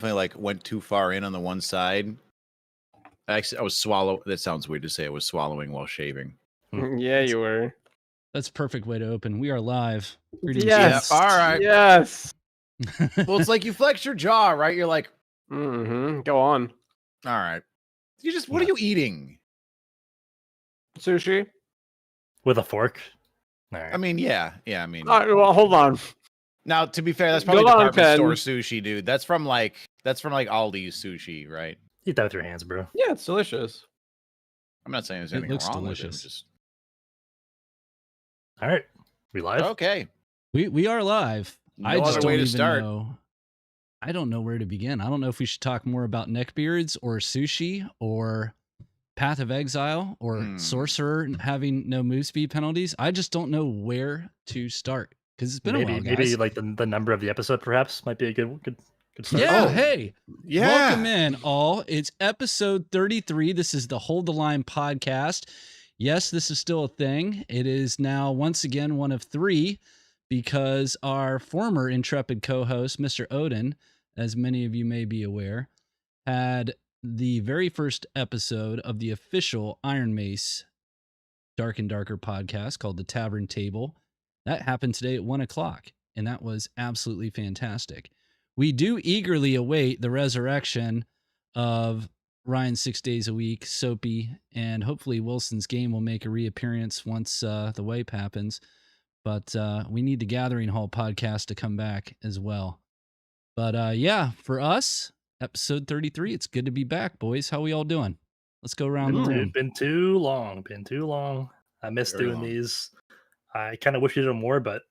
like went too far in on the one side. Actually, I was that sounds weird to say. I was swallowing while shaving. Yeah, you were. That's a perfect way to open. We are live. Yes. Yeah, all right. Yes. Well, it's like you flex your jaw, right? You're like, Go on. all right. What are you eating? Sushi. With a fork. All right. I mean, yeah. I mean, well, hold on. now to be fair, that's probably Go on, department store Ken. sushi, dude. That's from like Aldi's sushi, right? Eat that with your hands, bro. Yeah, it's delicious. I'm not saying there's It anything looks wrong delicious. with it. Just All right. We live? okay. We are live. No I just other don't way to even start. know. I don't know where to begin. I don't know if we should talk more about neckbeards or sushi or Path of Exile or Sorcerer having no move speed penalties. I just don't know where to start because it's been a while, guys. Maybe like the number of the episode perhaps might be a good start. Yeah, hey. Yeah. Welcome in, all. It's episode 33. This is the Hold the Line podcast. Yes, this is still a thing. It is now, once again, one of three because our former intrepid co-host, Mr. Odin, as many of you may be aware, had the very first episode of the official Iron Mace Dark and Darker podcast called The Tavern Table. That happened today at 1 o'clock, and that was absolutely fantastic. We do eagerly await the resurrection of Ryan 6 days a week, Soapy, and hopefully Wilson's game will make a reappearance once the wipe happens. But we need the Gathering Hall podcast to come back as well. But yeah, for us, episode 33, it's good to be back, boys. How we all doing? Let's go around the room. Been too long. I miss doing these. I kind of wish we did them more, but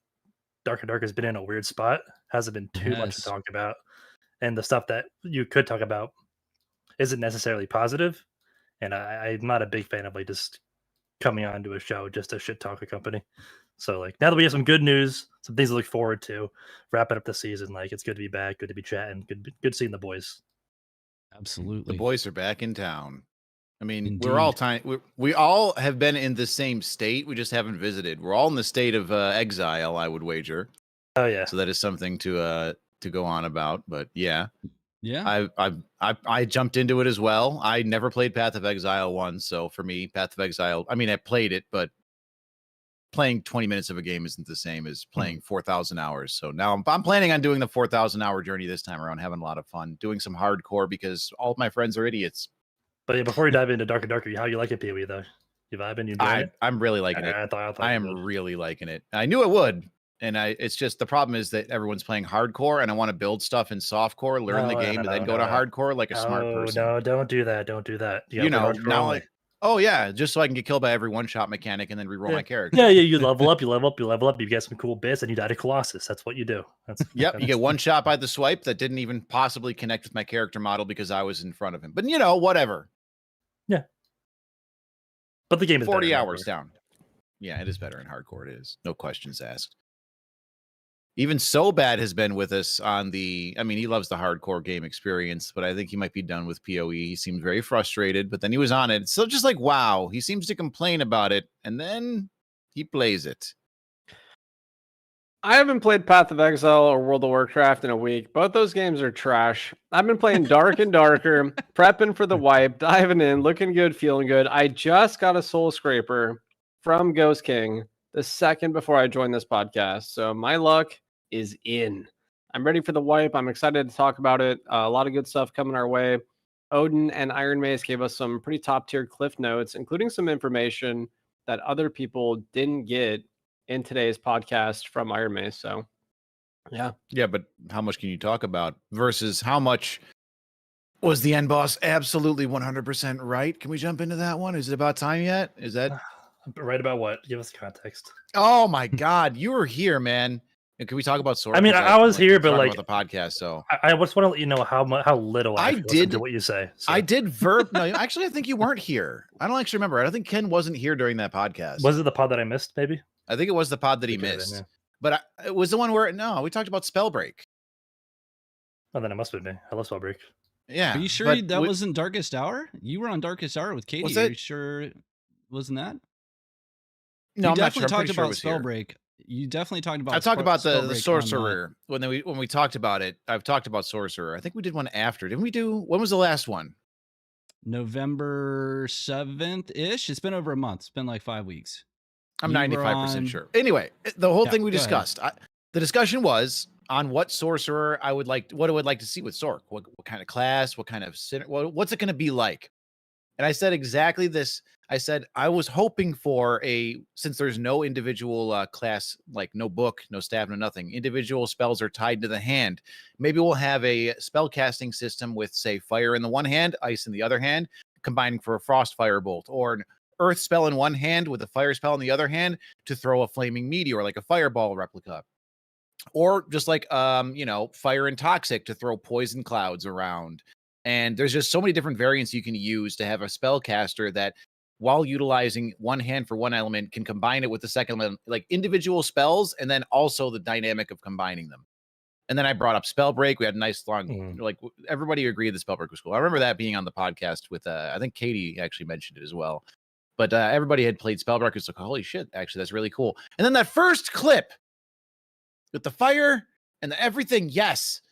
Dark and Dark has been in a weird spot. Hasn't been too much to talk about. And the stuff that you could talk about isn't necessarily positive. And I'm not a big fan of like just coming onto a show just to shit talk a company. So like now that we have some good news, some things to look forward to, wrapping up the season, like it's good to be back, good to be chatting, good seeing the boys. Absolutely. The boys are back in town. I mean, Indeed. we're all we all have been in the same state. We just haven't visited. We're all in the state of exile, I would wager. Oh yeah. So that is something to go on about. But yeah. Yeah. I jumped into it as well. I never played Path of Exile once, so for me, Path of Exile, I mean, I played it, but playing 20 minutes of a game isn't the same as playing 4,000 hours. So now I'm planning on doing the 4,000 hour journey this time around, having a lot of fun, doing some hardcore because all of my friends are idiots. But yeah, before we dive into Dark and Darker, how you like it, Pee-wee, though? You vibing? You enjoying it? I'm really liking it. I am really liking it. I knew it would. And it's just the problem is that everyone's playing hardcore and I want to build stuff in softcore, learn the game, and then go to hardcore like a smart person. No, don't do that. Don't do that. You know, now like, oh yeah, just so I can get killed by every one-shot mechanic and then reroll my character. Yeah, you level up, you get some cool bits, and you die to Colossus. That's what you do. Yep, you get one shot by the swipe that didn't even possibly connect with my character model because I was in front of him. But you know, whatever. Yeah. But the game is 40 hours down. Yeah, it is better in hardcore. It is. No questions asked. Even So Bad has been with us on I mean, he loves the hardcore game experience, but I think he might be done with PoE. He seemed very frustrated, but then he was on it. So just like, wow, he seems to complain about it, and then he plays it. I haven't played Path of Exile or World of Warcraft in a week. Both those games are trash. I've been playing Dark and Darker, prepping for the wipe, diving in, looking good, feeling good. I just got a Soul Scraper from Ghost King the second before I joined this podcast. So my luck is in. I'm ready for the wipe. I'm excited to talk about it. A lot of good stuff coming our way. Odin and Iron Mace gave us some pretty top tier cliff notes, including some information that other people didn't get in today's podcast from Iron Mace. So yeah, but how much can you talk about versus how much was the end boss absolutely 100% right? Can we jump into that one? Is it about time yet? Is that right? About what? Give us context. Oh my God, you were here, man. And can we talk about Sword? I mean, I was here, but like the podcast. So I just want to let you know how little I did to what you say. So. I did verb. No, actually, I think you weren't here. I don't actually remember. I don't think Ken wasn't here during that podcast. Was it the pod that I missed? Maybe. I think it was the pod that he missed. Then, yeah. But it was the one where we talked about Spellbreak. Oh, then it must have been me. I love Spellbreak. Yeah. Are you sure that wasn't Darkest Hour? You were on Darkest Hour with Katie. Are you sure it wasn't that? No, I'm definitely not sure. talked about Spellbreak You definitely talked about. I talked about the Spellbreak Sorcerer when we talked about it. I've talked about Sorcerer. I think we did one after. Didn't we do? When was the last one? November 7th ish. It's been over a month. It's been like 5 weeks. I'm You were 95% sure. Anyway, the whole thing we go ahead. discussed. The discussion was on what Sorcerer I would like to see with Sorc. What kind of class? What kind of what's it going to be like? And I said exactly this. I said I was hoping for since there's no individual class, like no book, no staff, no nothing. Individual spells are tied to the hand. Maybe we'll have a spell casting system with, say, fire in the one hand, ice in the other hand, combining for a frost firebolt, or an earth spell in one hand with a fire spell in the other hand to throw a flaming meteor, like a fireball replica. Or just like fire and toxic to throw poison clouds around. And there's just so many different variants you can use to have a spellcaster that, while utilizing one hand for one element, can combine it with the second element, like individual spells, and then also the dynamic of combining them. And then I brought up Spellbreak. We had a nice long, like everybody agreed the Spellbreak was cool. I remember that being on the podcast with, I think Katie actually mentioned it as well. But everybody had played Spellbreak. It's like, holy shit, actually, that's really cool. And then that first clip with the fire and the everything, yes,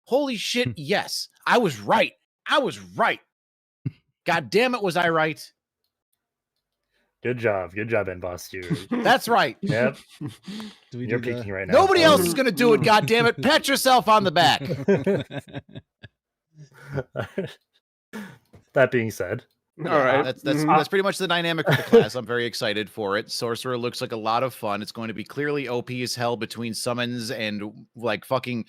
holy shit, yes. I was right. God damn it, was I right? Good job, Boss. That's right. Yep. You're peeking right now. Nobody else is going to do it, God damn it. Pat yourself on the back. That being said, all right. That's pretty much the dynamic of the class. I'm very excited for it. Sorcerer looks like a lot of fun. It's going to be clearly OP as hell between summons and like fucking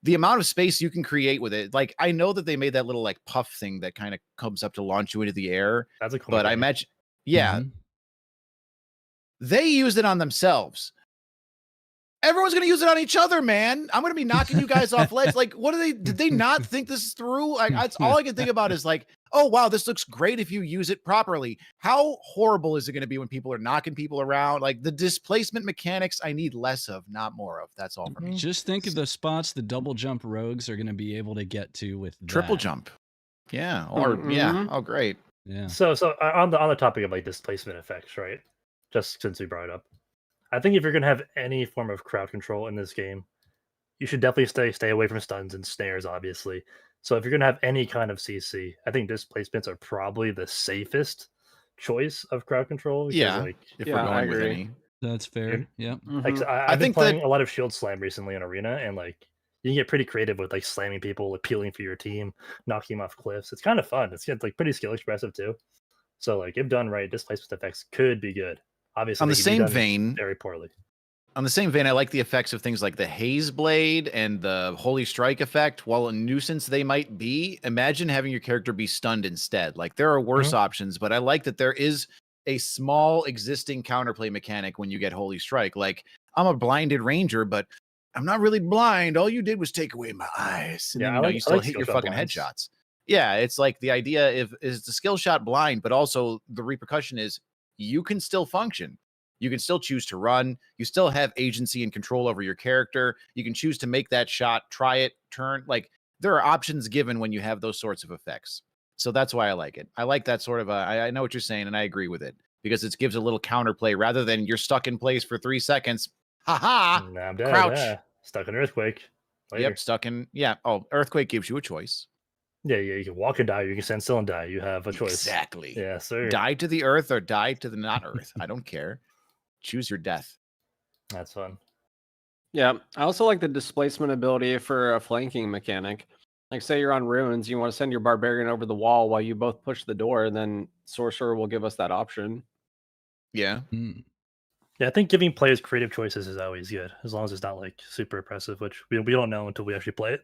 the amount of space you can create with it. Like, I know that they made that little like puff thing that kind of comes up to launch you into the air. That's a cool but I imagine, they used it on themselves. Everyone's going to use it on each other, man. I'm going to be knocking you guys off ledge. Like, did they not think this through? That's all I can think about is like, oh, wow, this looks great if you use it properly. How horrible is it going to be when people are knocking people around? Like, the displacement mechanics, I need less of, not more of. That's all for me. Just think of the spots the double jump rogues are going to be able to get to with triple jump. Yeah. Or, yeah. Oh, great. Yeah. So on the topic of like displacement effects, right? Just since we brought it up, I think if you're gonna have any form of crowd control in this game, you should definitely stay away from stuns and snares, obviously. So if you're gonna have any kind of CC, I think displacements are probably the safest choice of crowd control. Because, if we're going with any. That's fair. Yeah. Like, I've been playing a lot of Shield Slam recently in Arena, and like you can get pretty creative with like slamming people, appealing for your team, knocking them off cliffs. It's kind of fun. It's like pretty skill expressive too. So like if done right, displacement effects could be good. Obviously, on the same vein, very poorly. On the same vein, I like the effects of things like the Haze Blade and the Holy Strike effect. While a nuisance they might be, imagine having your character be stunned instead. Like, there are worse options, but I like that there is a small existing counterplay mechanic when you get Holy Strike. Like, I'm a blinded ranger, but I'm not really blind. All you did was take away my eyes. And then, you still hit your fucking headshots. Yeah, it's like the idea is the skill shot blind, but also the repercussion is you can still function. You can still choose to run. You still have agency and control over your character. You can choose to make that shot, try it, turn. Like, there are options given when you have those sorts of effects. So that's why I like it. I like that sort of I know what you're saying, and I agree with it, because it gives a little counterplay rather than you're stuck in place for 3 seconds. Ha I'm dead. Crouch. Yeah. Stuck in Earthquake. Later. Yep, stuck in. Yeah. Oh, Earthquake gives you a choice. Yeah, you can walk and die, or you can stand still and die. You have a choice. Exactly. Yeah, sir. Die to the earth or die to the not earth. I don't care. Choose your death. That's fun. Yeah, I also like the displacement ability for a flanking mechanic. Like, say you're on ruins, you want to send your barbarian over the wall while you both push the door, and then Sorcerer will give us that option. Yeah. Yeah, I think giving players creative choices is always good, as long as it's not like super oppressive, which we don't know until we actually play it.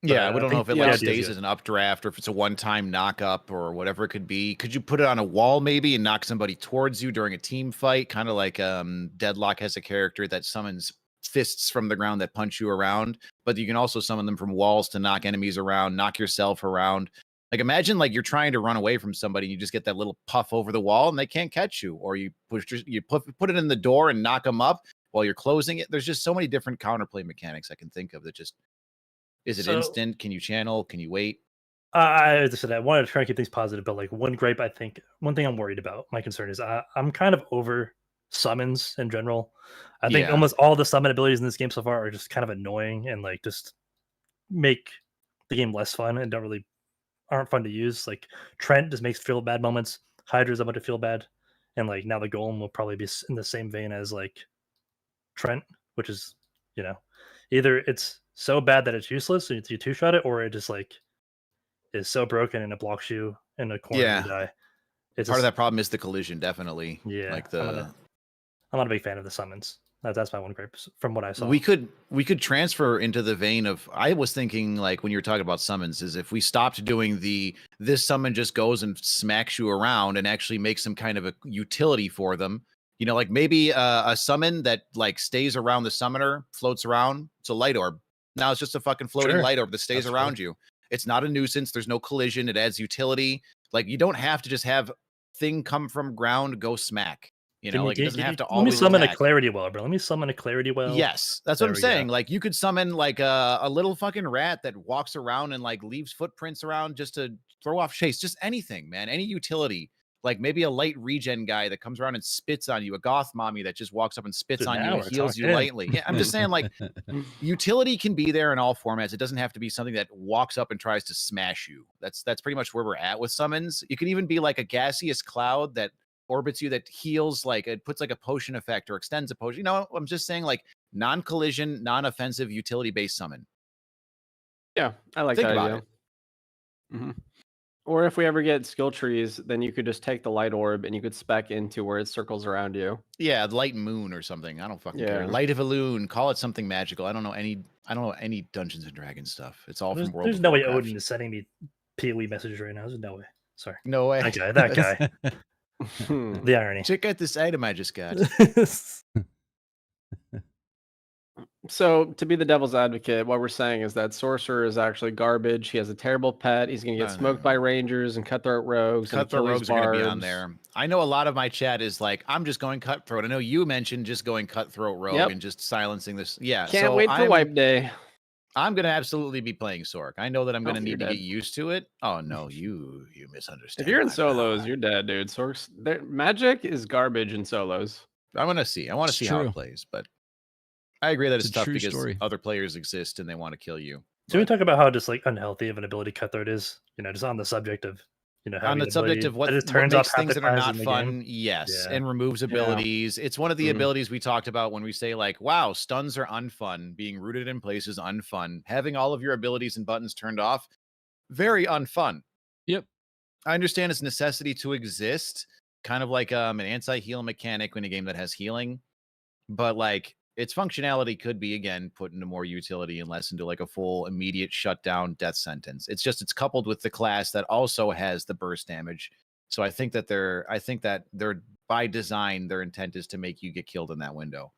Yeah, we don't know if it stays as an updraft or if it's a one-time knock-up or whatever it could be. Could you put it on a wall maybe and knock somebody towards you during a team fight? Kind of like Deadlock has a character that summons fists from the ground that punch you around, but you can also summon them from walls to knock enemies around, knock yourself around. Like, imagine like you're trying to run away from somebody and you just get that little puff over the wall and they can't catch you, or you put it in the door and knock them up while you're closing it. There's just so many different counterplay mechanics I can think of that just. Is it instant? Can you channel? Can you wait? As I said, I wanted to try and keep things positive, but like one thing I'm worried about, my concern is I'm kind of over summons in general. I think almost all the summon abilities in this game so far are just kind of annoying and like just make the game less fun and aren't fun to use. Like Trent just makes feel bad moments. Hydra's about to feel bad, and like now the Golem will probably be in the same vein as like Trent, which is either it's so bad that it's useless and you two-shot it, or it just like is so broken and it blocks you in a corner and you die. It's part of that problem is the collision, definitely. Yeah, like I'm not a big fan of the summons. That's my one gripe from what I saw. We could transfer into the vein of, I was thinking like when you were talking about summons, is if we stopped doing this summon just goes and smacks you around and actually makes some kind of a utility for them. Like maybe a summon that like stays around the summoner, floats around. It's a light orb. Now it's just a fucking floating light orb that stays around you. It's not a nuisance. There's no collision. It adds utility. Like you don't have to just have thing come from ground, go smack. It doesn't have to always. Let me summon attack. A Clarity Well, bro. Let me summon a Clarity Well. Yes, that's what I'm saying. Like you could summon like a little fucking rat that walks around and like leaves footprints around just to throw off chase. Just anything, man. Any utility. Like maybe a light regen guy that comes around and spits on you. A goth mommy that just walks up and spits on you and heals you lightly. Yeah, I'm just saying like utility can be there in all formats. It doesn't have to be something that walks up and tries to smash you. That's pretty much where we're at with summons. It could even be like a gaseous cloud that orbits you that heals, like it puts like a potion effect or extends a potion. I'm just saying like non-collision, non-offensive, utility-based summon. Yeah, I like that idea. Mm-hmm. Or if we ever get skill trees, then you could just take the light orb and you could spec into where it circles around you. Yeah, light moon or something. I don't fucking care. Light of a loon. Call it something magical. I don't know any Dungeons and Dragons stuff. It's all from World. There's no way Odin is sending me PoE messages right now. There's no way. Sorry. No way. That guy. The irony. Check out this item I just got. So to be the devil's advocate, what we're saying is that Sorcerer is actually garbage. He has a terrible pet. He's going to get smoked by Rangers and Cutthroat Rogues. Cutthroat Rogues are going to be on there. I know a lot of my chat is like, I'm just going Cutthroat. I know you mentioned just going Cutthroat Rogue and just silencing this. Yeah. Can't wait for wipe day. I'm going to absolutely be playing Sorc. I know that I'm going to need to get used to it. Oh, no, you misunderstand. If you're in solos, you're dead, dude. Sorc's magic is garbage in solos. I want to see how it plays, but I agree that it's tough because other players exist and they want to kill you. So we talk about how just like unhealthy of an ability Cutthroat is, just on the subject of, on the subject of what turns makes things that are not fun. Yes. And removes abilities. It's one of the abilities we talked about when we say like, wow, stuns are unfun. Being rooted in place is unfun. Having all of your abilities and buttons turned off, very unfun. Yep. I understand its necessity to exist, kind of like an anti-heal mechanic in a game that has healing, but like its functionality could be again put into more utility and less into like a full immediate shutdown death sentence. It's coupled with the class that also has the burst damage. So I think that they're by design, their intent is to make you get killed in that window.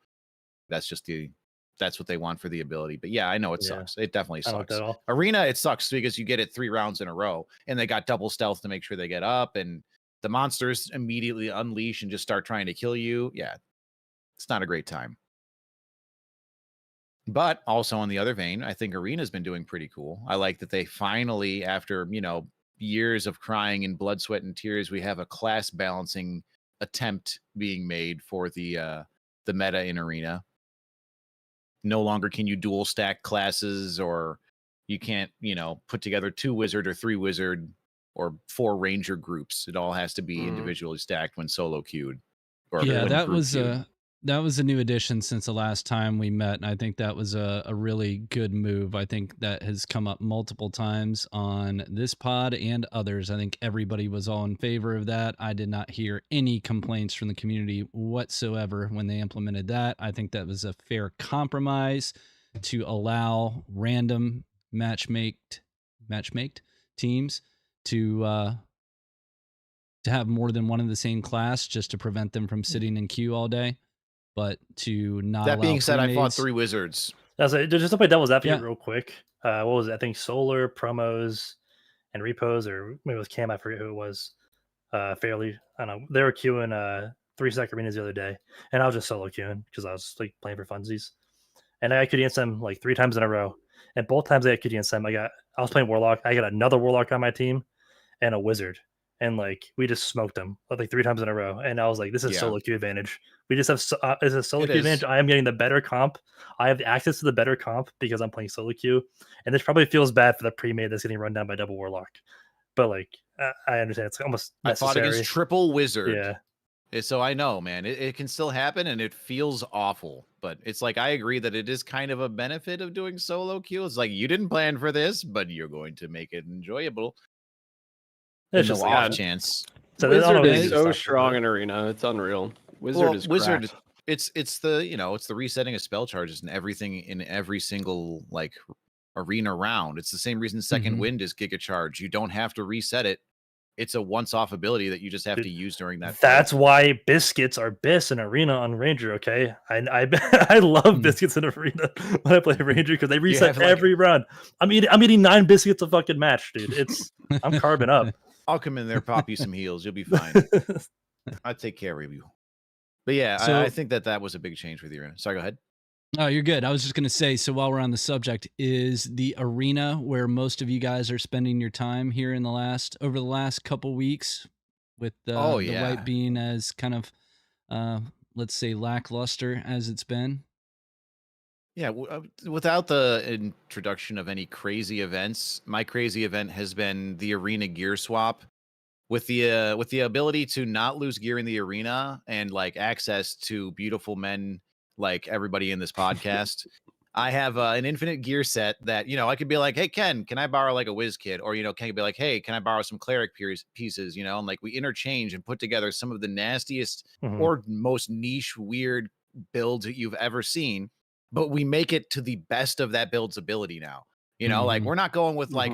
That's what they want for the ability. But yeah, I know it sucks. It definitely sucks. Arena, it sucks because you get it 3 rounds in a row and they got double stealth to make sure they get up and the monsters immediately unleash and just start trying to kill you. Yeah, it's not a great time. But also on the other vein, I think Arena's been doing pretty cool. I like that they finally, after, years of crying in blood, sweat, and tears, we have a class balancing attempt being made for the meta in Arena. No longer can you dual stack classes, or you can't, put together 2 wizard or 3 wizard or 4 ranger groups. It all has to be individually stacked when solo queued. Yeah, that was a new addition since the last time we met, and I think that was a really good move. I think that has come up multiple times on this pod and others. I think everybody was all in favor of that. I did not hear any complaints from the community whatsoever when they implemented that. I think that was a fair compromise to allow random matchmaked teams to have more than one of the same class, just to prevent them from sitting in queue all day. But to not. That being said, I fought 3 wizards. Just to play devil's advocate real quick. What was it? I think Solar, Promos, and Repos, or maybe it was Cam. I forget who it was. Fairly, I don't know. They were queuing 3-stack arenas the other day, and I was just solo queuing because I was like playing for funsies. And I could against them like 3 times in a row, and both times I could against them, I was playing Warlock. I got another Warlock on my team, and a Wizard. And like we just smoked them like 3 times in a row, and I was like, "This is solo queue advantage. We just have it's a solo queue advantage. I am getting the better comp. I have access to the better comp because I'm playing solo queue, and this probably feels bad for the pre-made that's getting run down by double warlock. But like, I understand it's almost necessary. I fought against triple wizard. Yeah. So I know, man, it can still happen, and it feels awful. But it's like I agree that it is kind of a benefit of doing solo queue. It's like you didn't plan for this, but you're going to make it enjoyable. It's just no off chance. So Wizard is so strong in Arena. It's unreal. Wizard is Wizard. It's the it's the resetting of spell charges and everything in every single like arena round. It's the same reason Second Wind is Giga Charge. You don't have to reset it. It's a once-off ability that you just have to use during that. That's why biscuits are bis in Arena on Ranger. Okay, I love biscuits in Arena when I play Ranger because they reset every run. I'm eating 9 biscuits a fucking match, dude. I'm carbing up. I'll come in there, pop you some heals. You'll be fine. I'll take care of you. But yeah, so, I think that was a big change with the arena. Sorry, go ahead. Oh, you're good. I was just going to say, so while we're on the subject, is the arena where most of you guys are spending your time here in over the last couple weeks with the wipe being as kind of, let's say, lackluster as it's been? Yeah, without the introduction of any crazy events, my crazy event has been the arena gear swap. With the ability to not lose gear in the arena and like access to beautiful men like everybody in this podcast, I have an infinite gear set that I could be like, hey Ken, can I borrow like a whiz kit? Or Ken could be like, hey, can I borrow some cleric pieces? And like we interchange and put together some of the nastiest or most niche weird builds that you've ever seen, but we make it to the best of that build's ability now. Like we're not going with like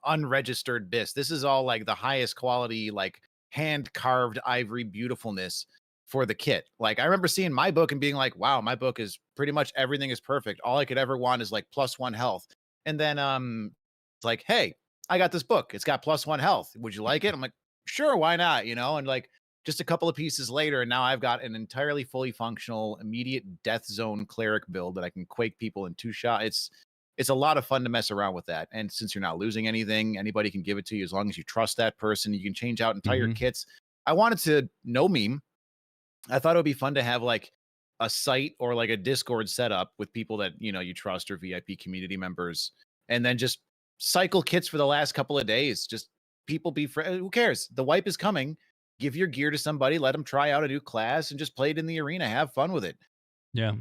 unregistered bis. This is all like the highest quality, like hand carved ivory beautifulness for the kit. Like I remember seeing my book and being like, wow, my book is pretty much everything is perfect. All I could ever want is like +1 health. And then it's like, hey, I got this book. It's got +1 health. Would you like it? I'm like, sure, why not? And like just a couple of pieces later, and now I've got an entirely fully functional, immediate death zone cleric build that I can quake people in 2 shots. It's a lot of fun to mess around with that. And since you're not losing anything, anybody can give it to you as long as you trust that person. You can change out entire kits. I wanted to no meme. I thought it would be fun to have like a site or like a Discord setup with people that, you trust or VIP community members, and then just cycle kits for the last couple of days. Just people be friends. Who cares? The wipe is coming. Give your gear to somebody, let them try out a new class and just play it in the arena. Have fun with it. Yeah.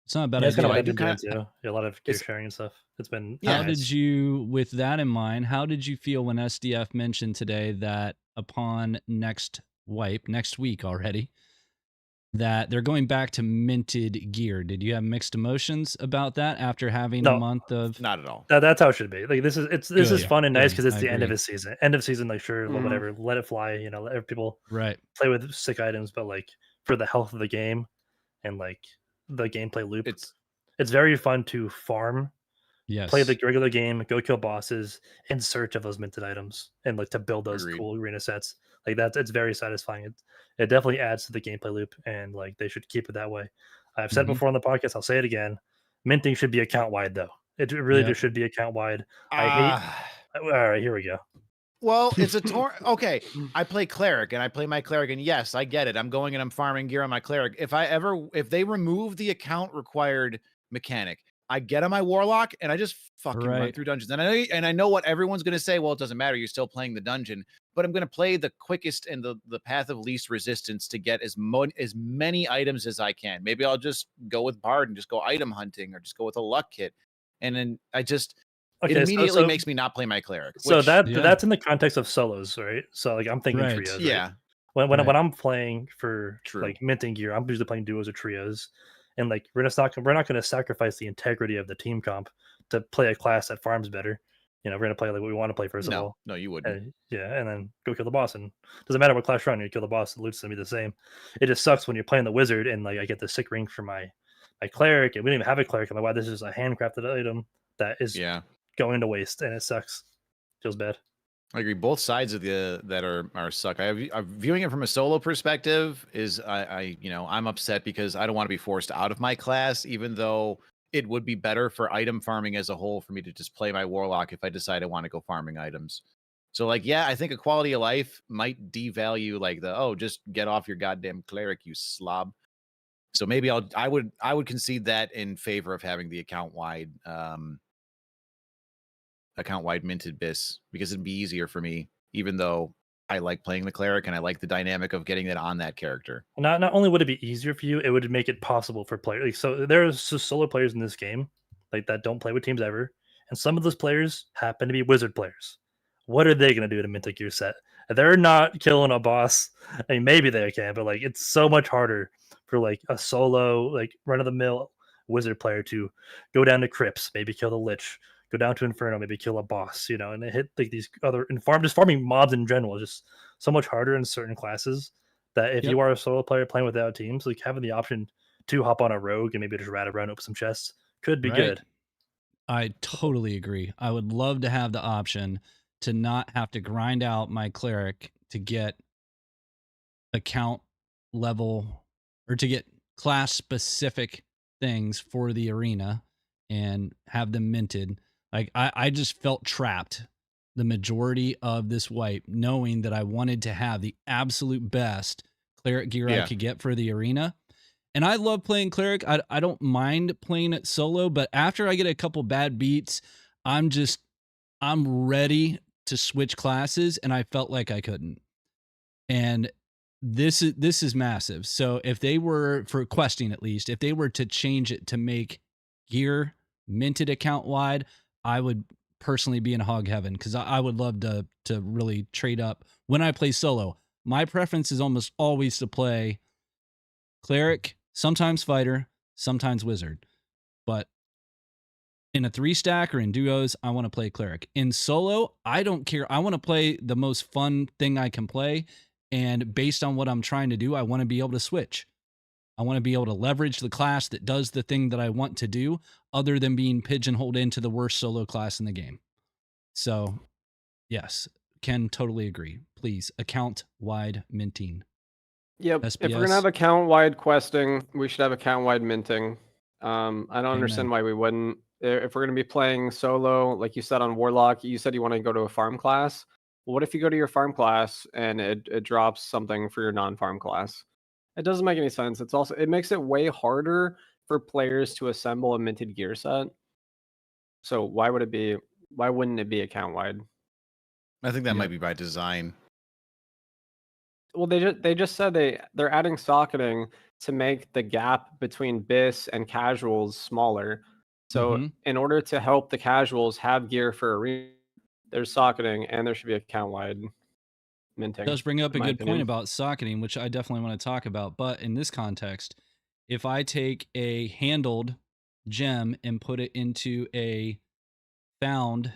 It's not a bad idea. A lot of gear sharing and stuff. It's been. How did you, with that in mind, how did you feel when SDF mentioned today that upon next week already, that they're going back to minted gear? Did you have mixed emotions about that after having a month of? Not at all. That's how it should be. Like this is fun and nice because it's the end of the season. End of season, like sure, whatever, let it fly. Let people play with sick items, but like for the health of the game and like the gameplay loop, it's very fun to farm, play the regular game, go kill bosses in search of those minted items, and like to build those cool arena sets. Like it's very satisfying. It definitely adds to the gameplay loop, and like they should keep it that way. I've said before on the podcast, I'll say it again. Minting should be account wide though. It really just should be account wide. I hate. All right, here we go. Well, it's a okay. I play cleric and I play my cleric, and yes, I get it. I'm going and I'm farming gear on my cleric. If they remove the account required mechanic, I get on my warlock and I just fucking run through dungeons. And I know what everyone's gonna say. Well, it doesn't matter. You're still playing the dungeon, but I'm gonna play the quickest and the path of least resistance to get as many items as I can. Maybe I'll just go with Bard and just go item hunting, or just go with a luck kit, and then it immediately makes me not play my cleric. That's in the context of solos, right? So like I'm thinking trios. Yeah. Right? When I'm playing for like minting gear, I'm usually playing duos or trios, and like we're not going to sacrifice the integrity of the team comp to play a class that farms better. We're going to play like what we want to play first of all. No, you wouldn't. And then go kill the boss, and doesn't matter what class you're on, you kill the boss. The loot's gonna be the same. It just sucks when you're playing the wizard and like I get the sick ring for my cleric, and we don't even have a cleric. I'm like, wow, this is a handcrafted item that is going to waste, and it sucks. Feels bad. I agree. Both sides of that are suck. I'm viewing it from a solo perspective. Is I'm upset because I don't want to be forced out of my class, even though it would be better for item farming as a whole for me to just play my warlock if I decide I want to go farming items. So like, I think a quality of life might devalue like just get off your goddamn cleric, you slob. So maybe I would concede that in favor of having the account wide minted bis, because it'd be easier for me, even though I like playing the cleric and I like the dynamic of getting it on that character. Not only would it be easier for you, it would make it possible for players. Like, so there's solo players in this game like that don't play with teams ever, and some of those players happen to be wizard players. What are they going to do to mint a gear set? They're not killing a boss. I mean, maybe they can, but like it's so much harder for like a solo, like run of the mill wizard player to go down to crypts, maybe kill the lich, go down to Inferno, maybe kill a boss, and it hit like these other just farming mobs in general is just so much harder in certain classes that if you are a solo player playing without teams, like having the option to hop on a rogue and maybe just rat around, open some chests could be good. I totally agree. I would love to have the option to not have to grind out my cleric to get account level or to get class specific things for the arena and have them minted. Like I just felt trapped the majority of this wipe, knowing that I wanted to have the absolute best cleric gear I could get for the arena. And I love playing cleric. I don't mind playing it solo, but after I get a couple bad beats, I'm ready to switch classes, and I felt like I couldn't. And this is massive. So if they were, for questing at least, if they were to change it to make gear minted account wide, I would personally be in hog heaven, because I would love to really trade up when I play solo. My preference is almost always to play cleric, sometimes fighter, sometimes wizard. But in a 3-stack or in duos, I want to play cleric. In solo, I don't care. I want to play the most fun thing I can play. And based on what I'm trying to do, I want to be able to switch. I want to be able to leverage the class that does the thing that I want to do, other than being pigeonholed into the worst solo class in the game. So, yes, can totally agree. Please, account-wide minting. Yep. SPS. If we're going to have account-wide questing, we should have account-wide minting. I don't understand why we wouldn't. If we're going to be playing solo, like you said on Warlock, you said you want to go to a farm class. Well, what if you go to your farm class and it drops something for your non-farm class? It doesn't make any sense. It makes it way harder for players to assemble a minted gear set. So why wouldn't it be account wide? I think that might be by design. Well, they just said they're adding socketing to make the gap between bis and casuals smaller. So in order to help the casuals have gear for arena, there's socketing, and there should be account wide minting. Does bring up a good point about socketing, which I definitely want to talk about. But in this context, if I take a handled gem and put it into a found,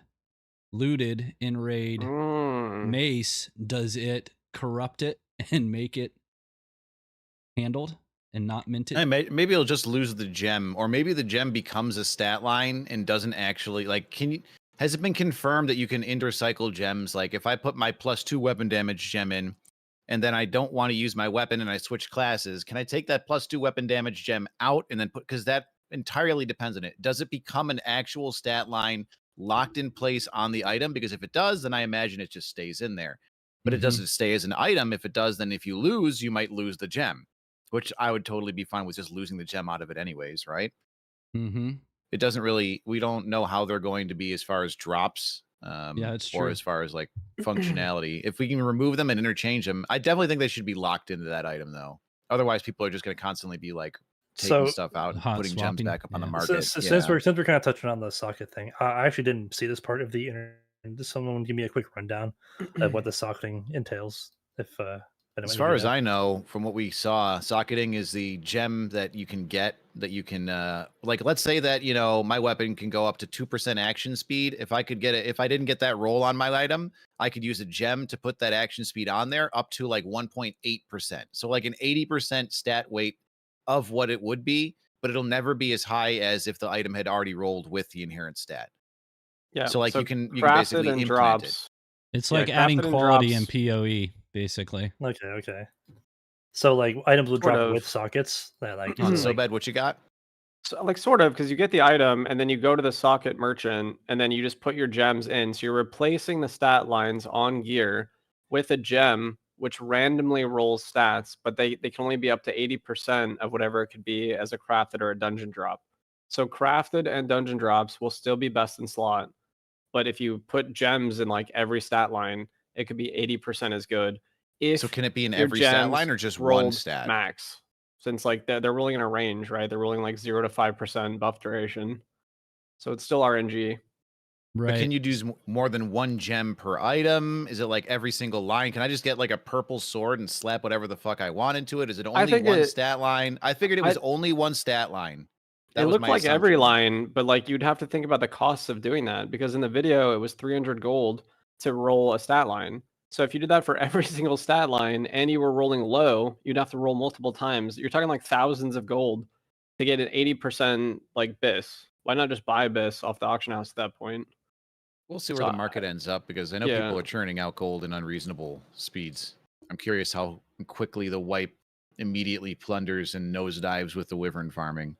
looted in raid mace, does it corrupt it and make it handled and not minted? And maybe it'll just lose the gem, or maybe the gem becomes a stat line and doesn't actually has it been confirmed that you can intercycle gems? Like if I put my +2 weapon damage gem in, and then I don't want to use my weapon and I switch classes, can I take that +2 weapon damage gem out and then because that entirely depends on it. Does it become an actual stat line locked in place on the item? Because if it does, then I imagine it just stays in there. But it doesn't stay as an item. If it does, then if you lose, you might lose the gem, which I would totally be fine with just losing the gem out of it anyways, right? It doesn't really, we don't know how they're going to be as far as drops it's true. or as far as like functionality. If we can remove them and interchange them, I definitely think they should be locked into that item though. Otherwise, people are just going to constantly be like taking stuff out and putting gems back up on the market. So since we're kind of touching on the socket thing, I actually didn't see this part of the internet. Does someone give me a quick rundown of what the socketing entails? As far as I know, from what we saw, socketing is the gem that you can get that you can like, let's say that, my weapon can go up to 2% action speed. If I didn't get that roll on my item, I could use a gem to put that action speed on there up to like 1.8%. So like an 80% stat weight of what it would be, but it'll never be as high as if the item had already rolled with the inherent stat. Yeah. So like you can basically implement drops. it. It's like adding quality in PoE, basically. Okay. So like items will drop with sockets. That like so bad. What you got? So, like sort of, because you get the item and then you go to the socket merchant and then you just put your gems in. So you're replacing the stat lines on gear with a gem which randomly rolls stats, but they can only be up to 80% of whatever it could be as a crafted or a dungeon drop. So crafted and dungeon drops will still be best in slot, but if you put gems in like every stat line, it could be 80% as good. So can it be in your every stat gems line or just one rolled stat? max? Since like they're rolling in a range, right? They're rolling like 0 to 5% buff duration, so it's still RNG. But can Right. you do more than one gem per item? Is it like every single line? Can I just get like a purple sword and slap whatever the fuck I want into it? Is it only think one stat line? I figured it was I- only one stat line. That It was looked my like every assumption. line, but like you'd have to think about the costs of doing that, because in the video it was 300 gold to roll a stat line. So if you did that for every single stat line and you were rolling low, you'd have to roll multiple times. You're talking like thousands of gold to get an 80% like BIS. Why not just buy BIS off the auction house at that point? We'll see So where the market ends up, because I know people yeah. are churning out gold in unreasonable speeds. I'm curious how quickly the wipe immediately plunders and nosedives with the wyvern farming.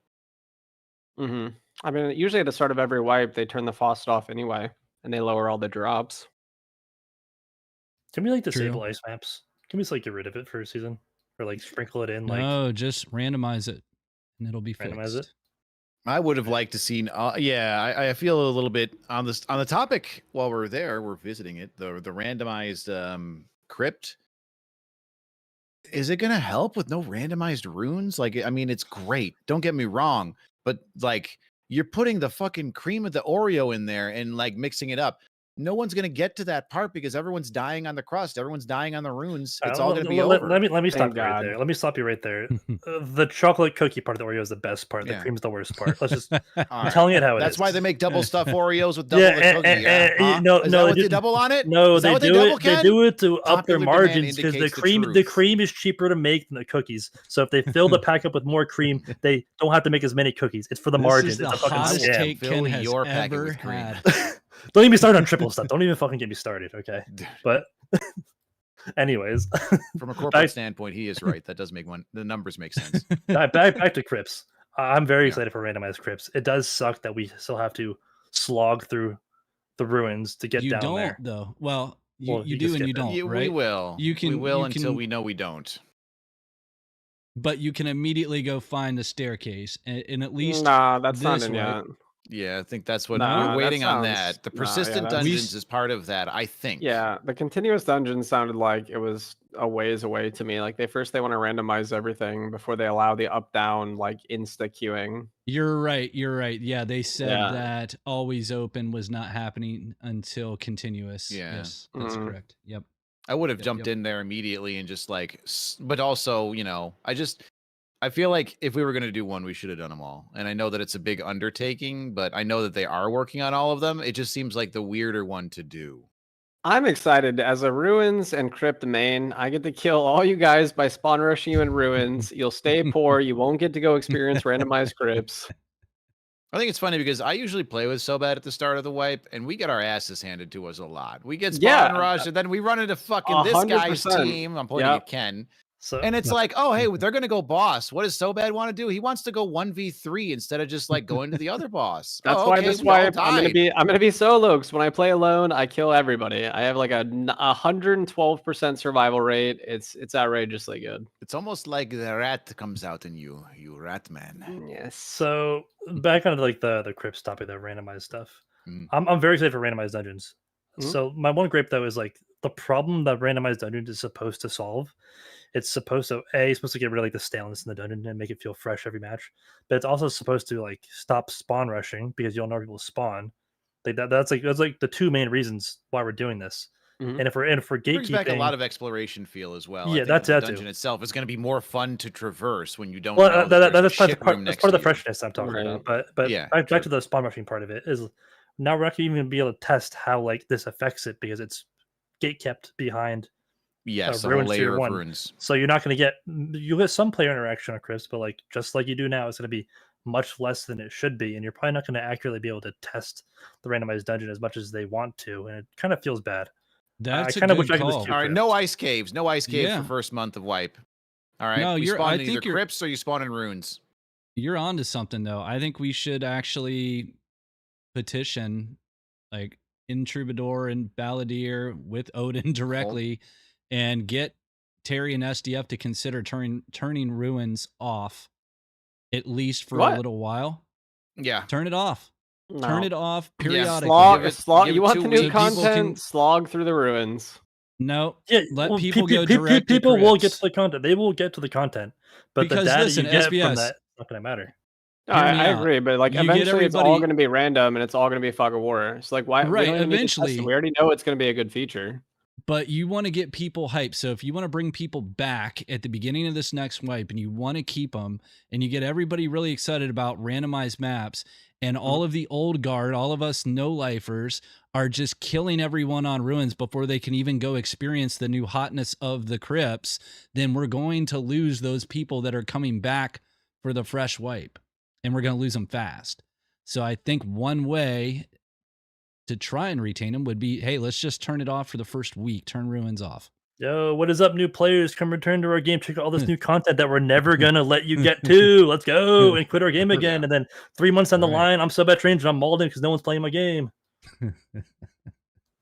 I mean, usually at the start of every wipe, they turn the faucet off anyway, and they lower all the drops. Can we like True. disable ice maps? Can we just like get rid of it for a season, or like sprinkle it in? Like No, just randomize it, and it'll be randomize fixed. it. I would have liked to seen. I feel a little bit on this on the topic. While we're there, we're visiting it. The randomized crypt. Is it gonna help with no randomized runes? Like, I mean, it's great. Don't get me wrong, but like, you're putting the fucking cream of the Oreo in there and like mixing it up. No one's gonna get to that part because everyone's dying on the crust. Everyone's dying on the runes. It's all gonna be over. Let me stop Thank you right God. there. Let me stop you right there. The chocolate cookie part of the Oreo is the best part. The Yeah. cream's the worst part. Let's just. All I'm right. telling it how it is. That's why they make double stuff Oreos with double Yeah, the cookie. Huh? no, Is no, that they what they didn't- double on it? No, Is that they what do double, it. They Ken? do it to up their Popular demand margins because indicates the the truth. cream is cheaper to make than the cookies. So if they fill the pack up with more cream, they don't have to make as many cookies. It's for the This margins. is the It's a fucking hottest scam. take Fill Ken has your packet ever with cream. had. Don't even start on triple stuff. Don't even fucking get me started, okay? But anyways, From a corporate standpoint, he is right. That does make the numbers make sense. back to Crips. I'm very Yeah. excited for randomized Crips. It does suck that we still have to slog through the ruins to get You down don't there. though. Well, you, Well, you you do just and get you them. don't, We right? will. You can- we will you until can- we know we don't. But you can immediately go find the staircase, and at least Nah, that's not this in way. yet. Yeah, I think that's what Nah, we're that waiting on. sounds- That the nah, yeah, persistent that's- dungeons is part of that. I think. Yeah, the continuous dungeon sounded like it was a ways away to me. Like they want to randomize everything before they allow the up down like insta queuing. You're right. You're right. Yeah, they said Yeah. that always open was not happening until continuous. Yeah. Yes, that's Mhm. correct. Yep. I would have Yep, jumped yep. in there immediately and just like, but also, I feel like if we were going to do one, we should have done them all. And I know that it's a big undertaking, but I know that they are working on all of them. It just seems like the weirder one to do. I'm excited. As a ruins and crypt main, I get to kill all you guys by spawn rushing you in ruins. You'll stay poor. You won't get to go experience randomized crypts. I think it's funny because I usually play with so bad at the start of the wipe, and we get our asses handed to us a lot. We get spawn Yeah, rushed, and then we run into fucking this guy's 100%. team. I'm pointing Yep. at Ken. So And it's like, oh, hey, they're going to go boss. What does so bad want to do? He wants to go 1v3 instead of just like going to the other boss. That's Oh, why okay, this we all wipe I'm gonna be solo, because when I play alone, I kill everybody. I have like a 112% survival rate. It's outrageously good. It's almost like the rat comes out in you, you rat man. Yes. So back on like the Crips topic, the randomized stuff. Mm. I'm very excited for randomized dungeons. Mhm. So my one gripe though is like the problem that randomized dungeons is supposed to solve. It's supposed to get rid of like the staleness in the dungeon and make it feel fresh every match. But it's also supposed to like stop spawn rushing because you'll know people spawn. Like that's like the two main reasons why we're doing this. Mhm. And if we're It brings back a lot of exploration feel as well. I Yeah, think that's the that too. dungeon itself is going to be more fun to traverse when you don't. Well, know that there's that's a part, shit part, room that's next part of the to you. freshness I'm talking Right. about. But Yeah, back sure. to the spawn rushing part of it is now we're not going to even be able to test how like this affects it because it's gate kept behind. Yes, a whole ruins tier layer of 1. runes. So you're not going to you'll get some player interaction on Crips, but like just like you do now, it's going to be much less than it should be, and you're probably not going to accurately be able to test the randomized dungeon as much as they want to, and it kind of feels bad. That's I a kinda good wish I could just call. keep- All right, no ice caves. No ice caves Yeah. for first month of wipe. All right, No, we you're- spawn I in either think you're- crypts or you spawn in runes. You're onto something though. I think we should actually petition like in Troubadour and Balladeer with Odin directly and get Terry and SDF to consider turning ruins off, at least for What? a little while. Yeah. Turn it off. No. Turn it off Yeah, periodically. Slog. give You it want 2 the new weeks. content? Slog through the ruins. No. Yeah, Let well, people go direct to people will get crypts. to the content. They will get to the content, but Because the data listen, you get SBS, from that is not going to matter. No, Hear me I out. agree, but like You get eventually it's all everybody- going to be random and it's all going to be fog of war. It's like why we Right, don't even need to test it. eventually. We already know it's going to be a good feature. But you want to get people hyped. So if you want to bring people back at the beginning of this next wipe and you want to keep them and you get everybody really excited about randomized maps and all of the old guard, all of us no-lifers are just killing everyone on ruins before they can even go experience the new hotness of the crypts, then we're going to lose those people that are coming back for the fresh wipe. And we're going to lose them fast. So I think one way to try and retain them would be, hey, let's just turn it off for the first week. Turn ruins off. Yo, what is up, new players? Come return to our game. Check out all this new content that we're never gonna let you get to. Let's go and quit our game again. And then 3 months down the line, I'm sub at range and I'm mauled in because no one's playing my game.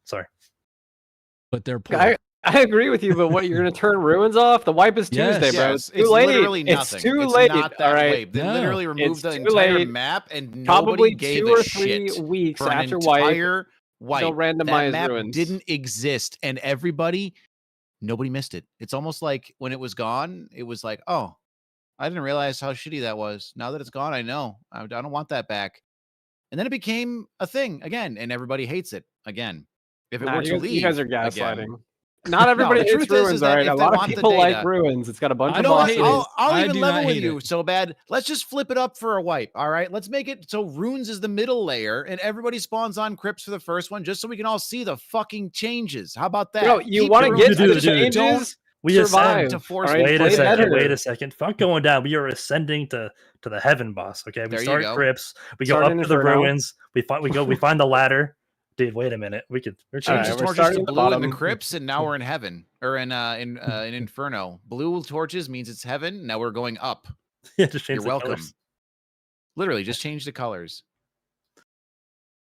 Sorry, but they're poor. I agree with you, but what you're going to turn ruins off? The wipe is Yes. Tuesday, bro. Yes, It's too late. literally nothing. It's too It's late. not that all right. way. They No. literally removed It's the too entire late. map, and Probably nobody gave 2 or a 3 shit weeks for an after wipe. entire wipe. They'll randomize That map ruins. didn't exist, and nobody missed it. It's almost like when it was gone, it was like, oh, I didn't realize how shitty that was. Now that it's gone, I know. I don't want that back. And then it became a thing again, and everybody hates it again. If it were to leave, you guys are again- gaslighting. Not everybody the hates truth ruins, is all that right? if A they lot of want the people like data- ruins. It's got a bunch I of don't bosses. hate it. I'll I even do level not with hate you it. so bad. Let's just flip it up for a wipe. All right. Let's make it so runes is the middle layer and everybody spawns on crypts for the first one just so we can all see the fucking changes. How about that? Bro, you Keep want to your get runes- to I the just dude, changes? we Survive. ascend to force all right? Wait Play a second. better. Wait a second. Fuck going down. We are ascending to the heaven boss. Okay, we There you start go. crypts. We Start go up in to the Inferno. ruins. We find the ladder. Dude, wait a minute. We're Change Alright, the we're torches starting to at the blue in the bottom. crypts, and now we're in heaven or in Inferno. Blue torches means it's heaven. Now we're going up. yeah, just change You're the welcome. colors. Literally, just change the colors.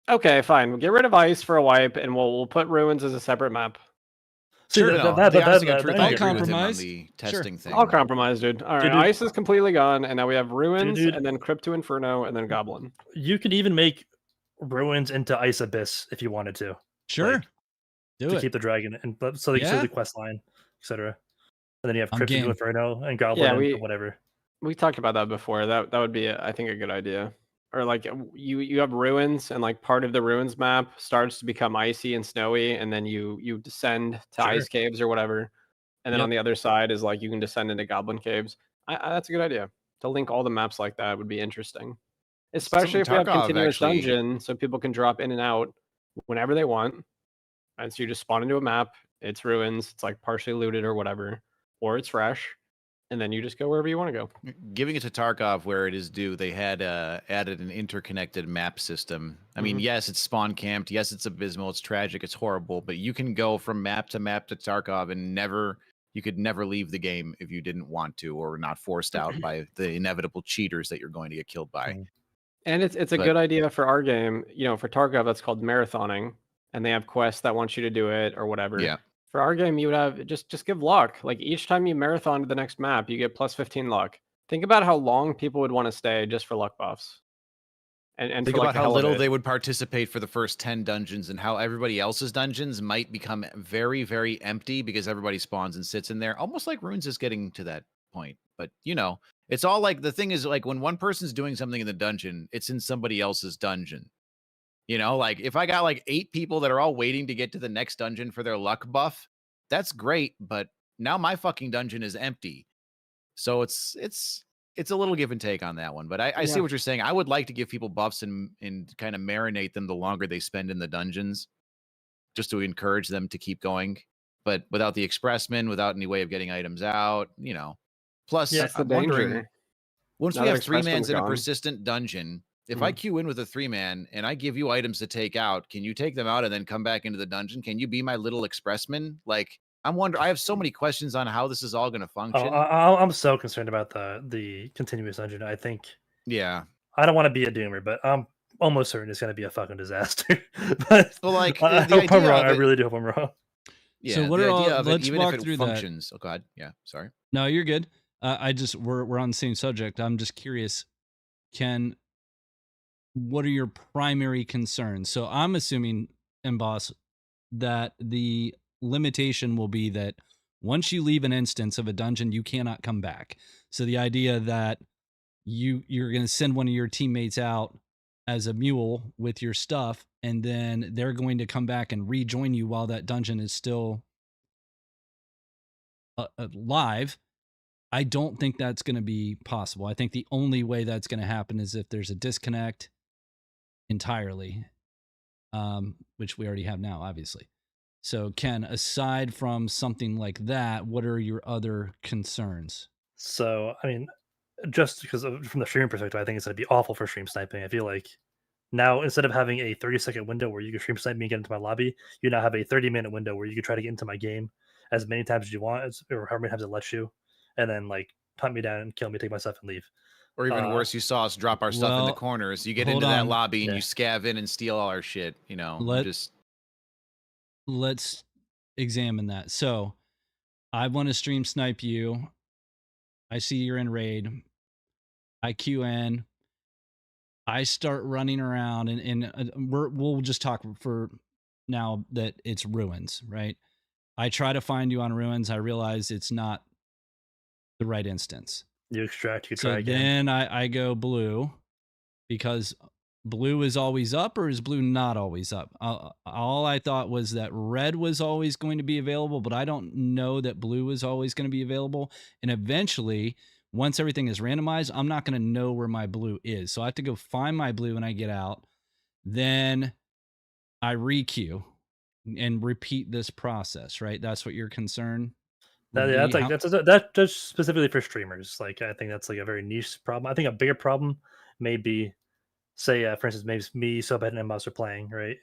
Okay, fine. We'll get rid of ice for a wipe, and we'll put ruins as a separate map. See, Sure. No, the honest to God truth, I'll I agree with him on compromise. the Sure. testing thing. I'll compromise, dude. All right, Dude. ice is completely gone, and now we have ruins, Dude. and then crypt to Inferno, and then goblin. You could even make ruins into ice abyss if you wanted to. Sure. Like, Do to it. keep the dragon and so they can Yeah. see the quest line, etc. And then you have I'm crypt into game. Inferno and goblin Yeah, and whatever. We talked about that before. That would be, I think, a good idea. Or like you have ruins, and like part of the ruins map starts to become icy and snowy, and then you descend to Sure. ice caves or whatever. And then Yep. on the other side is like you can descend into goblin caves. That's a good idea. To link all the maps like that would be interesting. Especially if we have Tarkov continuous actually- dungeon, so people can drop in and out whenever they want. And so you just spawn into a map, it's ruins, it's like partially looted or whatever, or it's fresh, and then you just go wherever you want to go. Giving it to Tarkov where it is due, they had added an interconnected map system. I mean, yes, it's spawn camped. Yes, it's abysmal. It's tragic. It's horrible. But you can go from map to Tarkov and you could never leave the game if you didn't want to or were not forced out by the inevitable cheaters that you're going to get killed by. And it's a But- good idea for our game. You know, for Tarkov, that's called marathoning, and they have quests that want you to do it or whatever. Yeah. For our game, you would have just give luck. Like each time you marathon to the next map, you get plus 15 luck. Think about how long people would want to stay just for luck buffs. And Think for, like, about the how hell of little it. they would participate for the first 10 dungeons and how everybody else's dungeons might become very, very empty because everybody spawns and sits in there. Almost like Runes is getting to that point. But, you know, it's all like the thing is like when one person's doing something in the dungeon, it's in somebody else's dungeon. You know, like if I got like 8 people that are all waiting to get to the next dungeon for their luck buff, that's great. But now my fucking dungeon is empty. So it's a little give and take on that one, but I see Yeah. what you're saying. I would like to give people buffs and kind of marinate them the longer they spend in the dungeons, just to encourage them to keep going. But without the expressmen, without any way of getting items out, you know. Plus, That's the I'm wondering, danger. once Now we that have 3 mans expressman's in a gone. persistent dungeon, if I queue in with a 3-man and I give you items to take out, can you take them out and then come back into the dungeon? Can you be my little expressman? Like, I have so many questions on how this is all going to function. I'm so concerned about the continuous dungeon. I think Yeah. I don't want to be a doomer, but I'm almost certain it's going to be a fucking disaster. But Well, like, I the hope I'm idea wrong. of I it- really do hope I'm wrong. Yeah, So what the are idea all? of it, Let's even if walk it through that. functions. Oh God, yeah. Sorry. No, you're good. We're on the same subject. I'm just curious, Ken, what are your primary concerns? So I'm assuming, and boss, that the limitation will be that once you leave an instance of a dungeon, you cannot come back. So the idea that you're going to send one of your teammates out as a mule with your stuff, and then they're going to come back and rejoin you while that dungeon is still live. I don't think that's going to be possible. I think the only way that's going to happen is if there's a disconnect entirely, which we already have now, obviously. So, Ken, aside from something like that, what are your other concerns? So, I mean, just because from the streaming perspective, I think it's going to be awful for stream sniping. I feel like now instead of having a 30-second window where you can stream snipe me and get into my lobby, you now have a 30-minute window where you can try to get into my game as many times as you want, or however many times it lets you, and then like hunt me down and kill me, take my stuff, and leave. Or even worse, you saw us drop our stuff in the well, corners. You get hold into that on. lobby and Yeah. you scav in and steal all our shit. You know, Let's examine that. So, I want to stream snipe you. I see you're in raid. I queue in. I start running around, and we'll just talk for now that it's ruins, right? I try to find you on ruins. I realize it's not the right instance. You extract, you So try again. then I go blue, because blue is always up, or is blue not always up? All I thought was that red was always going to be available, but I don't know that blue is always going to be available. And eventually, once everything is randomized, I'm not going to know where my blue is. So I have to go find my blue when I get out. Then I requeue and repeat this process, right? That's what your concern would Yeah, be? that's just specifically for streamers. Like, I think that's like a very niche problem. I think a bigger problem may be, say, for instance, maybe me, Sobed, and Mouse are playing, right?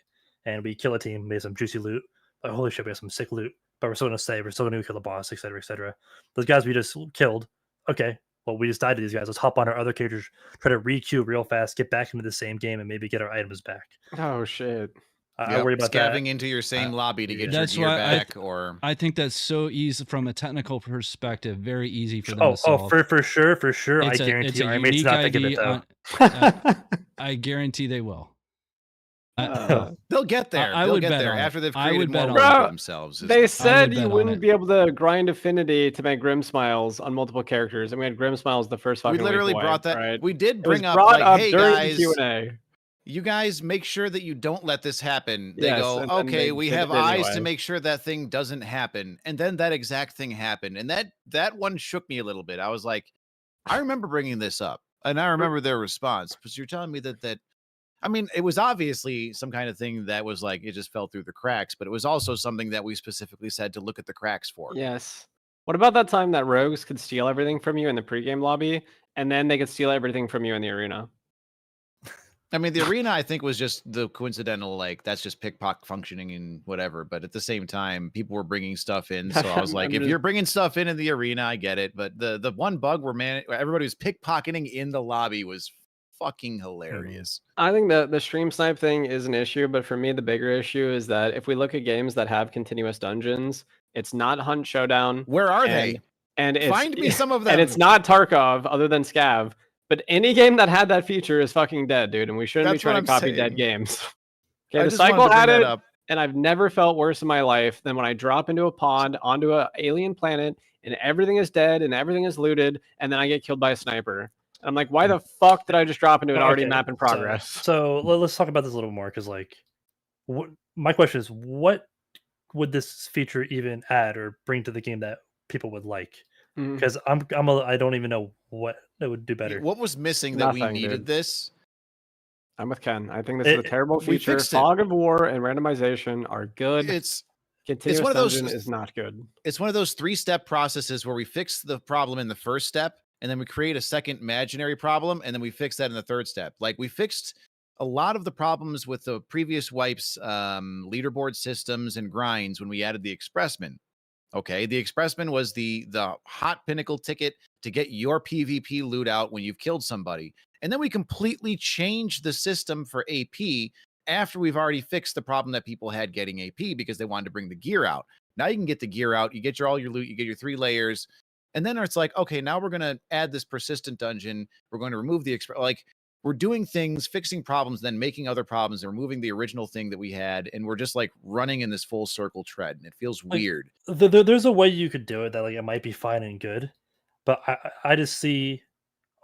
And we kill a team, made some juicy loot. Like, holy shit, we have some sick loot. But we're still gonna stay. We're still gonna kill the boss, etc., etc. Those guys we just killed. Okay, well, we just died to these guys. Let's hop on our other characters, try to re-queue real fast, get back into the same game, and maybe get our items back. Oh shit. I worry about that. scavving into your same lobby to get That's your gear why back. I think that's so easy from a technical perspective. Very easy for them to solve. For sure. I guarantee our mates not think of it though. I guarantee they will. They'll get there. I They'll would get bet there on it. after they've I created would bet more on room it. for themselves. They said bet you on wouldn't it. be able to grind affinity to make Grim Smiles on multiple characters, and we had Grim Smiles the first fucking We literally week brought away, that. right? We did It was bring up brought like, up hey during guys, the Q&A. you guys make sure that you don't let this happen. They Yes, go, and then okay, they we did have it eyes anyway. to make sure that thing doesn't happen. And then that exact thing happened. And that one shook me a little bit. I was like, I remember bringing this up, and I remember their response. Because you're telling me that I mean, it was obviously some kind of thing that was like, it just fell through the cracks, but it was also something that we specifically said to look at the cracks for. Yes. What about that time that rogues could steal everything from you in the pregame lobby, and then they could steal everything from you in the arena? I mean, the arena, I think, was just the coincidental, like, that's just pickpocket functioning and whatever. But at the same time, people were bringing stuff in. So I was like, if you're bringing stuff in the arena, I get it. But the one bug where everybody was pickpocketing in the lobby was fucking hilarious. I think the stream snipe thing is an issue, but for me, the bigger issue is that if we look at games that have continuous dungeons, it's not Hunt Showdown. Where are they? And it's, Find me some of them. And it's not Tarkov, other than Scav. But any game that had that feature is fucking dead, dude. And we shouldn't be trying to copy dead games. Okay, the cycle had it, and I've never felt worse in my life than when I drop into a pond onto an alien planet, and everything is dead and everything is looted, and then I get killed by a sniper. I'm like, why the fuck did I just drop into an already map in progress? So let's talk about this a little more, because like, my question is, what would this feature even add or bring to the game that people would like? Because I don't even know what it would do better. What was missing that we needed this? I'm with Ken. I think this is a terrible feature. Fog of War and randomization are good. Continuous one of those, dungeon is not good. It's one of those 3-step processes where we fix the problem in the first step, and then we create a second imaginary problem, and then we fix that in the third step. Like, we fixed a lot of the problems with the previous wipes, leaderboard systems and grinds when we added the Expressman. Okay, the Expressman was the hot pinnacle ticket to get your PvP loot out when you've killed somebody. And then we completely changed the system for AP after we've already fixed the problem that people had getting AP because they wanted to bring the gear out. Now you can get the gear out, you get all your loot, you get your 3 layers, and then it's like, okay, now we're gonna add this persistent dungeon. We're going to remove the like we're doing things, fixing problems, then making other problems, and removing the original thing that we had, and we're just like running in this full circle tread, and it feels Like, weird. There's a way you could do it that like it might be fine and good, but I just see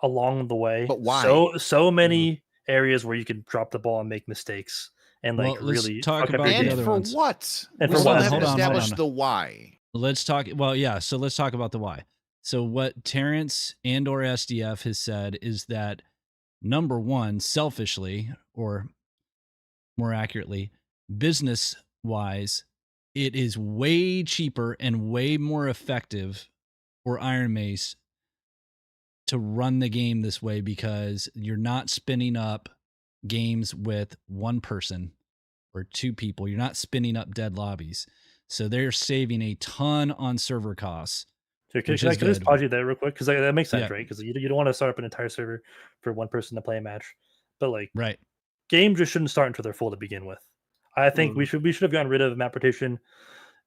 along the way But why? so many areas where you could drop the ball and make mistakes and like let's really talk fuck up about your the And game. other for ones. what? And We for still what? haven't Hold on. established the why. Let's talk. Well, yeah. So let's talk about the why. So what Terrence and or SDF has said is that number one, selfishly, or more accurately, business wise, it is way cheaper and way more effective for Iron Mace to run the game this way because you're not spinning up games with one person or 2 people. You're not spinning up dead lobbies. So they're saving a ton on server costs. So can Which I is just good. pause you there real quick because that makes sense, Yeah. right? Because you don't want to start up an entire server for one person to play a match, but like Right. games just shouldn't start until they're full to begin with. I think we should have gotten rid of map rotation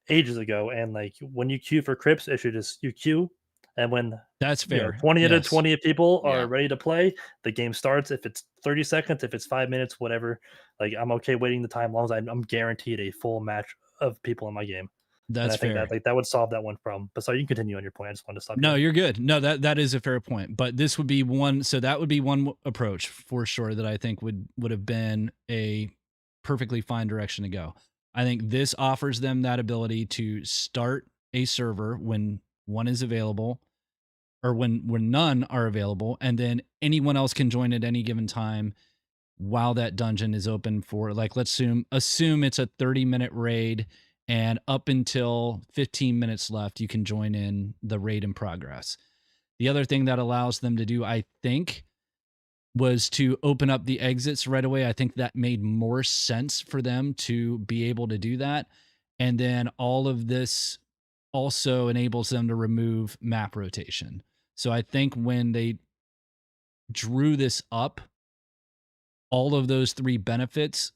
ages ago, and like when you queue for crypts, it should just you queue, and when That's fair. 20 out of Yes. 20 people Yeah. are ready to play, the game starts. If it's 30 seconds, if it's 5 minutes, whatever, like I'm okay waiting the time, as long as I'm guaranteed a full match of people in my game. And That's I think fair. that like that would solve that one problem. But so you can continue on your point. I just wanted to stop. No, you. you're good. No, that is a fair point. But this would be one. So that would be one approach for sure that I think would have been a perfectly fine direction to go. I think this offers them that ability to start a server when one is available, or when none are available, and then anyone else can join at any given time while that dungeon is open for, like, let's assume it's a 30-minute raid, and up until 15 minutes left, you can join in the raid in progress. The other thing that allows them to do, I think, was to open up the exits right away. I think that made more sense for them to be able to do that. And then all of this also enables them to remove map rotation. So I think when they drew this up, all of those 3 benefits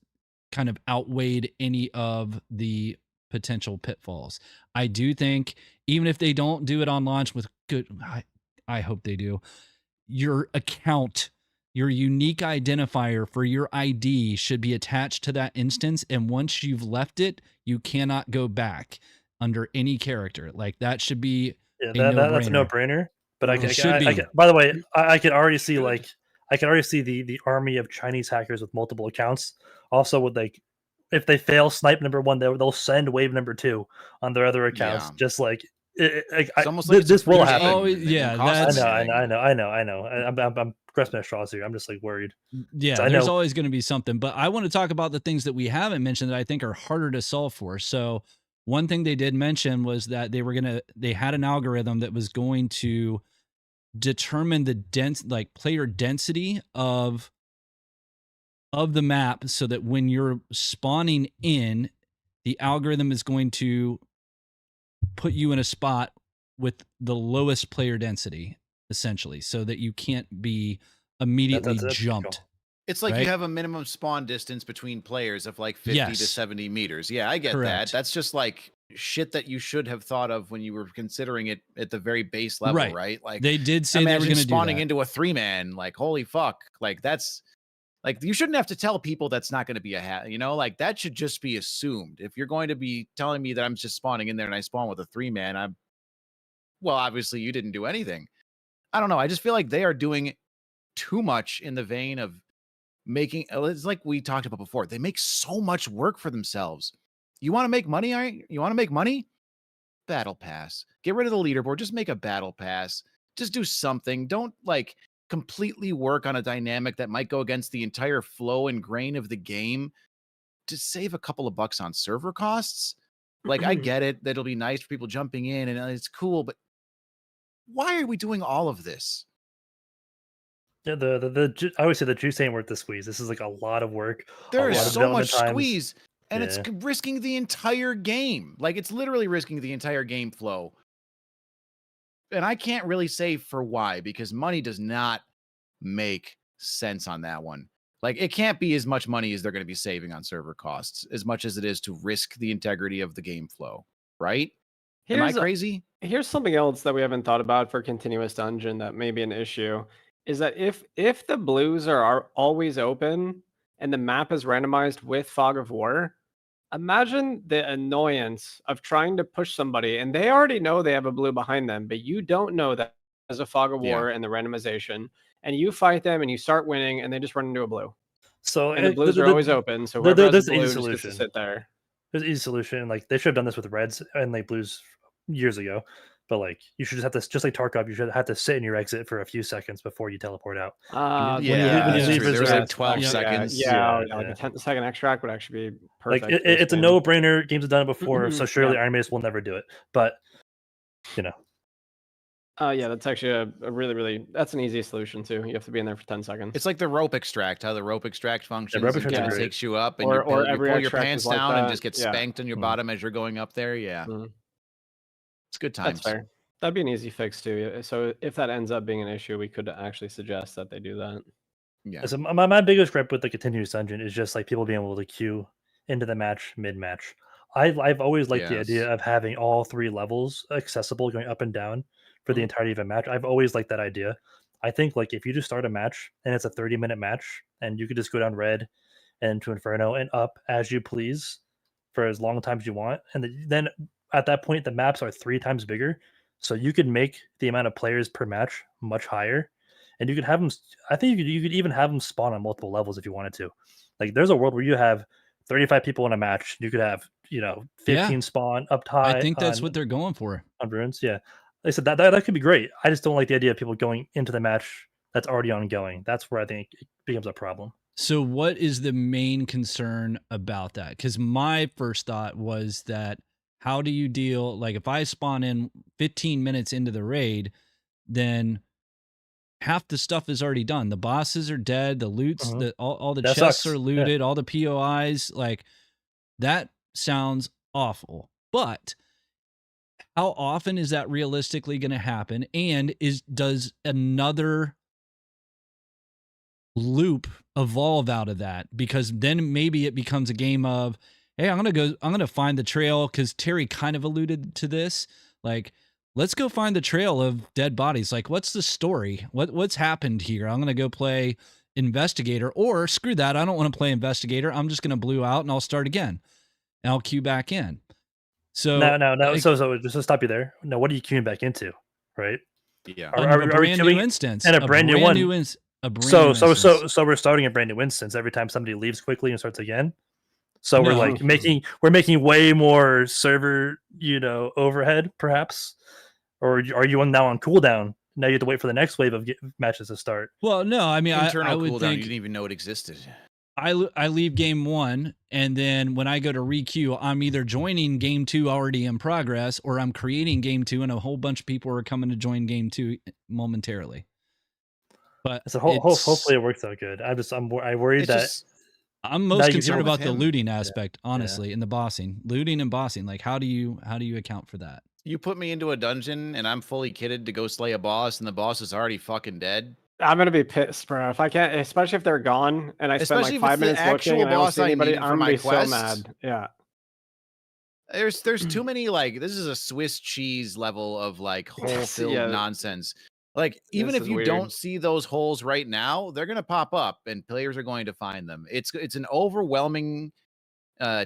kind of outweighed any of the potential pitfalls. I do think even if they don't do it on launch with good, I hope they do, your account, your unique identifier for your ID should be attached to that instance. And once you've left it, you cannot go back under any character. Like that should be That's a no-brainer. But I can, by the way, I can already see the army of Chinese hackers with multiple accounts. Also, with like, if they fail snipe number 1, they'll send wave number 2 on their other accounts. Yeah. Just like it's almost like this will happen. Oh yeah, I know. I'm grasping at straws here. I'm just like worried. Yeah, there's always going to be something. But I want to talk about the things that we haven't mentioned that I think are harder to solve for. So one thing they did mention was that they had an algorithm that was going to determine the player density of the map, so that when you're spawning in, the algorithm is going to put you in a spot with the lowest player density, essentially, so that you can't be immediately jumped. Cool. It's like you have a minimum spawn distance between players of like 50 to 70 meters. Yeah, I get that. That's just like shit that you should have thought of when you were considering it at the very base level, right? Like they did say they were going to spawning into a 3-man. Like, holy fuck! Like that's like you shouldn't have to tell people that's not going to be like that should just be assumed. If you're going to be telling me that I'm just spawning in there and I spawn with a 3-man, obviously you didn't do anything. I don't know. I just feel like they are doing too much in the vein of making, it's like we talked about before. They make so much work for themselves. You want to make money? All right? You want to make money? Battle pass. Get rid of the leaderboard. Just make a battle pass. Just do something. Don't like completely work on a dynamic that might go against the entire flow and grain of the game to save a couple of bucks on server costs. Like, I get it. That'll be nice for people jumping in and it's cool, but why are we doing all of this? Yeah, I always say the juice ain't worth the squeeze. This is like a lot of work. There is so much squeeze, and it's risking the entire game. Like, it's literally risking the entire game flow. And I can't really say for why, because money does not make sense on that one. Like, it can't be as much money as they're going to be saving on server costs, as much as it is to risk the integrity of the game flow. right? Am I Here's crazy? here's something else that we haven't thought about for continuous dungeon that may be an issue is that if the blues are always open and the map is randomized with Fog of War, imagine the annoyance of trying to push somebody and they already know they have a blue behind them, but you don't know that there's a Fog of Yeah. War and the randomization, and you fight them and you start winning and they just run into a blue. So And the blues are always open, so whoever has there's the an blue easy just gets to solution. sit there. There's an easy solution. Like they should have done this with reds and like blues years ago. But like you should just have to, just like Tarkov, you should have to sit in your exit for a few seconds before you teleport out. When Yeah, you that's leave true. his There was red- like 12 seconds. Yeah, Yeah, like yeah. a 10-second extract would actually be Like perfect. for this it's a game. no-brainer. Games have done it before, so surely Yeah. Iron Mace will never do it. But you know, Yeah, that's actually a really that's an easy solution too. You have to be in there for 10 seconds. It's like the rope extract, how the rope extract functions. rope and extract kind is of great. takes you up and Or you pull every your extract pants is like down and that. just get Yeah. spanked on your bottom as you're going up there. Yeah. Mhm. It's good That's times. fair. That'd be an easy fix too. So if that ends up being an issue, we could actually suggest that they do that. Yeah. so my biggest gripe with the continuous dungeon is just like people being able to queue into the match mid-match. I've always liked the idea Yes. of having all 3 levels accessible going up and down for the Mhm. entirety of a match. I've always liked that idea. I think like if you just start a match and it's a 30-minute match and you could just go down red and to Inferno and up as you please for as long time as you want, and then at that point the maps are 3 times bigger, so you could make the amount of players per match much higher, and you could have them. I think you could even have them spawn on multiple levels if you wanted to. Like there's a world where you have 35 people in a match. You could have 15 spawn up high. I think that's what they're going for. On runes. Yeah, they said that could be great. I just don't like the idea of people going into the match that's already ongoing. That's where I think it becomes a problem. So what is the main concern about that? Because my first thought was that how do you deal, like if I spawn in 15 minutes into the raid, then half the stuff is already done. The bosses are dead, the loots, all the That chests sucks. are Yeah. looted, all the POIs, like that sounds awful. But how often is that realistically going to happen? And does another loop evolve out of that? Because then maybe it becomes a game of, hey, I'm gonna find the trail, because Terry kind of alluded to this, like let's go find the trail of dead bodies. Like what's the story, what's happened here? I'm gonna go play investigator, or screw that, I don't want to play investigator, I'm just gonna blue out and I'll start again and I'll queue back in. So No. like, So just to stop you there. No, what are you queuing back into, right? Yeah. a Are we brand new queuing instance, and a brand new one? a brand So new instance. we're starting a brand new instance every time somebody leaves quickly and starts again. So No. we're like making way more server overhead perhaps, or are you now on cooldown? Now you have to wait for the next wave of matches to start. Well, no, I mean, Internal I would cooldown, think you didn't even know it existed. I leave game 1, and then when I go to requeue, I'm either joining game 2 already in progress, or I'm creating game 2, and a whole bunch of people are coming to join game 2 momentarily. But So hopefully it works out good. I worried that I'm most you concerned deal about with the him. looting aspect, honestly, and the bossing, looting and bossing. Like, how do you account for that? You put me into a dungeon and I'm fully kitted to go slay a boss, and the boss is already fucking dead. I'm gonna be pissed, bro. If I can't, especially if they're gone and I spend Especially like if it's 5 the minutes looking actual and I don't boss see I anybody, needed for I'm gonna my be so quest. mad. Yeah. There's too many, like, this is a Swiss cheese level of like hole filled Yeah. nonsense. Like, even This if is you weird. don't see those holes right now, they're gonna pop up and players are going to find them. It's an overwhelming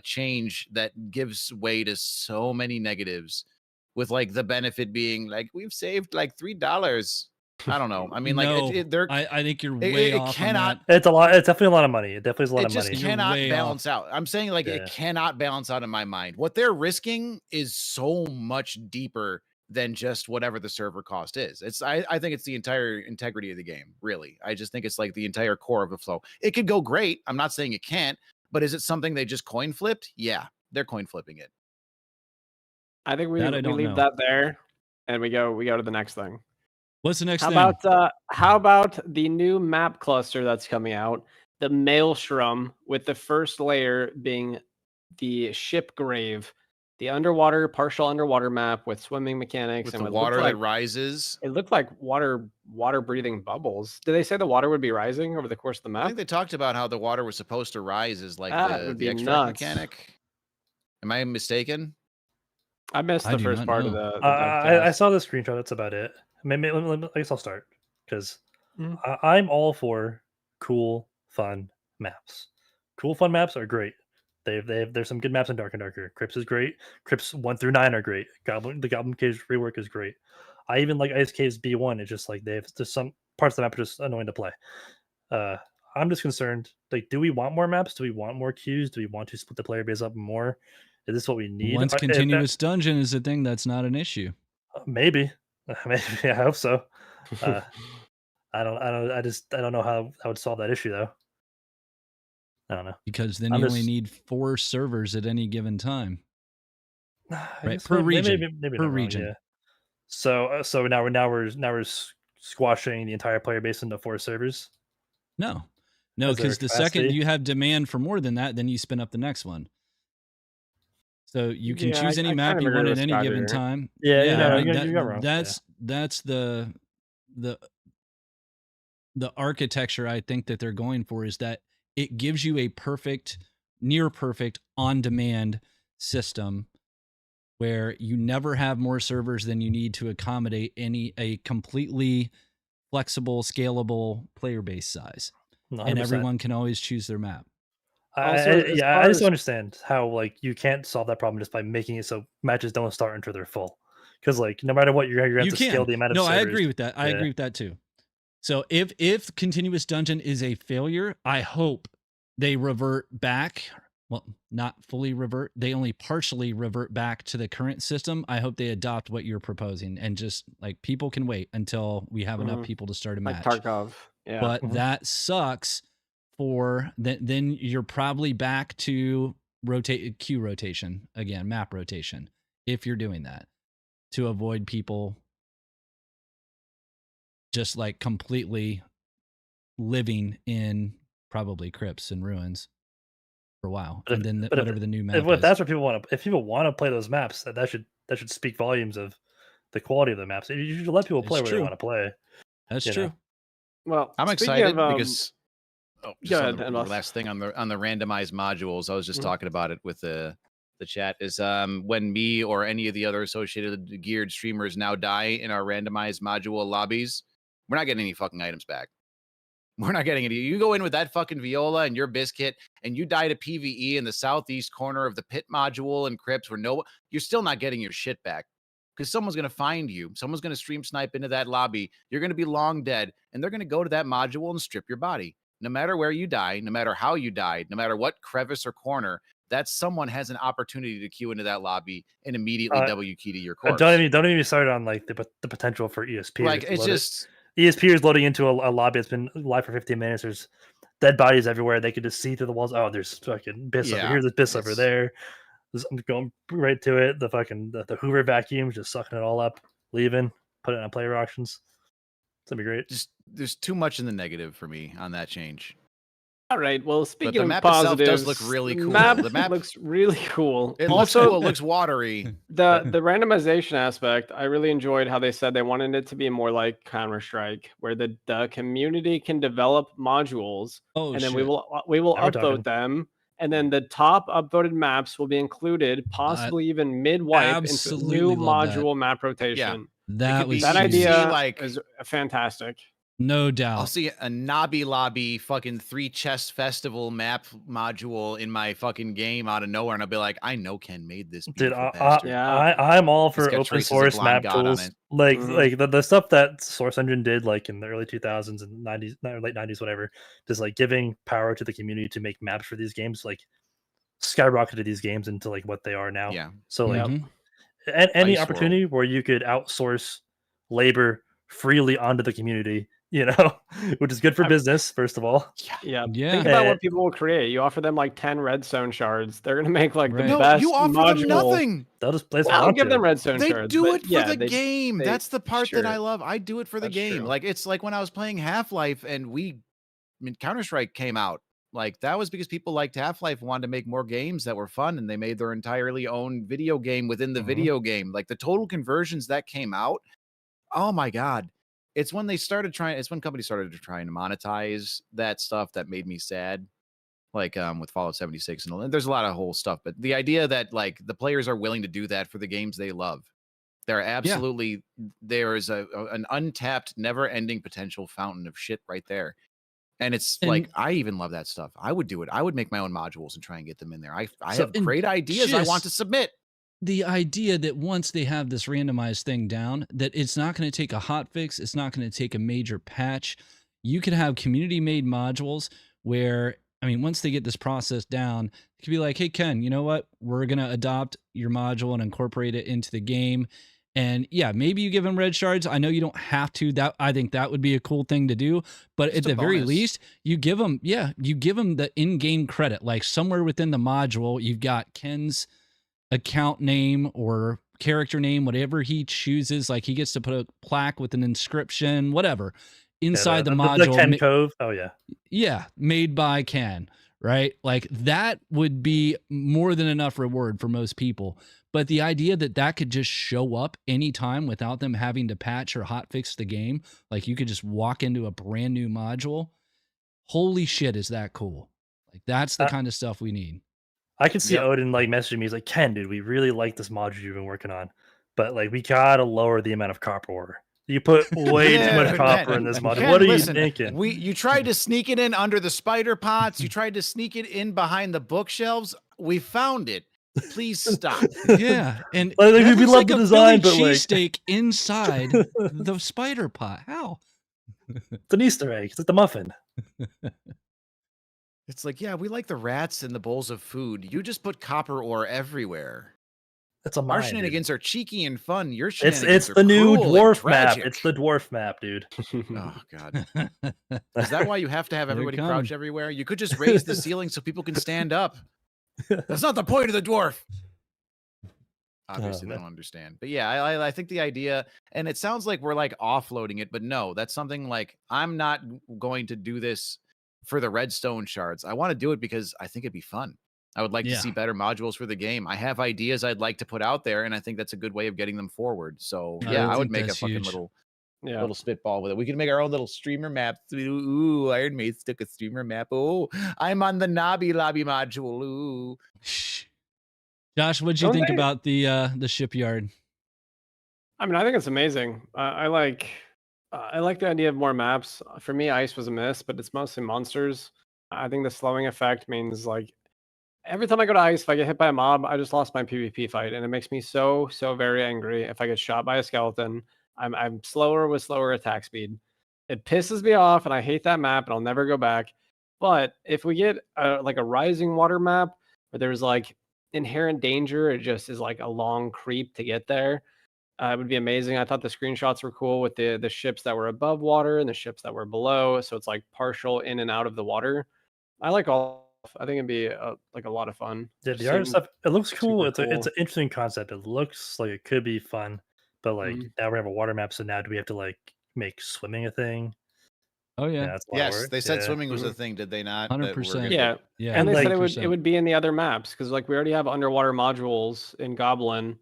change that gives way to so many negatives, with like the benefit being like we've saved like $3. I don't know. I mean, like No, they're I think you're way it off cannot. on that. it's a lot. It's definitely a lot of money. It definitely is a lot It of just money. You're cannot way balance out. I'm saying like Yeah. it cannot balance out in my mind. What they're risking is so much deeper than just whatever the server cost is. I think it's the entire integrity of the game, really. I just think it's like the entire core of the flow. It could go great. I'm not saying it can't, but is it something they just coin flipped? Yeah, they're coin flipping it. I think we That I don't leave know. that there and we go to the next thing. What's the next How thing? how about the new map cluster that's coming out, the Maelstrom, with the first layer being the ship grave, the partial underwater map with swimming mechanics With and the what water looked that like, rises. it looked like water breathing bubbles. Did they say the water would be rising over the course of the I map? think they talked about how the water was supposed to rise as like That would the be extract nuts. mechanic. Am I mistaken? I missed I the do first not part of know. the I devcast. saw the screenshot. That's about it. Maybe I guess I'll start because Mhm. I'm all for cool, fun maps. Cool, fun maps are great. There's some good maps in Dark and Darker. Crypts is great. Crypts 1 through 9 are great. The Goblin Cage rework is great. I even like Ice Caves B1. It's just like there's some parts of the map are just annoying to play. I'm just concerned. Like, do we want more maps? Do we want more queues? Do we want to split the player base up more? Is this what we need? Once continuous dungeon is a thing, that's not an issue. Maybe, maybe I hope so. I don't know how I would solve that issue though. I don't know. Because then I'm you only just- need 4 servers at any given time. I Right, guess per maybe region, per not wrong, region. yeah. So now we're squashing the entire player base into 4 servers. No, Is there because the second capacity? you have demand for more than that, then you spin up the next one. So you can Yeah, choose any I map kind of you agree want at with any Scott given here. time. Yeah, right, you're not wrong. That's the architecture I think that they're going for, is that it gives you a perfect, near perfect on-demand system where you never have more servers than you need to accommodate a completely flexible, scalable player base size. Yeah, And 100%. everyone can always choose their map. Also, as far I just as- don't understand how like you can't solve that problem just by making it so matches don't start until they're full. Because like no matter what, you're going to have to scale the amount of No, servers. I agree with that. I Yeah. agree with that too. So if continuous dungeon is a failure, I hope they revert back. Well, not fully revert. They only partially revert back to the current system. I hope they adopt what you're proposing, and just like people can wait until we have enough people to start a like match. Tarkov. Yeah. But Mhm. that sucks for then you're probably back to queue rotation again, map rotation, if you're doing that, to avoid people just like completely living in probably crypts and ruins for a while, But and then but whatever the new map if is. that's what people want to, if people want to play those maps, that should speak volumes of the quality of the maps. You should let people It's play where true. they want to play. That's you true. know. Well, I'm speaking excited of, because go just ahead, on the Enlos. last thing on the randomized modules, I was just Mhm. talking about it with the chat, is when me or any of the other associated geared streamers now die in our randomized module lobbies, we're not getting any fucking items back. We're not getting any. You go in with that fucking viola and your biscuit, and you die to PvE in the southeast corner of the pit module and crypts where you're still not getting your shit back. Because someone's gonna find you, someone's gonna stream snipe into that lobby, you're gonna be long dead, and they're gonna go to that module and strip your body. No matter where you die, no matter how you died, no matter what crevice or corner, that someone has an opportunity to queue into that lobby and immediately W key to your corpse. Don't even start on like the potential for ESP. Like it's just ESP is loading into a lobby that's been live for 15 minutes. There's dead bodies everywhere. They could just see through the walls. Oh, there's fucking bis over here. There's bis over there. I'm going right to it. The fucking the Hoover vacuum just sucking it all up, leaving, putting it on player auctions. It's gonna be great. just there's too much in the negative for me on that change. All right. Well, speaking of map positives, itself does look really cool. Map The map looks really cool. It also, looks cool. It looks watery. the randomization aspect, I really enjoyed how they said they wanted it to be more like Counter-Strike, where the community can develop modules, and then we will Now we're upvote talking. them, and then the top upvoted maps will be included, possibly even mid-wipe, into absolutely new love that. module map rotation. That was that huge. idea like is fantastic. No I'll doubt. see a Nobby Lobby fucking 3 chest festival map module in my fucking game out of nowhere, and I'll be like, I know Ken made this. Dude, Beautiful bastard. I'm all He's for got open traces of source Blind map God on tools. it. Like Mhm. like the stuff that Source Engine did like in the early 2000s and 90s, late 90s, whatever, just like giving power to the community to make maps for these games, like skyrocketed these games into like what they are now. Yeah. So like Mhm. any Ice opportunity where you could outsource labor freely onto the community, which is good for business, first of all. Yeah. Yeah. Think about what people will create. You offer them like 10 redstone shards. They're gonna make like Right. the No, best you offer module. them nothing. They'll just place Well, I'll give them redstone They shards. do but it for yeah, the game. That's the part that I sure. love. I do it for the That's game. true. Like it's like when I was playing Half-Life and Counter-Strike came out. Like that was because people liked Half-Life and wanted to make more games that were fun, and they made their entirely own video game within the video game. Like the total conversions that came out. Oh my God. It's when companies started trying to monetize that stuff that made me sad. like with Fallout 76 and all. There's a lot of whole stuff, but the idea that like the players are willing to do that for the games they love, they're absolutely there is an untapped, never-ending potential fountain of shit right there. And it's like, I even love that stuff. I would do it. I would make my own modules and try and get them in there. I have great ideas I want to submit. The idea that once they have this randomized thing down, that it's not going to take a hot fix, it's not going to take a major patch. You could have community-made modules where, I mean, once they get this process down, it could be like, hey, Ken, you know what? We're going to adopt your module and incorporate it into the game. And yeah, maybe you give them red shards. I know you don't have to. That I think that would be a cool thing to do. But at the very least, you give them, you give them the in-game credit. Like somewhere within the module, you've got Ken's account name or character name, whatever he chooses. Like he gets to put a plaque with an inscription, whatever, inside the module. The Ken Cove. Oh yeah. Yeah, made by Ken. Right? Like that would be more than enough reward for most people. But the idea that that could just show up anytime without them having to patch or hotfix the game, like you could just walk into a brand new module. Holy shit, is that cool? Like that's the kind of stuff we need. I can see Odin like messaging me. He's like, Ken, dude, we really like this module you've been working on, but like we gotta lower the amount of copper ore. You put way too much copper in this module. What are you thinking? You tried to sneak it in under the spider pots. You tried to sneak it in behind the bookshelves. We found it. Please stop. Yeah, and like, we love the design, but like cheesesteak inside the spider pot. How? It's an Easter egg. It's like the muffin. It's like, yeah, we like the rats and the bowls of food. You just put copper ore everywhere. It's a mine, Our shenanigans are cheeky and fun. Your it's the new dwarf map. It's the dwarf map, dude. Oh god. Is that why you have to have everybody crouch everywhere? You could just raise the ceiling so people can stand up. That's not the point of the dwarf. Obviously, they don't understand. But yeah, I think the idea, and it sounds like we're like offloading it, but no, that's something like I'm not going to do this for the redstone shards. I want to do it because I think it'd be fun. I would like to see better modules for the game. I have ideas I'd like to put out there, and I think that's a good way of getting them forward. So yeah, I would make a fucking little spitball with it. We could make our own little streamer map. Ooh, Iron Maid's took a streamer map. Oh, I'm on the Nobby Lobby module. Ooh. Josh, what'd you think about the shipyard? I mean, I think it's amazing. I like the idea of more maps. For me, ice was a miss, but it's mostly monsters. I think the slowing effect means like every time I go to ice, if I get hit by a mob, I just lost my PvP fight, and it makes me so very angry. If I get shot by a skeleton, I'm slower with slower attack speed. It pisses me off, and I hate that map, and I'll never go back. But if we get like a rising water map where there's like inherent danger, it just is like a long creep to get there. It would be amazing. I thought the screenshots were cool with the ships that were above water and the ships that were below, so it's like partial in and out of the water. I like all. I think it'd be like a lot of fun. Yeah, the art stuff. It looks cool. It's an interesting concept. It looks like it could be fun, but like now we have a water map. So now do we have to like make swimming a thing? Oh yeah. Yes, they said swimming was a thing. Did they not? 100%. Yeah. And they like, said it would be in the other maps because like we already have underwater modules in Goblin.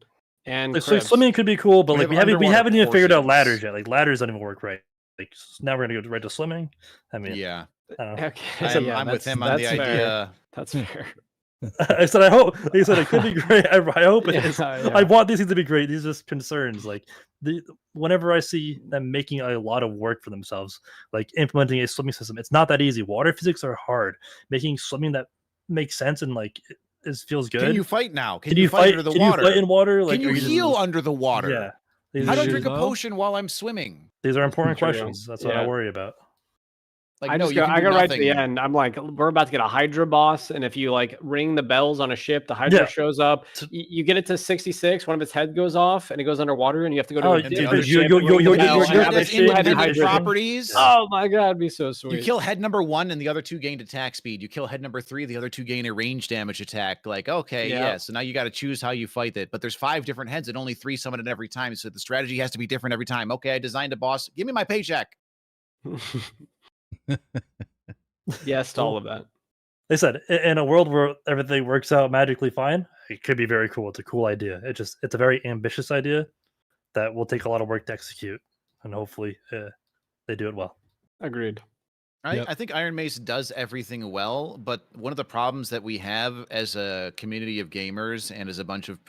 And so swimming could be cool, but like we haven't even figured out ladders yet. Like ladders don't even work right. Like now we're gonna go right to swimming. I mean, yeah. Okay. I'm with him on the idea. That's fair. I said I hope. Like I said it could be great. I hope it is. I want these things to be great. These are just concerns. Like whenever I see them making a lot of work for themselves, like implementing a swimming system, it's not that easy. Water physics are hard. Making swimming that makes sense and like feels good. Can you fight now? Can you fight under the water? Can you fight in water? Like, can you heal under the water? Yeah. How do I drink a potion while I'm swimming? These are important questions. That's what I worry about. Like, I go right to the end. I'm like, we're about to get a Hydra boss, and if you like ring the bells on a ship, the Hydra shows up. You get it to 66, one of its head goes off, and it goes underwater, and you have to go to independent properties. Oh my god, it'd be so sweet. You kill head number 1, and the other 2 gained attack speed. You kill head number 3, the other 2 gain a range damage attack. Like, okay, so now you got to choose how you fight it. But there's 5 different heads, and only 3 summon it every time, so the strategy has to be different every time. Okay, I designed a boss. Give me my paycheck. Yes to all of that. They said in a world where everything works out magically fine, it could be very cool. It's a cool idea. It's a very ambitious idea that will take a lot of work to execute, and hopefully they do it well. Agreed. I think Iron Mace does everything well, but one of the problems that we have as a community of gamers and as a bunch of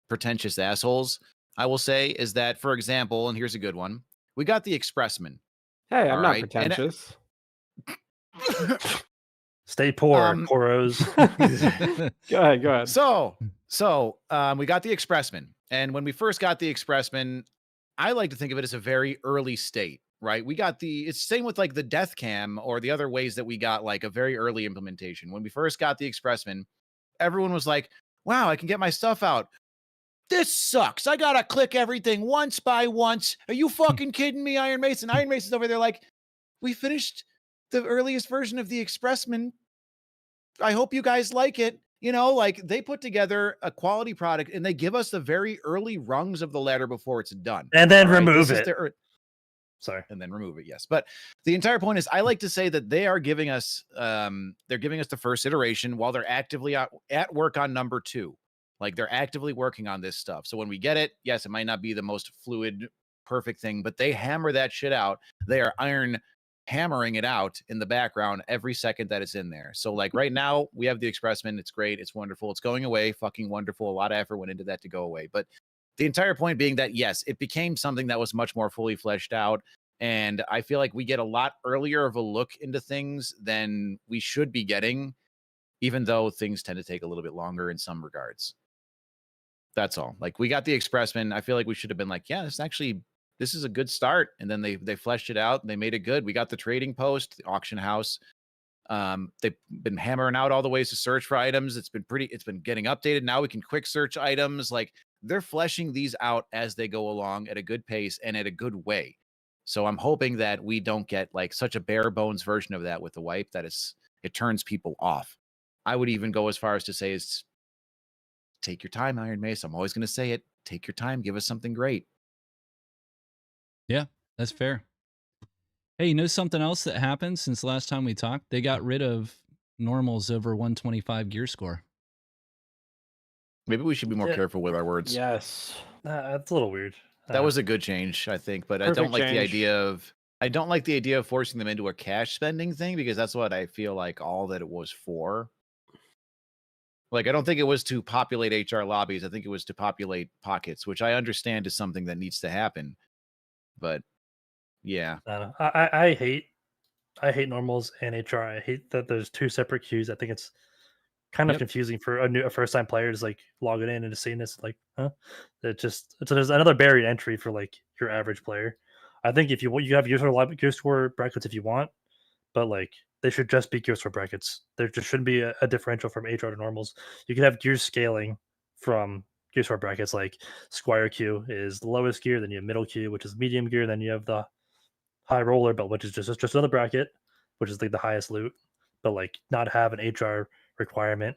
pretentious assholes, I will say, is that, for example, and here's a good one, we got the Expressman. Hey, I'm All not right, and pretentious. Stay poor, Um, poros. Go ahead. So we got the Expressman, and when we first got the Expressman, I like to think of it as a very early state, right? We got it's same with like the Death Cam or the other ways that we got like a very early implementation. When we first got the Expressman, everyone was like, "Wow, I can get my stuff out. This sucks. I gotta click everything once by once. Are you fucking kidding me, Iron Mason?" Iron Mason's over there like, "We finished the earliest version of the Expressman. I hope you guys like it." You know, like they put together a quality product and they give us the very early rungs of the ladder before it's done. And then All right? remove This is it. Sorry. And then remove it. Yes. But the entire point is I like to say that they are giving us they're giving us the first iteration while they're actively at work on number 2. Like they're actively working on this stuff. So when we get it, yes, it might not be the most fluid, perfect thing, but they hammer that shit out. They are hammering it out in the background every second that it's in there. So like right now we have the Expressman. It's great. It's wonderful. It's going away. Fucking wonderful. A lot of effort went into that to go away. But the entire point being that, yes, it became something that was much more fully fleshed out. And I feel like we get a lot earlier of a look into things than we should be getting, even though things tend to take a little bit longer in some regards. That's all. Like we got the Expressman. I feel like we should have been like, yeah, this is a good start. And then they fleshed it out and they made it good. We got the trading post, the auction house. They've been hammering out all the ways to search for items. It's been getting updated. Now we can quick search items. Like they're fleshing these out as they go along at a good pace and at a good way. So I'm hoping that we don't get like such a bare bones version of that with the wipe that it turns people off. I would even go as far as to say is take your time, Iron Mace. I'm always going to say it. Take your time. Give us something great. Yeah, that's fair. Hey, you know something else that happened since last time we talked? They got rid of normals over 125 gear score. Maybe we should be more careful with our words. Yes. That's a little weird. That was a good change, I think, but I don't like the idea of forcing them into a cash spending thing because that's what I feel like all that it was for. Like, I don't think it was to populate HR lobbies. I think it was to populate pockets, which I understand is something that needs to happen. But yeah, I don't know. I hate normals and HR. I hate that there's 2 separate queues. I think it's kind of confusing for a first time player to like logging in and just seeing this like, huh? There's another barrier entry for like your average player. I think if you have gear score brackets if you want, but like they should just be gear score brackets. There just shouldn't be a differential from HR to normals. You can have gear scaling from gear score brackets. Like Squire Q is the lowest gear, then you have middle Q, which is medium gear, then you have the high roller belt, which is just another bracket, which is like the highest loot, but like not have an HR requirement.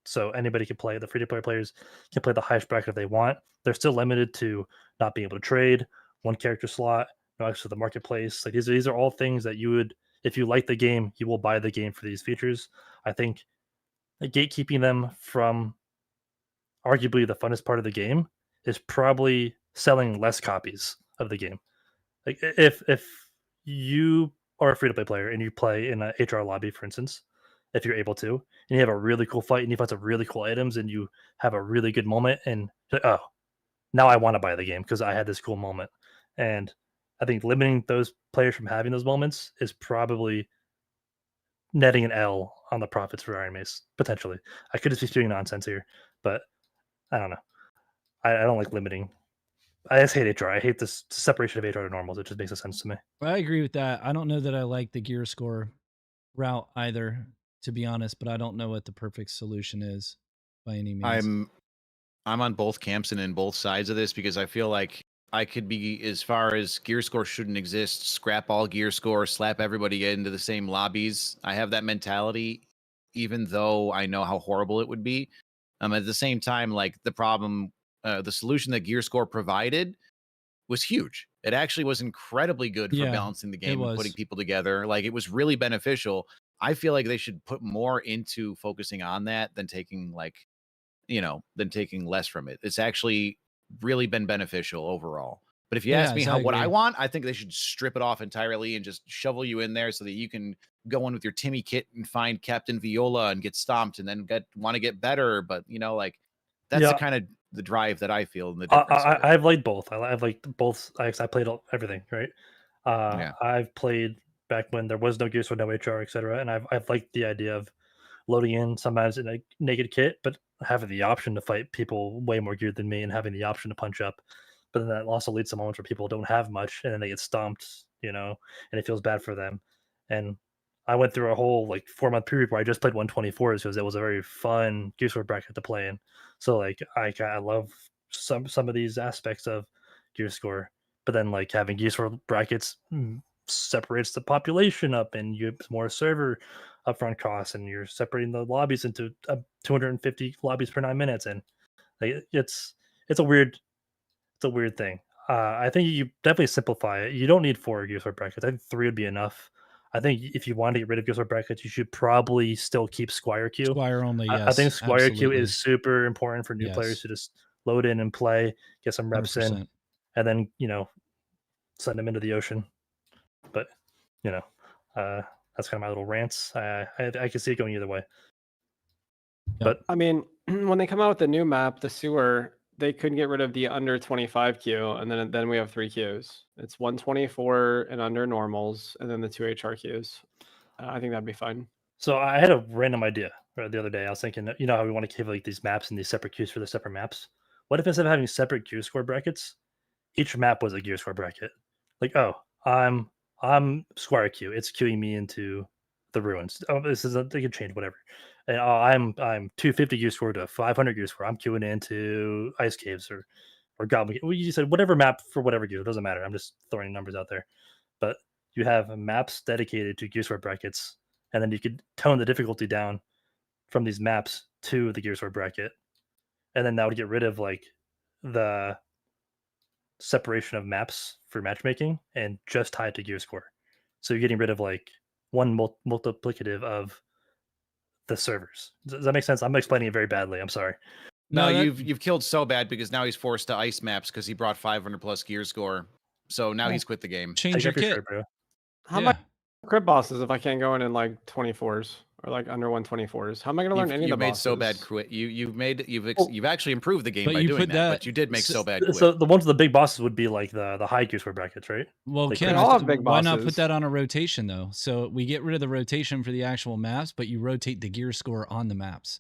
So anybody can play. The free to play players can play the highest bracket if they want. They're still limited to not being able to trade, 1 character slot, no access to the marketplace. Like these are all things that you would, if you like the game, you will buy the game for these features. I think gatekeeping them from arguably the funnest part of the game is probably selling less copies of the game. Like if you are a free to play player and you play in an HR lobby, for instance, if you're able to, and you have a really cool fight and you find some really cool items and you have a really good moment and oh, now I want to buy the game because I had this cool moment. And I think limiting those players from having those moments is probably netting an L on the profits for Iron Mace, potentially. I could just be spewing nonsense here, but I don't know. I don't like limiting. I just hate HR. I hate this separation of HR to normals. It just makes no sense to me. I agree with that. I don't know that I like the gear score route either, to be honest, but I don't know what the perfect solution is by any means. I'm on both camps and in both sides of this because I feel like I could be, as far as gear score shouldn't exist, scrap all gear score, slap everybody into the same lobbies. I have that mentality, even though I know how horrible it would be. At the same time, like the solution that gear score provided was huge. It actually was incredibly good for balancing the game and putting people together. Like it was really beneficial. I feel like they should put more into focusing on that than taking less from it. It's actually really been beneficial overall. But if you ask me what I agree. want, I think they should strip it off entirely and just shovel you in there so that you can go in with your Timmy kit and find Captain Viola and get stomped and then want to get better. But like that's the kind of the drive that I feel in the difference. I've liked both. I've liked both. I played everything, right? I've played back when there was no Gears or no HR, etc. And I've liked the idea of loading in sometimes in a naked kit, but having the option to fight people way more geared than me and having the option to punch up. But then that also leads to moments where people don't have much and then they get stomped, and it feels bad for them. And I went through a whole 4-month period where I just played 124s because it was a very fun Gears bracket to play in. So I love some of these aspects of Gear Score, but then having Gears brackets separates the population up and you have more server upfront costs and you're separating the lobbies into 250 lobbies per 9 minutes, and it's a weird thing. I think you definitely simplify it. You don't need 4 Gears brackets. I think 3 would be enough. I think if you want to get rid of Gears brackets, you should probably still keep Squire Queue. Squire only, yes. I think Squire Queue absolutely. is super important for new players to just load in and play, get some reps 100%. In, and then send them into the ocean. But that's kind of my little rants. I can see it going either way. Yep. But I mean, when they come out with the new map, the sewer, they could get rid of the under 25 queue, and then we have 3 queues. It's 124 and under normals, and then the 2 HR queues. I think that'd be fine. So I had a random idea the other day. I was thinking, how we want to give these maps and these separate queues for the separate maps. What if instead of having separate gear score brackets, each map was a gear score bracket? I'm Squire Q. It's queuing me into the ruins. Oh, they can change whatever. And I'm 250 gear score to 500 gear score. I'm queuing into ice caves or goblin. Well, you said whatever map for whatever gear. It doesn't matter. I'm just throwing numbers out there. But you have maps dedicated to gear score brackets, and then you could tone the difficulty down from these maps to the gear score bracket, and then that would get rid of the separation of maps for matchmaking and just tied to gear score. So you're getting rid of one multiplicative of the servers. Does that make sense? I'm explaining it very badly. I'm sorry. No, you've killed so bad because now he's forced to ice maps because he brought 500 plus gear score. So now he's quit the game. Change your kit. Bro. How am I crit bosses if I can't go in 24s or under 124s? How am I going to learn any of the bosses? You made so bad quit. You've actually improved the game by doing that, but you did make so bad quit. So the ones with the big bosses would be the high gear score brackets, right? Well, Ken, all have big why bosses. not put that on a rotation though? So we get rid of the rotation for the actual maps, but you rotate the gear score on the maps.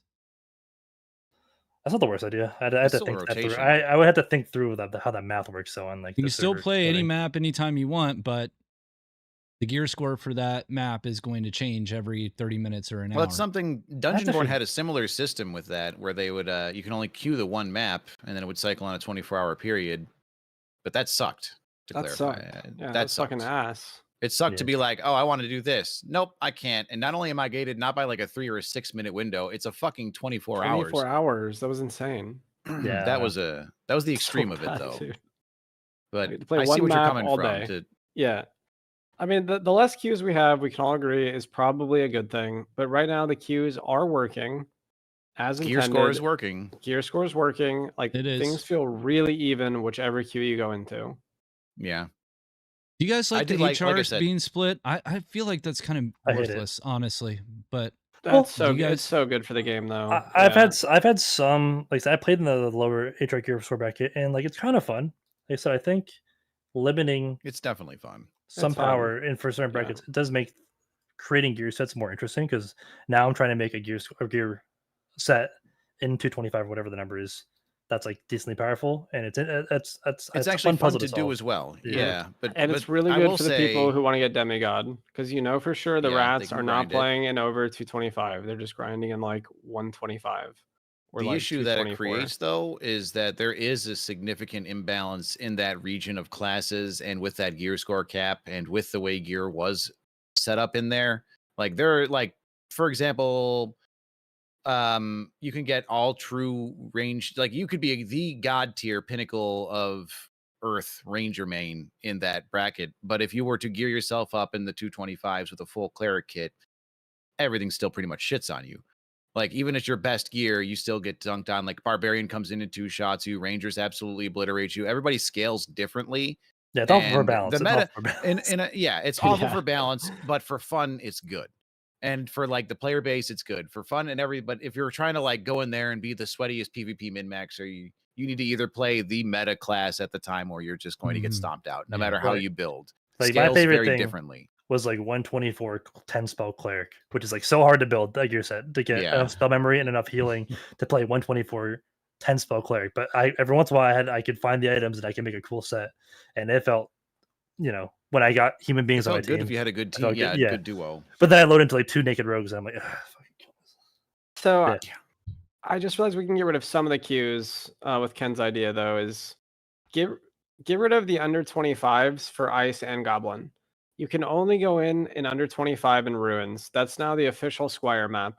That's not the worst idea. I had to think that through. I would have to think through how that math works. So on you can still play any map anytime you want, but the gear score for that map is going to change every 30 minutes or an hour. Well, it's something Dungeonborn had a similar system with that, where they would you can only queue the one map, and then it would cycle on a 24-hour period. But that sucked. To clarify, yeah, that's fucking ass. It sucked to be like, oh, I want to do this. Nope, I can't. And not only am I gated not by a 3 or a 6 minute window, it's a fucking 24 hours. 24 hours. That was insane. Yeah, that was the extreme of it though. Dude. But I see what you're coming from. Yeah. I mean, the less queues we have, we can all agree, is probably a good thing. But right now, the queues are working as intended. Gear score is working. Gear score is working. Things feel really even, whichever queue you go into. Yeah. Do you guys like the HRs being split? I feel like that's kind of worthless, honestly. But it's so good for the game, though. I've had some. I played in the lower HR gear score bracket, and it's kind of fun. So I think limiting. It's definitely fun. Some power in for certain brackets. It does make creating gear sets more interesting because now I'm trying to make a gear set in 225 or whatever the number is. That's decently powerful, and it's actually fun to do as well. Yeah, but it's really good for the people who want to get demigod because for sure the rats are not playing in over 225. They're just grinding in 125. The issue that it creates, though, is that there is a significant imbalance in that region of classes, and with that gear score cap, and with the way gear was set up in there, for example. You can get all true range. You could be the god tier pinnacle of Earth Ranger main in that bracket. But if you were to gear yourself up in the 225s with a full cleric kit, everything still pretty much shits on you. Like, even at your best gear, you still get dunked on. Like, Barbarian comes in and 2-shots you. Rangers absolutely obliterate you. Everybody scales differently. Yeah, it's awful for balance. The meta, yeah, it's awful for balance, but for fun, it's good. And for like the player base, it's good for fun and but if you're trying to like go in there and be the sweatiest PvP min-max, or you need to either play the meta class at the time, or you're just going to get stomped out, no matter how you build. Like, Scales my favorite very thing differently. Was like 124 10 spell cleric, which is like so hard to build, like you said, to get enough spell memory and enough healing to play 124 10 spell cleric. But every once in a while I could find the items and I can make a cool set, and it felt, when I got human beings on my team, if you had a good team, good duo. But then I load into like 2 naked rogues and I'm like, fucking kill this. So I just realized we can get rid of some of the queues with Ken's idea, though, is get rid of the under 25s for ice and goblin. You can only go in under 25 in ruins. That's now the official Squire map.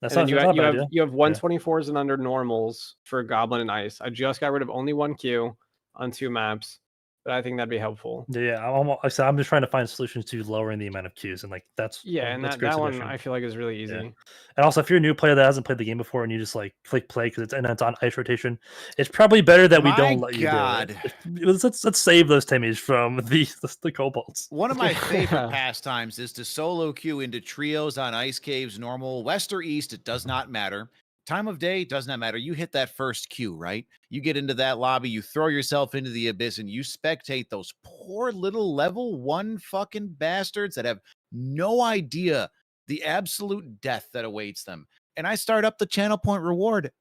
That's and not you have 124s and under normals for goblin and ice. I just got rid of only 1 queue on 2 maps, but I think that'd be helpful. Yeah, I'm just trying to find solutions to lowering the amount of queues, and like that's that one I feel like is really easy. Yeah. And also, if you're a new player that hasn't played the game before and you just like click play because it's on ice rotation, it's probably better that we don't let you do it. Let's save those Timmies from the kobolds. One of my favorite pastimes is to solo queue into trios on ice caves, normal, west or east. It does not matter. Time of day does not matter. You hit that first queue, right? You get into that lobby, you throw yourself into the abyss, and you spectate those poor little level 1 fucking bastards that have no idea the absolute death that awaits them. And I start up the channel point reward.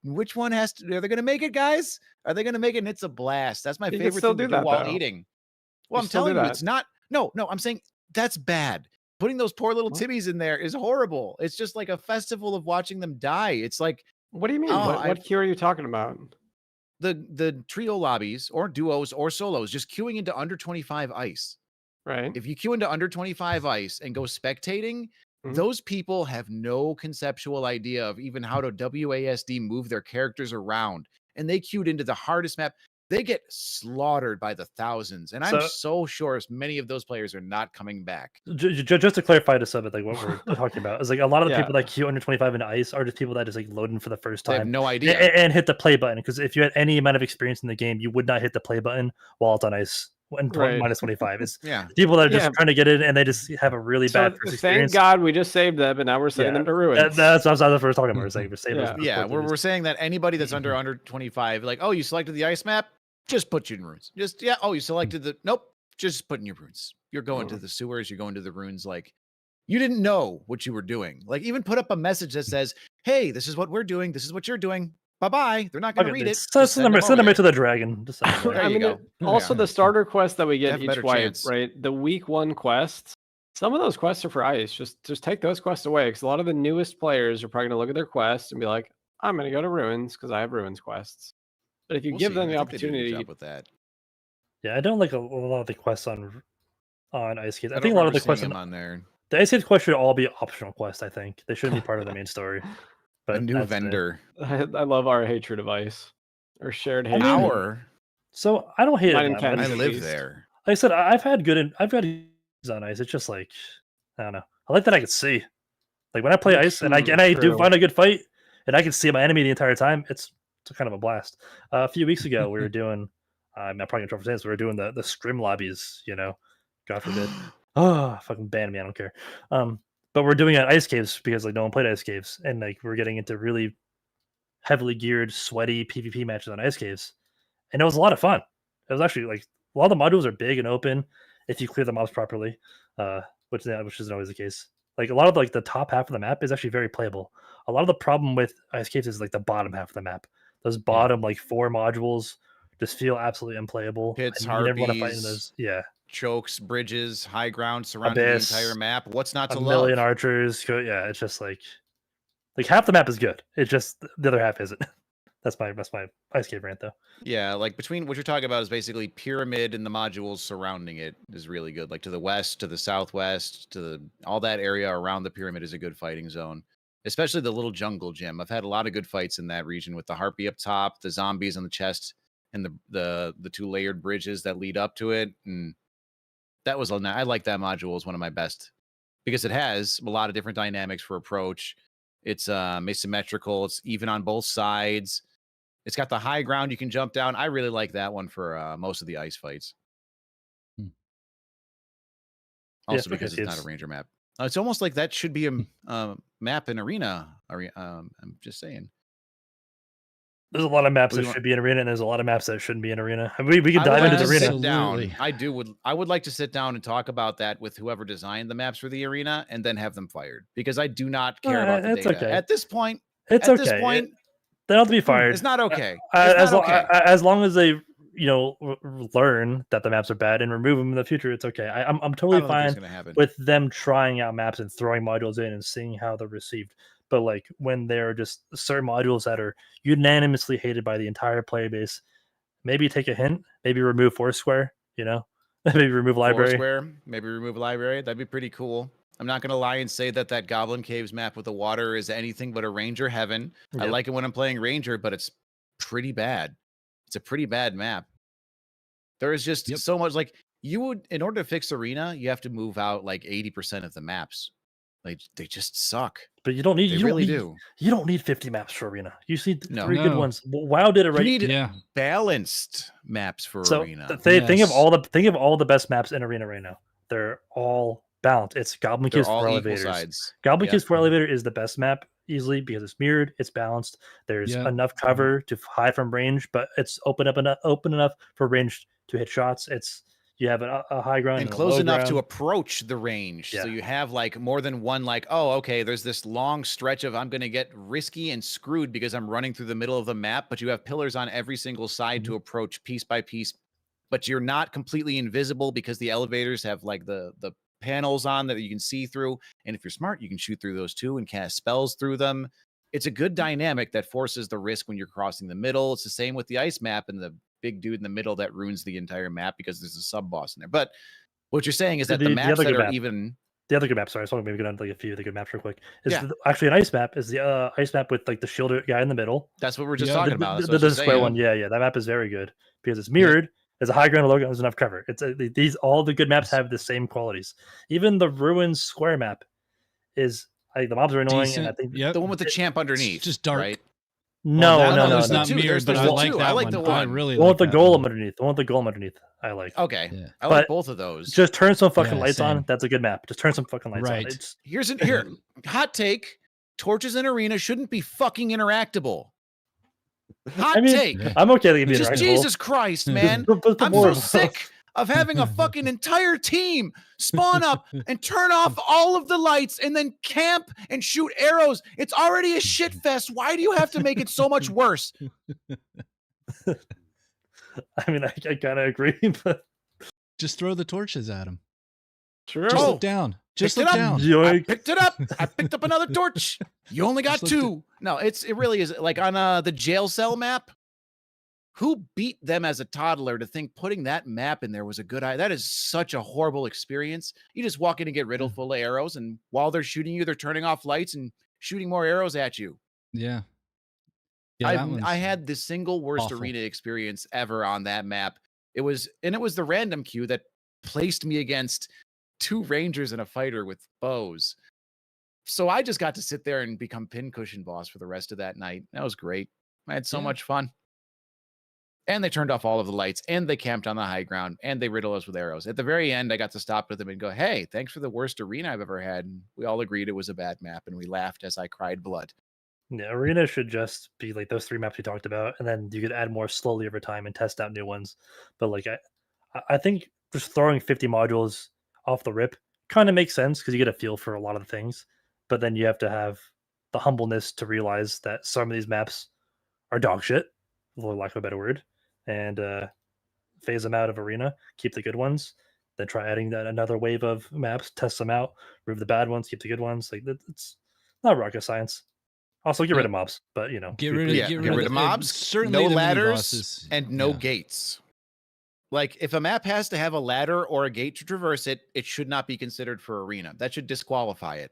Which one are they going to make it, guys? Are they going to make it? And it's a blast. That's my favorite thing to do while eating. Well, I'm telling you, it's not. No, I'm saying that's bad. Putting those poor little Timmies in there is horrible. It's just like a festival of watching them die. It's like, what do you mean? What queue are you talking about? The trio lobbies or duos or solos, just queuing into under 25 ice. Right. If you queue into under 25 ice and go spectating, those people have no conceptual idea of even how to WASD move their characters around. And they queued into the hardest map. They get slaughtered by the thousands. And I'm so sure many of those players are not coming back. Just to clarify this a bit, like what we're talking about is like a lot of the people that queue under 25 into ice are just people that just like load in for the first time. They have no idea. And hit the play button. Because if you had any amount of experience in the game, you would not hit the play button while it's on ice. Minus 25. It's people that are just trying to get in and they just have a really bad first experience. Thank God we just saved them, but now we're sending them to ruins. That's what I was first talking about. We're saying we're saying that anybody that's under 25, like, oh, you selected the ice map, just put you in ruins. You selected just put in your ruins. You're going to the sewers, you're going to the ruins. Like, you didn't know what you were doing. Like, even put up a message that says, hey, this is what we're doing, this is what you're doing. Bye-bye. They're not going to read it. Send them right to the dragon. There you go. Also, the starter quest that we get each wipe, right? The week 1 quests, some of those quests are for ice. Just take those quests away, because a lot of the newest players are probably going to look at their quests and be like, I'm going to go to ruins because I have ruins quests. But if you give them the opportunity with that. Yeah, I don't like a lot of the quests on ice caves. I think a lot of the quests on there. The ice caves quests should all be optional quests. I think they shouldn't be part of the main story. But a new vendor. I love our hatred of ice, or shared hatred. So I don't hate it. I live there. Like I said, I've had on ice. It's just like, I don't know. I like that I can see. Like when I play ice and I do find a good fight and I can see my enemy the entire time. It's kind of a blast. A few weeks ago we were doing. I'm not probably gonna try for we were doing the scrim lobbies. God forbid. Oh, fucking ban me. I don't care. But we're doing it at ice caves because like no one played ice caves, and like we're getting into really heavily geared, sweaty PvP matches on ice caves, and it was a lot of fun. It was actually like a lot of the modules are big and open if you clear the mobs properly, which isn't always the case. Like a lot of like the top half of the map is actually very playable. A lot of the problem with ice caves is like the bottom half of the map. Those bottom like 4 modules just feel absolutely unplayable. Pits, harpies, chokes, bridges, high ground surrounding the entire map. What's not to love? A million archers. Yeah, it's just like half the map is good. It's just the other half isn't. That's my ice cave rant though. Yeah, like between what you're talking about is basically pyramid and the modules surrounding it is really good. Like to the west, to the southwest, all that area around the pyramid is a good fighting zone. Especially the little jungle gym. I've had a lot of good fights in that region with the harpy up top, the zombies on the chest, and the 2 layered bridges that lead up to it. And that was I like that module as one of my best because it has a lot of different dynamics for approach. It's asymmetrical. It's even on both sides. It's got the high ground you can jump down. I really like that one for most of the ice fights. Also because it's not a ranger map. It's almost like that should be a map in arena. I'm just saying. There's a lot of maps that should be in arena, and there's a lot of maps that shouldn't be in arena. We can dive into the arena. Down. I would like to sit down and talk about that with whoever designed the maps for the arena, and then have them fired because I do not care about the data. Okay. At this point. It's at okay. This point, they don't have to be fired. It's not okay. As long as they learn that the maps are bad and remove them in the future, it's okay. I'm totally fine with them trying out maps and throwing modules in and seeing how they're received. But like when there are just certain modules that are unanimously hated by the entire player base, maybe take a hint, maybe remove Foursquare, maybe remove library. Foursquare, maybe remove library. That'd be pretty cool. I'm not going to lie and say that Goblin Caves map with the water is anything but a Ranger heaven. Yep. I like it when I'm playing Ranger, but it's pretty bad. It's a pretty bad map. There is just so much, like, you would, in order to fix arena, you have to move out like 80% of the maps. Like, they just suck. But you don't need. They really do. You don't need 50 maps for arena. You see three good ones. WoW did it right. You need balanced maps for arena. Think of all the best maps in arena right now. They're all balanced. It's Goblin Caves for elevators. Goblin Caves for elevator is the best map easily because it's mirrored. It's balanced. There's enough cover to hide from range, but it's open enough for range to hit shots. You have a high ground and close enough to approach the range. So you have like more than one, like, oh, okay, there's this long stretch of I'm going to get risky and screwed because I'm running through the middle of the map, but you have pillars on every single side to approach piece by piece, but you're not completely invisible because the elevators have like the panels on that you can see through. And if you're smart, you can shoot through those too and cast spells through them. It's a good dynamic that forces the risk when you're crossing the middle. It's the same with the ice map and the big dude in the middle that ruins the entire map because there's a sub boss in there. But what you're saying is that the maps that are even the other good maps. Sorry, I was talking maybe go down to like a few of the good maps real quick. Actually an ice map is the ice map with like the shielded guy in the middle. That's what we're just talking about. The square one. Yeah. That map is very good because it's mirrored. There's a high ground logo. There's enough cover. It's all the good maps have the same qualities. Even the ruined square map is the mobs are annoying. Decent. And I think the one with the champ underneath, it's just dark. Right? No, it's not mirrored, but I like that one. The one. I really the one with like the golem underneath. The one with the golem underneath. I like. Okay, I like both of those. Just turn some fucking lights on. That's a good map. Just turn some fucking lights on. Here. Hot take: torches in arena shouldn't be fucking interactable. Hot take. I'm okay to be just interactable. Jesus Christ, man! I'm so sick of having a fucking entire team spawn up and turn off all of the lights and then camp and shoot arrows. It's already a shit fest. Why do you have to make it so much worse? I mean, I kind of agree, but just throw the torches at him. Sure. Just look down. Just look down. I picked it up. I picked up another torch. You only got two. No, it really is like on the jail cell map. Who beat them as a toddler to think putting that map in there was a good idea? That is such a horrible experience. You just walk in and get riddled full of arrows, and while they're shooting you, they're turning off lights and shooting more arrows at you. Yeah. I had the single worst arena experience ever on that map. It was the random queue that placed me against two rangers and a fighter with bows. So I just got to sit there and become pincushion boss for the rest of that night. That was great. I had so much fun. And they turned off all of the lights, and they camped on the high ground, and they riddled us with arrows. At the very end, I got to stop with them and go, hey, thanks for the worst arena I've ever had. And we all agreed it was a bad map, and we laughed as I cried blood. Yeah, arena should just be like those three maps we talked about, and then you could add more slowly over time and test out new ones. But like I think just throwing 50 modules off the rip kind of makes sense because you get a feel for a lot of the things. But then you have to have the humbleness to realize that some of these maps are dog shit, for lack of a better word, and phase them out of arena, keep the good ones, then try adding another wave of maps, test them out, remove the bad ones, keep the good ones. Like it's not rocket science. Also, get rid of mobs, but get rid of mobs. Certainly, no ladders and no gates. Like if a map has to have a ladder or a gate to traverse it, it should not be considered for arena. That should disqualify it.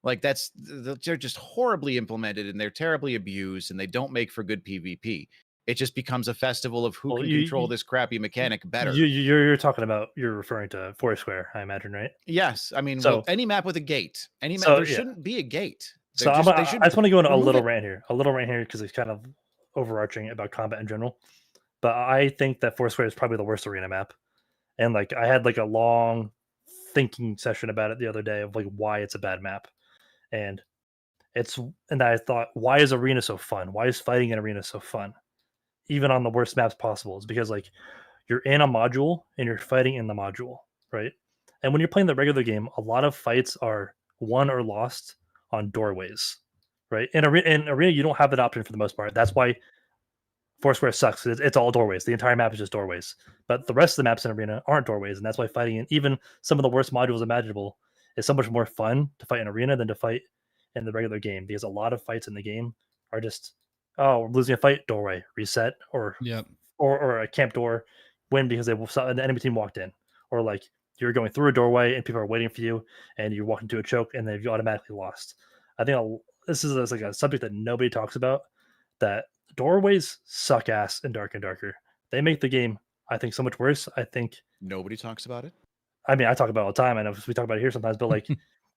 Like they're just horribly implemented and they're terribly abused and they don't make for good PvP. It just becomes a festival of who can control this crappy mechanic better. You're referring to Foursquare, I imagine, right? Yes. I mean, any map with a gate. There shouldn't be a gate. So just, I just want to go on a remove little it. rant here because it's kind of overarching about combat in general. But I think that Foursquare is probably the worst arena map, and like I had like a long thinking session about it the other day of like why it's a bad map, and I thought, why is arena so fun? Why is fighting in arena so fun, even on the worst maps possible? It's because like you're in a module and you're fighting in the module, right? And when you're playing the regular game, a lot of fights are won or lost on doorways, right? In arena, you don't have that option for the most part. That's why Foursquare sucks. It's all doorways. The entire map is just doorways. But the rest of the maps in arena aren't doorways, and that's why fighting in even some of the worst modules imaginable is so much more fun to fight in arena than to fight in the regular game, because a lot of fights in the game are just, oh, we're losing a fight, doorway, reset, or Yep. or a camp door, win because they saw an enemy team walked in, or like you're going through a doorway and people are waiting for you, and you walk into a choke and then you automatically lost. I think this is like a subject that nobody talks about. That doorways suck ass in Dark and Darker. They make the game, I think, so much worse. I think Nobody talks about it. I mean, I talk about it all the time. I know we talk about it here sometimes, but like,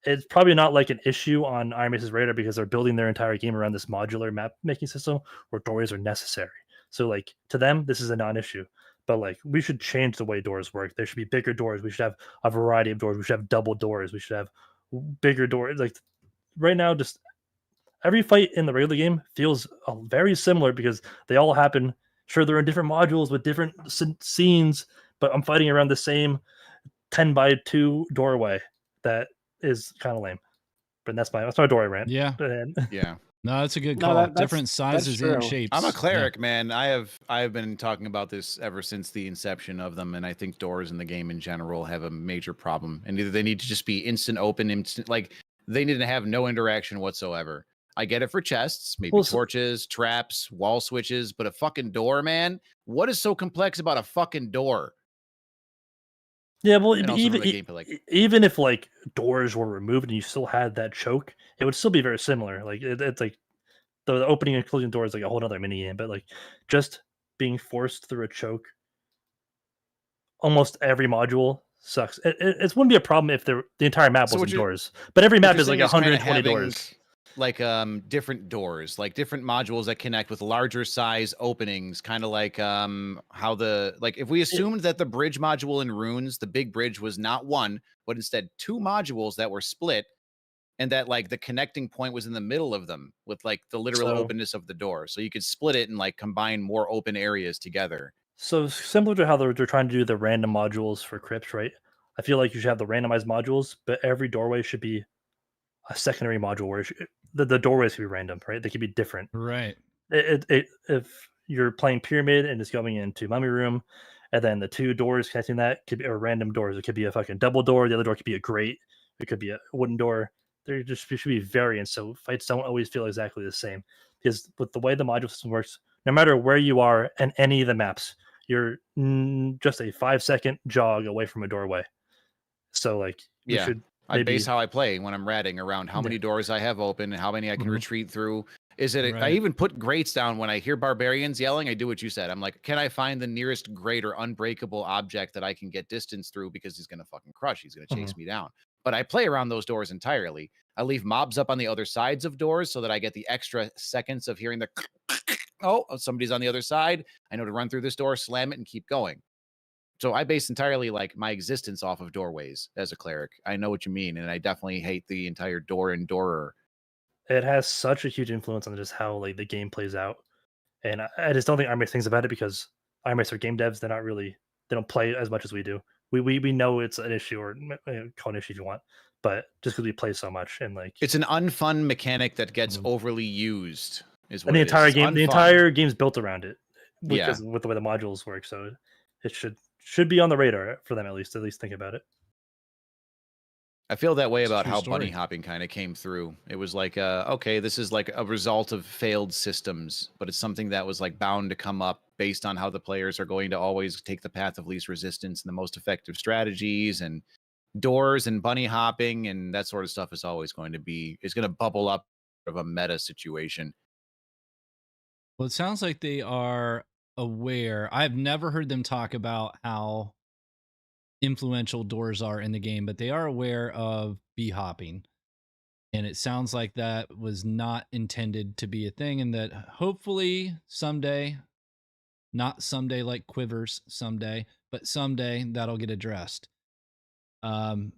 it's probably not like an issue on Iron Mace's radar because they're building their entire game around this modular map making system where doorways are necessary. So, like, to them, this is a non-issue. But like, we should change the way doors work. There should be bigger doors. We should have a variety of doors. We should have double doors. We should have bigger doors. Like right now, just every fight in the regular game feels very similar because they all happen. Sure, they're in different modules with different scenes, but I'm fighting around the same 10x2 doorway that is kind of lame. But that's my doorway rant. Yeah. Yeah. No, that's a good No, call. that's- Different sizes and true. shapes. I'm a Yeah. cleric, man. I've been talking about this ever since the inception of them, and I think doors in the game in general have a major problem. And either they need to just be instant open, like they need to have no interaction whatsoever. I get it for chests, maybe torches, traps, wall switches, but a fucking door, man. What is so complex about a fucking door? Yeah, well, And also even from the gameplay, like, even if like doors were removed and you still had that choke, it would still be very similar. Like it's like the opening and closing door is like a whole other mini game, but like just being forced through a choke, almost every module sucks. It wouldn't be a problem if the entire map So what wasn't you're- doors, but every what map you're is like saying kinda 120 having, doors. like different doors, like different modules that connect with larger size openings, kind of like how the, like, if we assumed that the bridge module in Runes, the big bridge, was not one but instead two modules that were split, and that like the connecting point was in the middle of them with like the literal So- openness of the door, so you could split it and like combine more open areas together. So similar to how they're trying to do the random modules for crypts, right? I feel like you should have the randomized modules, but every doorway should be a secondary module where the doorways could be random, right? They could be different. Right. If you're playing pyramid and it's going into mummy room, and then the two doors connecting that could be random doors. It could be a fucking double door. The other door could be a grate. It could be a wooden door. There just should be variants, so fights don't always feel exactly the same. Because with the way the module system works, no matter where you are in any of the maps, you're just a 5-second jog away from a doorway. So like, you Yeah. should I maybe base how I play when I'm ratting around how many doors I have open and how many I can Mhm. retreat through. Is it? I Right. even put grates down when I hear barbarians yelling. I do what you said. I'm like, can I find the nearest grate or unbreakable object that I can get distance through, because he's gonna fucking crush. He's gonna chase me down. But I play around those doors entirely. I leave mobs up on the other sides of doors so that I get the extra seconds of hearing the oh, somebody's on the other side. I know to run through this door, slam it, and keep going. So I base entirely like my existence off of doorways as a cleric. I know what you mean, and I definitely hate the entire door and doorer. it has such a huge influence on just how like the game plays out. And I just don't think Iron Mace thinks about it because Iron Mace are game devs. They're not really, they don't play as much as we do. We know it's an issue, or call it an issue if you want, but just because we play so much and like It's an unfun mechanic that gets overly used. Is what and the it is. entire It's game, the unfun. entire game's built around it Yeah. because with the way the modules work. So it should be on the radar for them at least think about it. I feel that way It's a about true how story. bunny hopping kind of came through. It was like, okay, this is like a result of failed systems, but it's something that was like bound to come up based on how the players are going to always take the path of least resistance and the most effective strategies, and doors and bunny hopping and that sort of stuff is always going to bubble up of a meta situation. Well, it sounds like they are aware. I've never heard them talk about how influential doors are in the game, but they are aware of bee hopping. And it sounds like that was not intended to be a thing, and that hopefully someday, not someday like Quivers someday, but someday that'll get addressed. Um,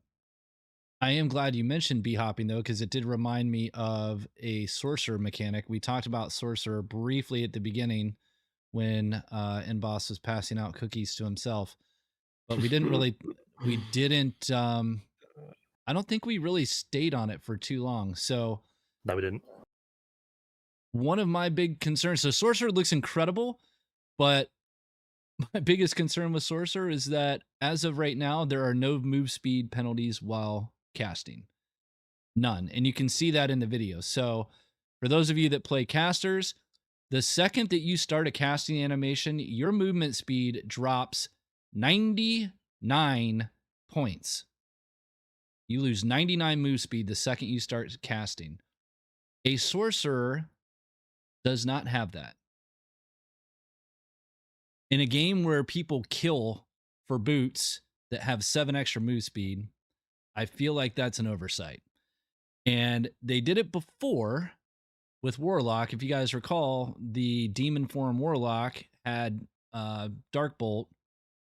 I am glad you mentioned bee hopping though, because it did remind me of a sorcerer mechanic. We talked about sorcerer briefly at the beginning when Inboss was passing out cookies to himself, but we didn't really, we didn't. I don't think we really stayed on it for too long. So No, we didn't. one of my big concerns, so sorcerer looks incredible, but my biggest concern with sorcerer is that as of right now, there are no move speed penalties while casting. None. And you can see that in the video. So for those of you that play casters, the second that you start a casting animation, your movement speed drops 99 points. You lose 99 move speed the second you start casting. A sorcerer does not have that. In a game where people kill for boots that have 7 extra move speed, I feel like that's an oversight. And they did it before with Warlock. If you guys recall, the Demon Form Warlock had Dark Bolt.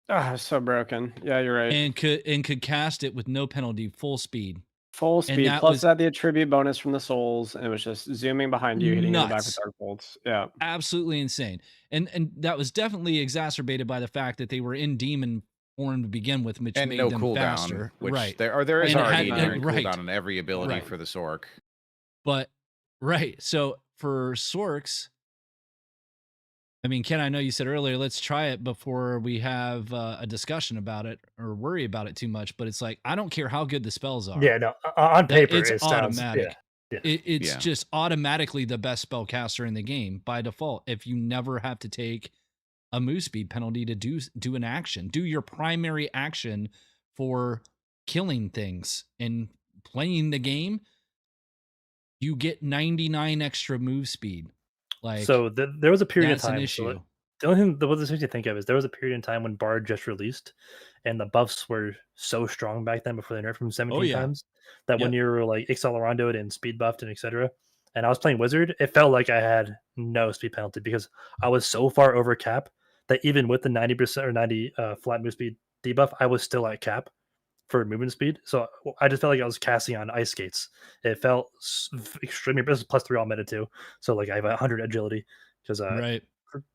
Ah, so broken. Yeah, you're right. And could cast it with no penalty, full speed. Full speed. Plus, it had the attribute bonus from the souls, and it was just zooming behind you, hitting you in the back with dark bolts. Yeah, absolutely insane. And that was definitely exacerbated by the fact that they were in demon form to begin with, which made them faster. Which right. There is already inherent cooldown on every ability for the Sorc. But so for Sorcs, I mean, Ken, I know you said earlier, let's try it before we have a discussion about it or worry about it too much. But it's like, I don't care how good the spells are. Yeah, no, on paper, it's automatic. It's Yeah. just automatically the best spellcaster in the game by default. If you never have to take a move speed penalty to do an action, do your primary action for killing things and playing the game, you get 99 extra move speed. Like, so there was a period of time. An issue. So the only thing that was to think of is there was a period in time when Bard just released, and the buffs were so strong back then before they nerfed from 17 times that when you were like accelerandoed and speed buffed and etc. And I was playing Wizard, it felt like I had no speed penalty because I was so far over cap that even with the 90% or 90 flat move speed debuff, I was still at cap for movement speed. So I just felt like I was casting on ice skates. It felt extremely, this is plus 3 all meta too. So like I have 100 agility because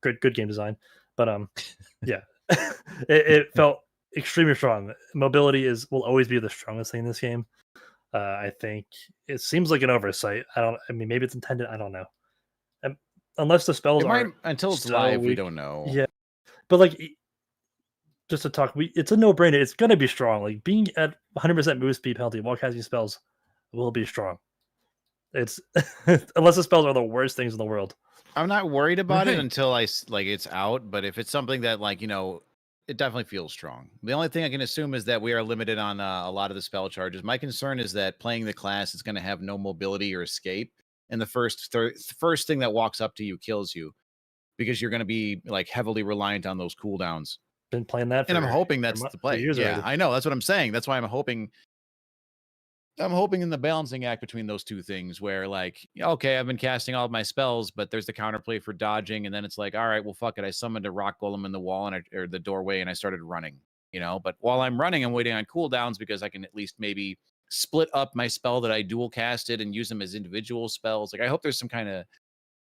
good game design. But yeah, it felt extremely strong. Mobility will always be the strongest thing in this game. I think it seems like an oversight. I mean, maybe it's intended. I don't know. Unless the spells are until it's live, we don't know. Yeah, but like, just to talk, it's a no-brainer. It's gonna be strong. Like being at 100% move speed penalty while casting spells will be strong. It's unless the spells are the worst things in the world. I'm not worried about it until it's out. But if it's something that it definitely feels strong. The only thing I can assume is that we are limited on a lot of the spell charges. My concern is that playing the class is going to have no mobility or escape, and the first thing that walks up to you kills you because you're going to be like heavily reliant on those cooldowns. Been playing that, and I'm hoping that's the play. Yeah, I know. That's what I'm saying. That's why I'm hoping in the balancing act between those two things where okay, I've been casting all of my spells, but there's the counterplay for dodging. And then it's like, all right, well, fuck it. I summoned a rock golem in the wall or the doorway and I started running, but while I'm running, I'm waiting on cooldowns because I can at least maybe split up my spell that I dual casted and use them as individual spells. Like I hope there's some kind of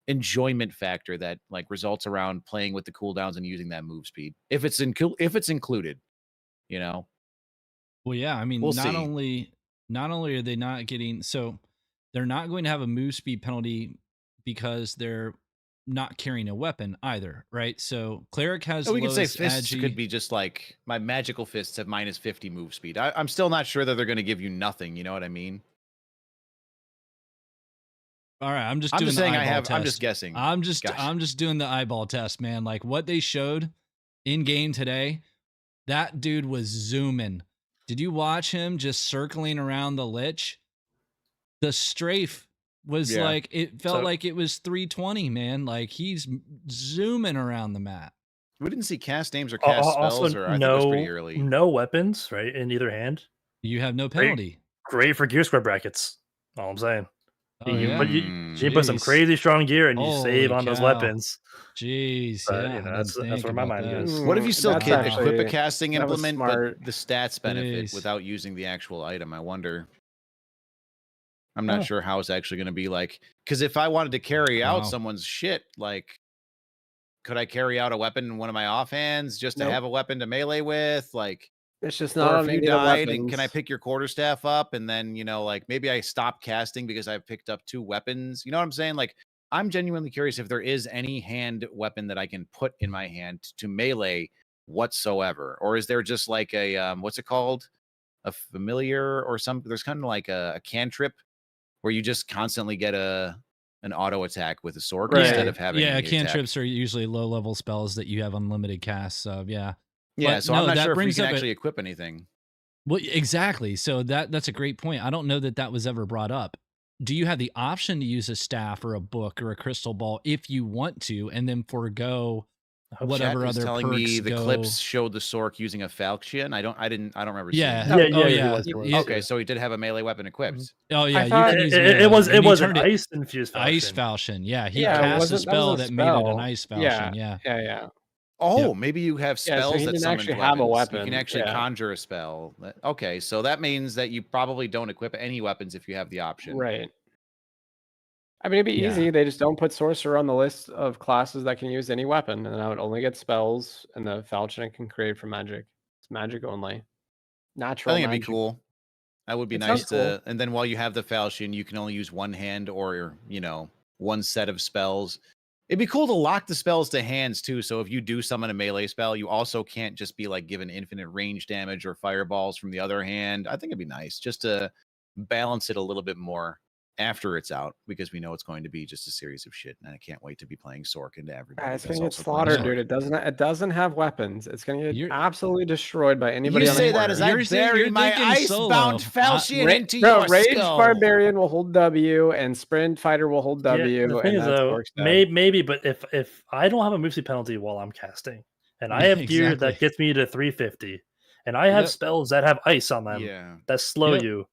enjoyment factor that results around playing with the cooldowns and using that move speed. If it's included, Well, yeah, I mean, not only are they not getting, so they're not going to have a move speed penalty because they're not carrying a weapon either, right? So cleric has we could say fists could be just like my magical fists have minus 50 move speed. I'm still not sure that they're going to give you nothing. You know what I mean? All right, I'm just guessing. I'm just doing the eyeball test, man. Like what they showed in game today, that dude was zooming. Did you watch him just circling around the lich? The strafe was it felt like it was 320, man. Like he's zooming around the map. We didn't see cast names or cast spells, or I think it was pretty early. No weapons, right? In either hand. You have no penalty. Great for gear square brackets. All I'm saying. Oh, you yeah. put you put some Jeez. crazy strong gear and you save Holy on those cow. weapons. Jeez, But, yeah. you know, I that's didn't where think my about mind that. goes. What if you still That's can actually- equip a casting that was implement, but smart. the stats benefit Jeez. without using the actual item? I wonder. I'm not sure how it's actually going to be like, because if I wanted to carry out Wow. someone's shit, like, could I carry out a weapon in one of my offhands just to Nope. have a weapon to melee with? Like, It's just not or on if you any of the died, and can I weapons. pick your quarterstaff up? And then, like maybe I stop casting because I've picked up 2 weapons. You know what I'm saying? Like, I'm genuinely curious if there is any hand weapon that I can put in my hand to melee whatsoever. Or is there just like a, what's it called? A familiar or something? There's kind of like a cantrip where you just constantly get an auto attack with a sword Right. instead of having Yeah, the attack. cantrips are usually low level spells that you have unlimited casts of. Yeah. Yeah, But so no, I'm not that sure if we brings can up a- actually equip anything. Well, exactly. So that's a great point. I don't know that was ever brought up. Do you have the option to use a staff or a book or a crystal ball if you want to, and then forego whatever Chat is other telling perks me the go? clips showed the Sork using a falchion. I don't remember Yeah. seeing that. Oh, he yeah. was. Yeah. Okay, so he did have a melee weapon equipped. Oh yeah, you thought can use It melee, was and he an turned it ice infused ice falchion. falchion. Yeah, he Yeah, cast a that spell was a that made it an spell. ice falchion. Yeah. Yeah. Oh, maybe you have Yeah, so spells he that didn't summon actually have a weapons. You weapon, can actually yeah. conjure a spell. Okay, so that means that you probably don't equip any weapons if you have the option. Right. I mean, it'd be Yeah. easy. They just don't put Sorcerer on the list of classes that can use any weapon, and I would only get spells, and the Falchion can create for magic. It's magic only. I Natural think it'd magic. be cool. That would be It nice sounds cool. to. And then while you have the falchion, you can only use one hand or one set of spells. It'd be cool to lock the spells to hands too. So if you do summon a melee spell, you also can't just be like given infinite range damage or fireballs from the other hand. I think it'd be nice just to balance it a little bit more after it's out, because we know it's going to be just a series of shit, and I can't wait to be playing Sork into everybody. It's that's gonna get also playing slaughtered, Sork. dude. It doesn't have weapons. It's gonna get You're- absolutely destroyed by anybody You on say the that corner. as I You're saying- bury you're my thinking icebound solo. falchion into your Rage skull. Barbarian will hold W, and Sprint Fighter will hold W. The thing and is, that's though, Sork's dead. maybe, but if I don't have a movespeed penalty while I'm casting, and I Yeah, have gear that exactly. gets me to 350, and I have Yep. spells that have ice on them Yeah. that slow Yep. you.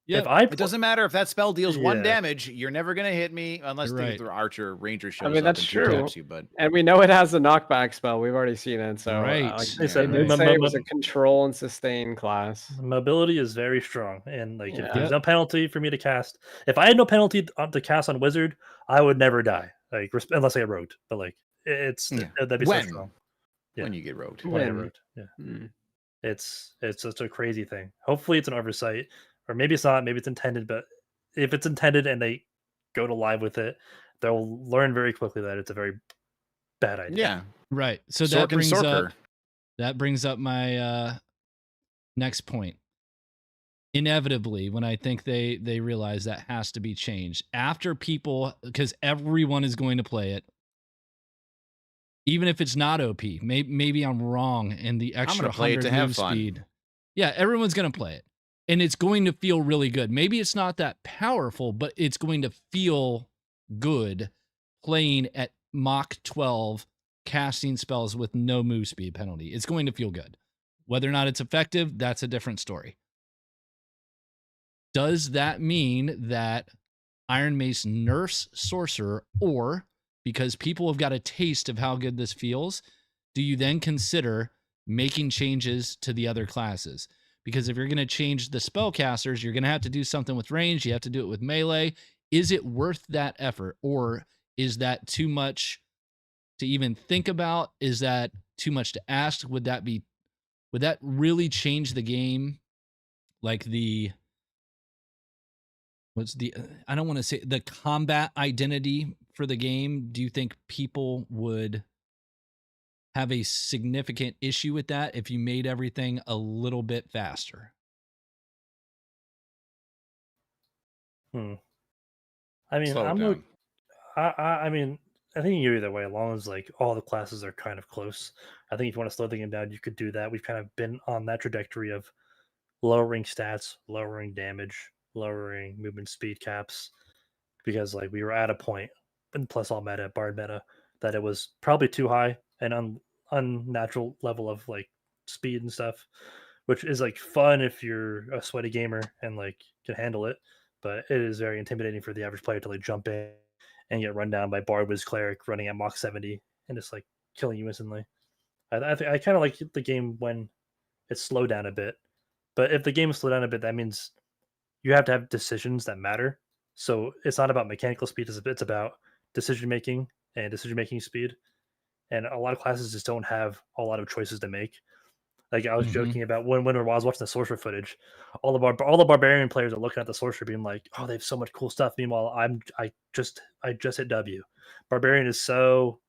Yep. If I It doesn't matter if that spell deals 1 Yeah. damage, you're never going to hit me unless You're the right. archer ranger shows I mean, up that's and true. two-taps you, but And we know it has a knockback spell. We've already seen it. So Right. They said they did mo- say mo- it was mo- a control and sustain class. mobility is very strong, and like if Yeah. there's no penalty for me to cast, if I had no penalty to cast on wizard, I would never die. Like unless I had rogued, but like it's Yeah. that'd be When? so strong. when you get rogued. When I When? rogued, yeah. Hmm. It's such a crazy thing. Hopefully it's an oversight, or maybe it's not, maybe it's intended, but if it's intended and they go to live with it, they'll learn very quickly that it's a very bad idea. Yeah. Right. So Sork that and brings Sorker. up my next point. Inevitably, when I think they realize that has to be changed after people, because everyone is going to play it, even if it's not OP. Maybe I'm wrong, and the extra play it 100 to have move fun. speed. Yeah, everyone's gonna play it, and it's going to feel really good. Maybe it's not that powerful, but it's going to feel good playing at Mach 12, casting spells with no move speed penalty. It's going to feel good. Whether or not it's effective, that's a different story. Does that mean that Iron Mace nerfs Sorcerer, or because people have got a taste of how good this feels, do you then consider making changes to the other classes? Because if you're going to change the spellcasters, you're going to have to do something with range. You have to do it with melee. Is it worth that effort, or is that too much to even think about? Is that too much to ask? Would that really change the game? Like I don't want to say the combat identity for the game. Do you think people would have a significant issue with that if you made everything a little bit faster? I mean, Slow it I'm down. I mean, I think you go either way, as long as like all the classes are kind of close. I think if you want to slow the game down, you could do that. We've kind of been on that trajectory of lowering stats, lowering damage, lowering movement speed caps, because like we were at a point, and plus all meta, bard meta, that it was probably too high and unnatural level of like speed and stuff, which is like fun if you're a sweaty gamer and like can handle it. but it is very intimidating for the average player to like jump in and get run down by Bard Wiz Cleric running at Mach 70 and just like killing you instantly. I kind of like the game when it's slowed down a bit, but if the game is slowed down a bit, that means you have to have decisions that matter. So it's not about mechanical speed; it's about decision making and decision making speed. And a lot of classes just don't have a lot of choices to make. Like I was joking about when I was watching the Sorcerer footage, all the Barbarian players are looking at the Sorcerer being like, "Oh, they have so much cool stuff." Meanwhile, I just hit W. Barbarian is so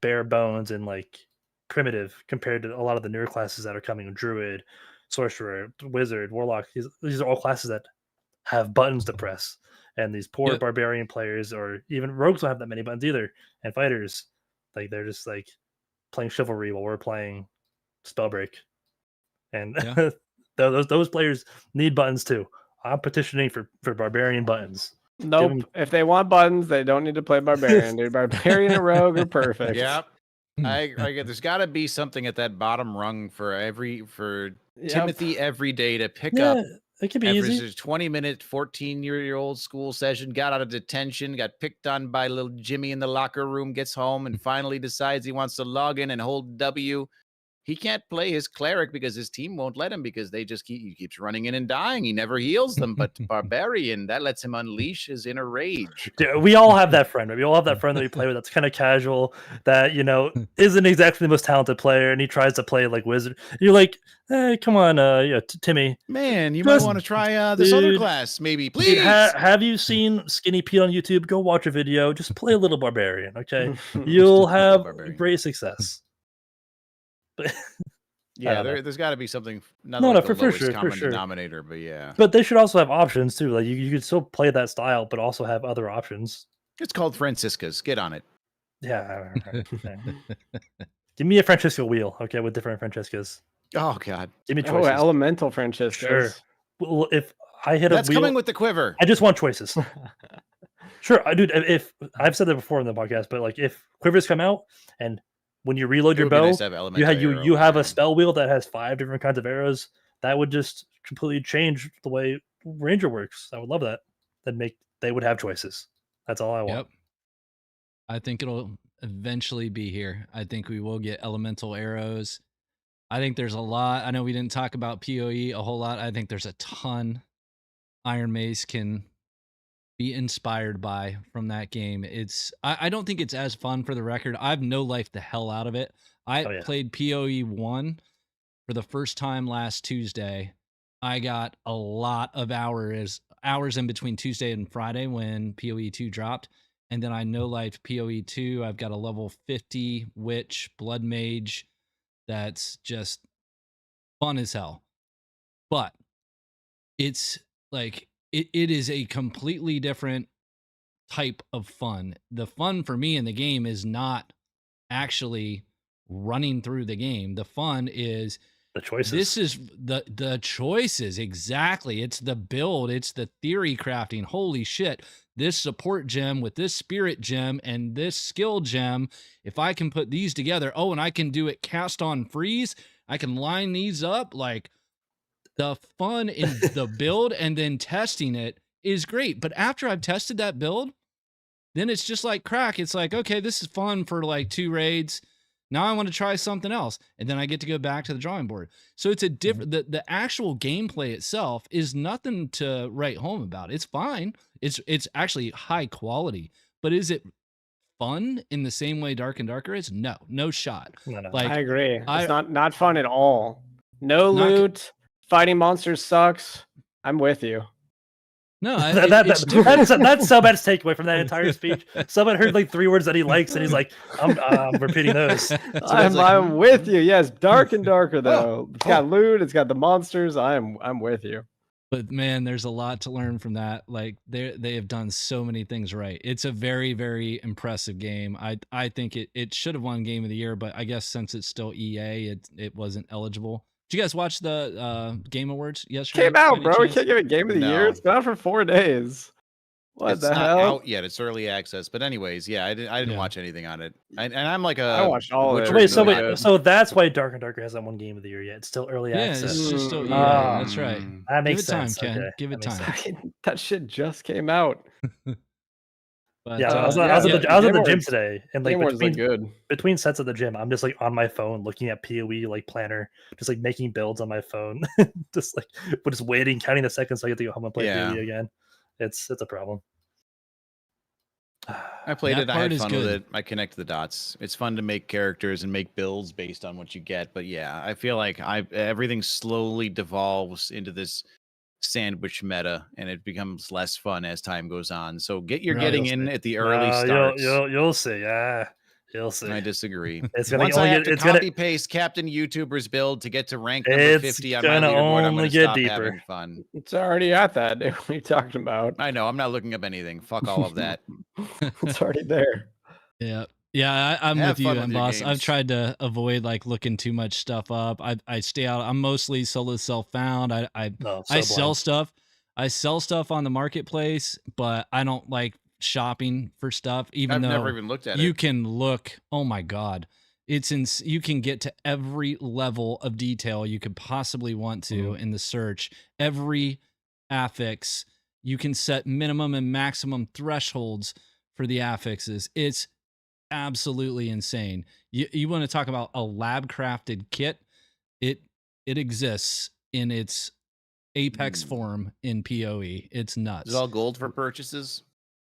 bare bones and like primitive compared to a lot of the newer classes that are coming: Druid, Sorcerer, Wizard, Warlock. These are all classes that have buttons to press, and these poor Barbarian players, or even Rogues, don't have that many buttons either. And fighters, like they're just like playing Chivalry while we're playing Spellbreak, and those players need buttons too. I'm petitioning for Barbarian buttons. Nope. If they want buttons, they don't need to play Barbarian. Dude, Barbarian and Rogue are perfect. Yep. I get there's got to be something at that bottom rung for Timothy every day to pick up. It could be easy. 20-minute, 14-year-old school session, got out of detention, got picked on by little Jimmy in the locker room, gets home, and finally decides he wants to log in and hold W. He can't play his cleric because his team won't let him because he keeps running in and dying. He never heals them. But Barbarian, that lets him unleash his inner rage. Dude, we all have that friend. Right? We all have that friend that we play with that's kind of casual, that isn't exactly the most talented player, and he tries to play like Wizard. You're like, hey, come on, Timmy. Man, you might want to try this other class, maybe. Please. Dude, have you seen Skinny Pete on YouTube? Go watch a video. Just play a little Barbarian, okay? You'll have great success. Yeah, there's got to be something. For sure. Denominator, but yeah. But they should also have options too. Like you could still play that style, but also have other options. It's called Francisca's. Get on it. Yeah. Give me a Francisco wheel, okay, with different Franciscas. Oh God. Give me choices. Elemental Franciscas. Sure. Well, if I hit that's a wheel, coming with the quiver. I just want choices. Sure, dude. If I've said that before in the podcast, but like if quivers come out and when you reload your bow, you have a spell wheel that has 5 different kinds of arrows. That would just completely change the way Ranger works. I would love that. They would have choices. That's all I want. Yep. I think it'll eventually be here. I think we will get elemental arrows. I think there's a lot. I know we didn't talk about PoE a whole lot. I think there's a ton Iron Mace can be inspired by from that game. I don't think it's as fun. For the record, I've no life the hell out of it. I played PoE 1 for the first time last Tuesday. I got a lot of hours in between Tuesday and Friday when PoE 2 dropped, and then I no life PoE 2. I've got a level 50 witch blood mage that's just fun as hell. But it's like it is a completely different type of fun. The fun for me in the game is not actually running through the game. The fun is the choices. This is the choices. Exactly. It's the build. It's the theory crafting. Holy shit. This support gem with this spirit gem and this skill gem. If I can put these together, and I can do it cast on freeze. I can line these up. Like, the fun in the build and then testing it is great. But after I've tested that build, then it's just like crack. It's like, okay, this is fun for like 2 raids. Now I want to try something else. And then I get to go back to the drawing board. So it's a different, the actual gameplay itself is nothing to write home about. It's fine. It's actually high quality, but is it fun in the same way Dark and Darker is? No shot. No. Like, I agree. It's not fun at all. No loot. Fighting monsters sucks. I'm with you. No, that's Subad's takeaway from that entire speech. Subad heard like 3 words that he likes, and he's like, "I'm repeating those." I'm with you. Yes, Dark and Darker though. It's got loot. It's got the monsters. I'm with you. But man, there's a lot to learn from that. Like they have done so many things right. It's a very, very impressive game. I think it should have won Game of the Year, but I guess since it's still EA, it wasn't eligible. Did you guys watch the Game Awards yesterday? Came out, bro. We can't give it Game of the Year. It's been out for 4 days. What It's the not hell? out yet. It's early access. But anyways, yeah, I didn't Yeah. watch anything on it. And I'm like I a watched all of it. Witcher It was Wait, really good. so that's why Dark and Darker hasn't won Game of the Year yet. It's still early Yeah, access. it's just Mm. yeah, that's right. That Give makes it time, sense. Ken. Okay, Give it that makes time. sense. That shit just came out. But, Yeah, I was yeah, at the Game gym Awards- today, and like Game Awards look good. between sets of the gym, I'm just like on my phone looking at PoE like planner, just like making builds on my phone, just like but just waiting, counting the seconds so I get to go home and play Yeah. PoE again. It's a problem. I played That it. I part had is fun with good. it. I connect the dots. It's fun to make characters and make builds based on what you get. But yeah, I feel like everything slowly devolves into this sandwich meta, and it becomes less fun as time goes on. So you're Right. getting You'll in see. at the early starts. You'll see. Yeah, you'll see. I disagree. It's gonna Once I only have get, to it's gonna copy paste Captain YouTuber's build to get to rank number It's 50 on my gonna leaderboard, I'm only going to get stop deeper. having fun. It's already at that. What are you talking about? I know. I'm not looking up anything. Fuck all of that. It's already there. Yeah. Yeah, I'm Have with you, fun with and your boss. I've games. tried to avoid like looking too much stuff up. I stay out. I'm mostly solo self-found. I No, I so sell blind. stuff. I sell stuff on the marketplace, but I don't like shopping for stuff. Even I've though never even looked at you it. can look. Oh my god, you can get to every level of detail you could possibly want to in the search. Every affix, you can set minimum and maximum thresholds for the affixes. It's absolutely insane. You want to talk about a lab crafted kit? It exists in its apex form in PoE. It's nuts. Is it all gold for purchases?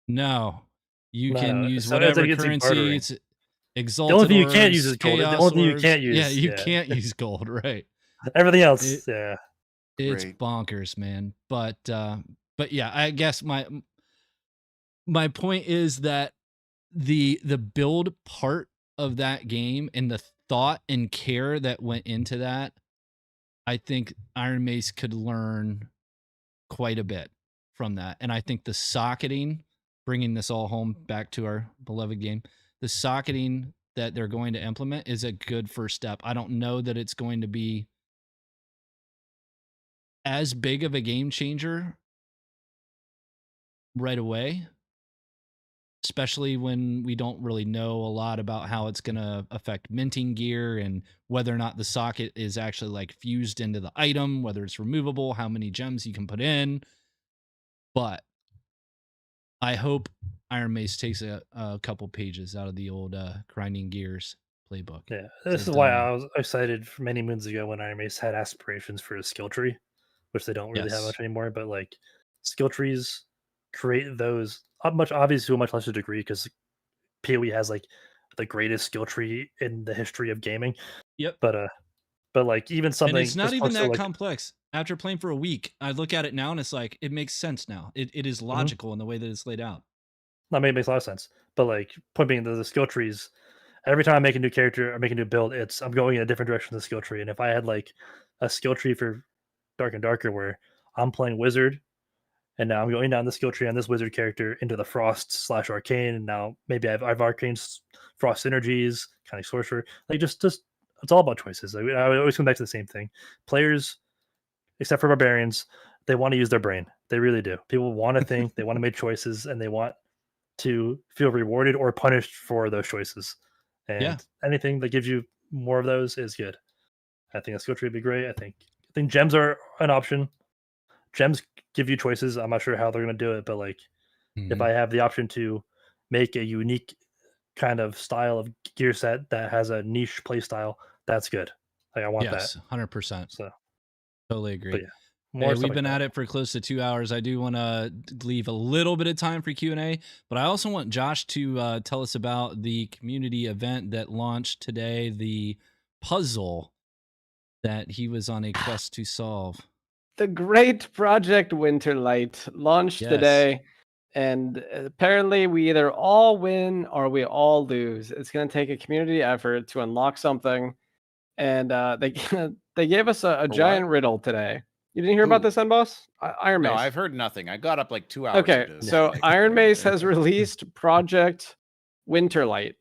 No, you can use So whatever it's like currency. bartering. It's The exalted. only thing you can't orbs, use is gold. The chaos only thing you orbs. can't use. Yeah, you can't use gold, right? Everything else, It- yeah. It's Great. bonkers, man. But yeah, I guess my point is that the build part of that game and the thought and care that went into that, I think Iron Mace could learn quite a bit from that. And I think the socketing, bringing this all home back to our beloved game, the socketing that they're going to implement is a good first step. I don't know that it's going to be as big of a game changer right away, especially when we don't really know a lot about how it's going to affect minting gear and whether or not the socket is actually like fused into the item, whether it's removable, how many gems you can put in. But I hope Iron Mace takes a couple pages out of the old grinding gears playbook. Yeah, this So is why done. I was excited for many moons ago when Iron Mace had aspirations for a skill tree, which they don't really have Yes. much anymore. But like skill trees, create those obviously to a much lesser degree because PoE has like the greatest skill tree in the history of gaming. Yep. But like even something, And it's not as even close to, that like, complex. After playing for a week, I look at it now and it's like, it makes sense now. It is logical in the way that it's laid out. I mean, it makes a lot of sense. But like point being, the skill trees, every time I make a new character or make a new build, I'm going in a different direction of the skill tree. And if I had like a skill tree for Dark and Darker where I'm playing Wizard, and now I'm going down the skill tree on this Wizard character into the Frost / Arcane, and now maybe I've Arcane Frost synergies, kind of Sorcerer. Like just it's all about choices. I always come back to the same thing. Players, except for Barbarians, they want to use their brain. They really do. People want to think, they want to make choices, and they want to feel rewarded or punished for those choices. And anything that gives you more of those is good. I think a skill tree would be great. I think gems are an option. Gems give you choices. I'm not sure how they're going to do it, but like if I have the option to make a unique kind of style of gear set that has a niche play style, that's good. Like I want that. 100%. So Totally agree. but yeah, Hey, stuff we've like been that. at it for close to 2 hours. I do want to leave a little bit of time for Q&A, but I also want Josh to tell us about the community event that launched today, the puzzle that he was on a quest to solve. The great Project Winterlight launched Yes. today, and apparently we either all win or we all lose. It's going to take a community effort to unlock something, and they gave us a giant riddle today. You didn't hear about this, boss? Iron Mace. No, I've heard nothing. I got up like 2 hours Okay, ago. so Iron Mace has released Project Winterlight.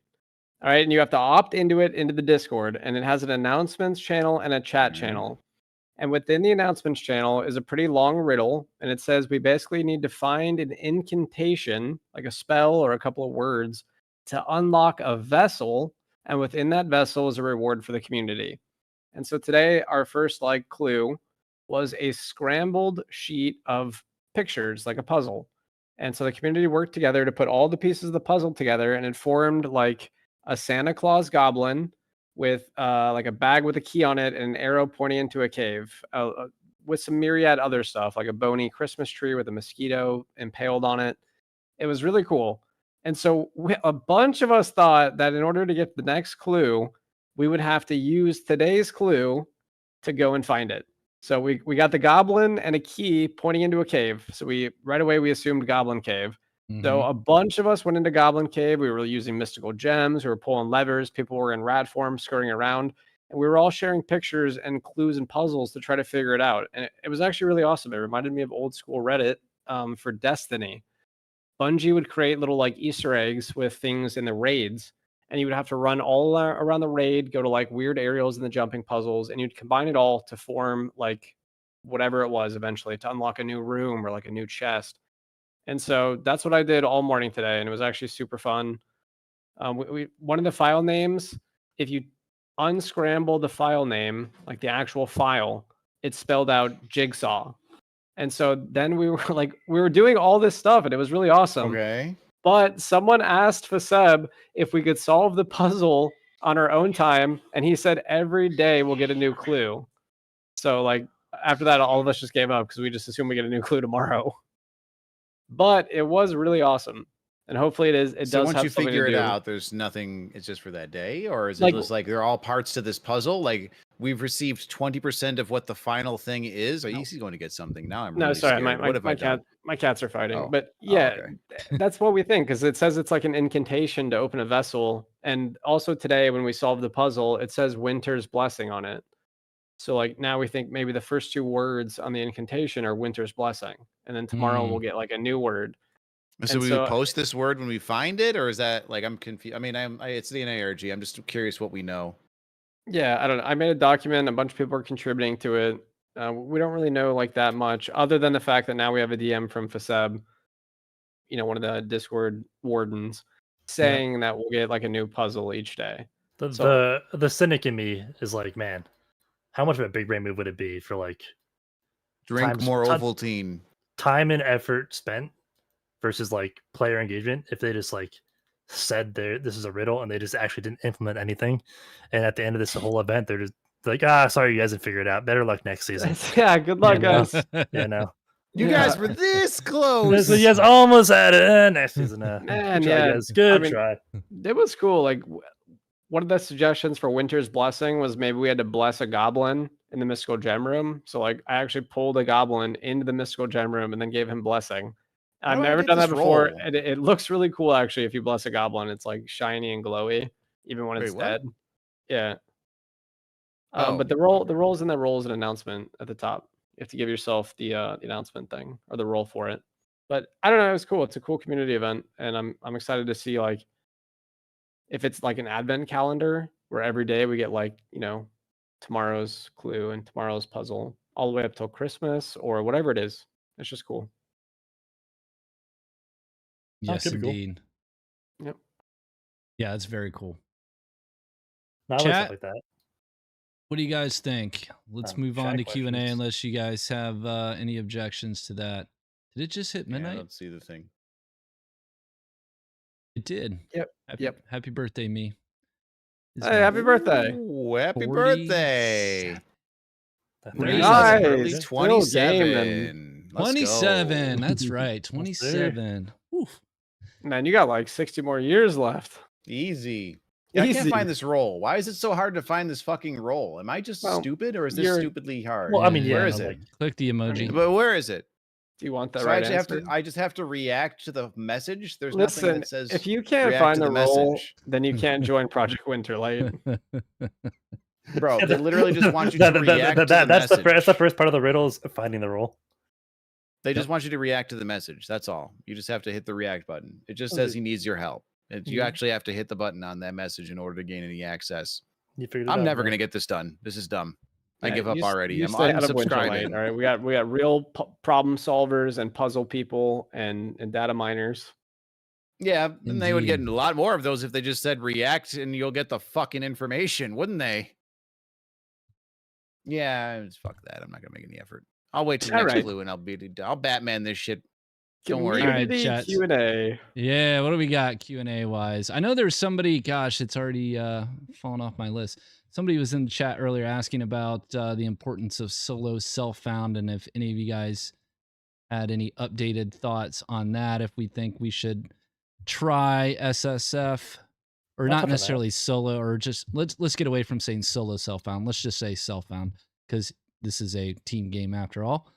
All right, and you have to opt into the Discord, and it has an announcements channel and a chat channel. And within the announcements channel is a pretty long riddle. And it says we basically need to find an incantation, like a spell or a couple of words, to unlock a vessel. And within that vessel is a reward for the community. And so today, our first clue was a scrambled sheet of pictures, like a puzzle. And so the community worked together to put all the pieces of the puzzle together, and it formed like a Santa Claus goblin with like a bag with a key on it and an arrow pointing into a cave, with some myriad other stuff, like a bony Christmas tree with a mosquito impaled on it. It was really cool. And so a bunch of us thought that in order to get the next clue, we would have to use today's clue to go and find it. So we got the goblin and a key pointing into a cave. So right away we assumed Goblin Cave. So a bunch of us went into Goblin Cave. We were using mystical gems. We were pulling levers. People were in rat form skirting around. And we were all sharing pictures and clues and puzzles to try to figure it out. And it was actually really awesome. It reminded me of old school Reddit for Destiny. Bungie would create little Easter eggs with things in the raids. And you would have to run all around the raid, go to weird areas in the jumping puzzles, and you'd combine it all to form whatever it was eventually to unlock a new room or a new chest. And so that's what I did all morning today, and it was actually super fun. One of the file names, if you unscramble the file name, like the actual file, it spelled out Jigsaw. And so then we were doing all this stuff, and it was really awesome. Okay. But someone asked Faseb if we could solve the puzzle on our own time, and he said every day we'll get a new clue. So after that, all of us just gave up because we just assumed we get a new clue tomorrow. But it was really awesome, and hopefully it does. So once have you something figure to it do. out, there's nothing. It's just for that day, or is it just they're all parts to this puzzle? We've received 20% of what the final thing is. Are you going to get something now? I'm really sorry, scared. What have I done? My cats are fighting. Oh. But yeah, okay. That's what we think, because it says it's like an incantation to open a vessel. And also today when we solve the puzzle, it says Winter's Blessing on it. So now we think maybe the first two words on the incantation are Winter's Blessing. And then tomorrow we'll get a new word. So we would post this word when we find it, or is that I'm confused? I mean, it's the NARG. I'm just curious what we know. Yeah, I don't know. I made a document. A bunch of people are contributing to it. We don't really know that much, other than the fact that now we have a DM from Faseb, one of the Discord wardens, saying that we'll get a new puzzle each day. The cynic in me is man, how much of a big brain move would it be for drink more Ovaltine, time and effort spent versus player engagement if they just said this is a riddle and they just actually didn't implement anything, and at the end of this whole event they're just sorry, you guys didn't figure it out, better luck next season. Yeah, good luck, guys. You guys were this close. You guys almost had it. Next season. Man, good try. It was cool. One of the suggestions for Winter's Blessing was maybe we had to bless a goblin in the mystical gem room. So I actually pulled a goblin into the mystical gem room and then gave him blessing. I've never done that before. And it looks really cool, actually. If you bless a goblin, it's shiny and glowy, even when it's dead. Yeah. But the roll's in the roles and announcement at the top. You have to give yourself the announcement thing or the role for it. But I don't know. It was cool. It's a cool community event, and I'm excited to see if it's an advent calendar where every day we get tomorrow's clue and tomorrow's puzzle all the way up till Christmas or whatever it is. It's just cool. Yes, indeed. Cool. Yep. Yeah, it's very cool. Chat, like that. What do you guys think? Let's move on to Q&A unless you guys have any objections to that. Did it just hit midnight? I don't see the thing. It did. Yep. Happy birthday, me. Hey, happy birthday. Ooh, happy birthday. Nice. 27. 27. That's right. 27. Oof. Man, you got 60 more years left. Easy. Yeah, I can't find this roll. Why is it so hard to find this fucking roll? Am I just stupid, or is this stupidly hard? Well, I mean, where is it? Click the emoji. But where is it? Do you want that So I just have to react to the message. There's nothing that says. If you can't find the roll, then you can't join Project Winterlight. Bro, they literally just want you to react to the message. That's the first part of the riddle is finding the roll. They just want you to react to the message. That's all. You just have to hit the react button. It just says he needs your help. You actually have to hit the button on that message in order to gain any access. You figured it I'm out, never right? going to get this done. This is dumb. I give up already. You I'm stay out of Winterlight. unsubscribing. All right, we got real problem solvers and puzzle people and data miners. Yeah, and they would get Indeed. a lot more of those if they just said react and you'll get the fucking information, wouldn't they? Yeah, fuck that. I'm not gonna make any effort. I'll wait till next clue and I'll Batman this shit. Don't worry. All right, chat. Q&A. Yeah, what do we got Q&A wise? I know there's somebody, gosh, it's already fallen off my list. Somebody was in the chat earlier asking about the importance of solo self-found and if any of you guys had any updated thoughts on that, if we think we should try SSF or not necessarily solo, or just let's get away from saying solo self-found. Let's just say self-found because this is a team game after all.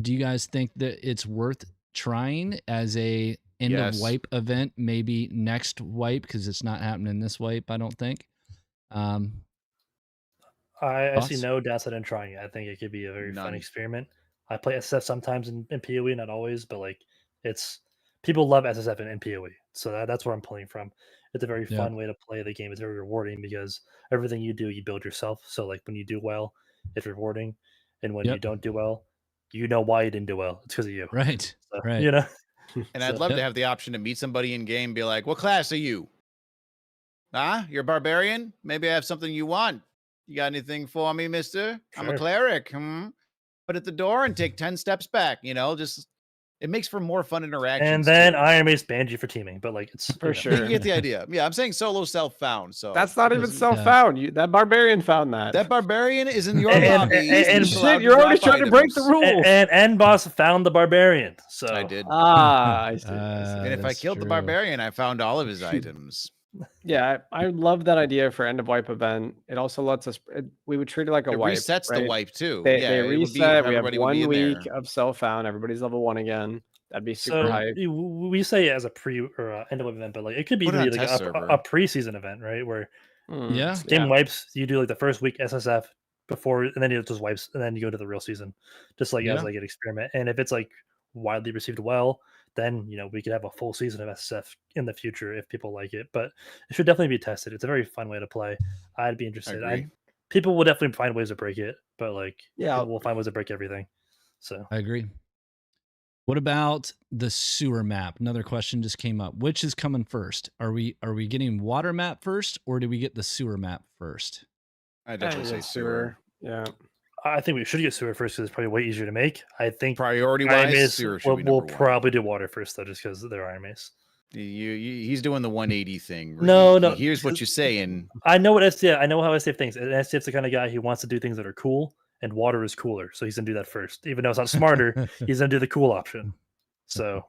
Do you guys think that it's worth trying as a end of wipe event, maybe next wipe, because it's not happening this wipe, I don't think. I see no downside in trying it. I think it could be a very fun experiment. I play SSF sometimes in PoE, not always, but like it's people love SSF in PoE, so that's where I'm playing from. It's a very fun way to play the game. It's very rewarding because everything you do, you build yourself. So like when you do well, it's rewarding, and when you don't do well, you know why you didn't do well. It's because of you, right? So, right. You know. And I'd love to have the option to meet somebody in game, be like, "What class are you? You're a barbarian? Maybe I have something you want. You got anything for me, mister? Sure. I'm a cleric. Put at the door and take 10 steps back. You know, just it makes for more fun interactions. And then Iron Mace banned you for teaming, but like it's for sure. You get the idea. Yeah, I'm saying solo self-found. So that's not even self-found. That barbarian found that. That barbarian is in your lobby. And shit, you're already trying to break the rules. And boss found the barbarian. So I did. I see. And if I killed the barbarian, I found all of his items. Yeah, I love that idea for end of wipe event. It also lets us. We would treat it like a wipe. It resets the wipe too. They reset. We have 1 week of self-found. Everybody's level 1 again. That'd be super hype. We say as a pre or end of wipe event, but like it could be really like a preseason event, right? Where game wipes, you do like the first week SSF before, and then it just wipes, and then you go to the real season, just like as like an experiment. And if it's like widely received well, then we could have a full season of SSF in the future if people like it. But it should definitely be tested. It's a very fun way to play. I'd be interested. People will definitely find ways to break it, but like we'll find ways to break everything. So I agree. What about the sewer map? Another question just came up. Which is coming first? Are we getting water map first, or do we get the sewer map first? I definitely say sewer. Yeah. I think we should get sewer first because it's probably way easier to make. I think priority-wise, sewer should be we'll probably do water first though, just because they're Iron Mace. He's doing the 180 thing. No. Here's what you're saying. I know what STF. I know how STF thinks. STF's the kind of guy who wants to do things that are cool, and water is cooler, so he's gonna do that first. Even though it's not smarter, he's gonna do the cool option. So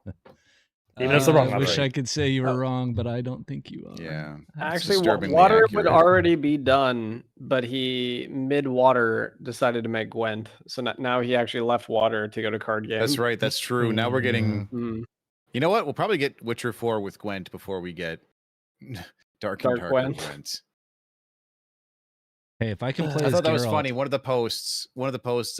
even it's the wrong. I wish I could say you were wrong, but I don't think you are. Yeah, actually, water would already be done, but he mid-water decided to make Gwent, so now he actually left water to go to card game. That's right. That's true. Now we're getting. You know what? We'll probably get Witcher 4 with Gwent before we get Dark Gwent. Hey, if I can play, I thought that was funny. One of the posts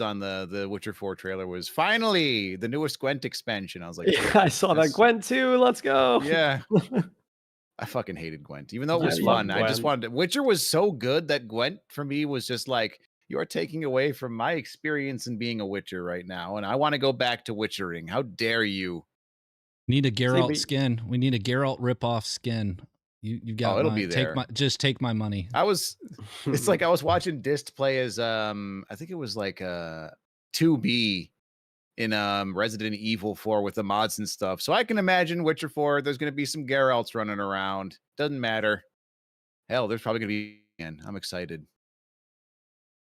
on the Witcher 4 trailer was finally the newest Gwent expansion. I was like, yeah, I saw that Gwent 2. Let's go. Yeah. I fucking hated Gwent, even though it was fun. I just wanted Witcher was so good that Gwent for me was just like, you're taking away from my experience in being a Witcher right now, and I want to go back to Witchering. How dare you? Need a Geralt skin. We need a Geralt rip-off skin. You got it'll be there. Just take my money. It's like I was watching Dist play as I think it was like 2B in Resident Evil 4 with the mods and stuff. So I can imagine Witcher 4, there's gonna be some Geralts running around. Doesn't matter. Hell, there's probably gonna be I'm excited.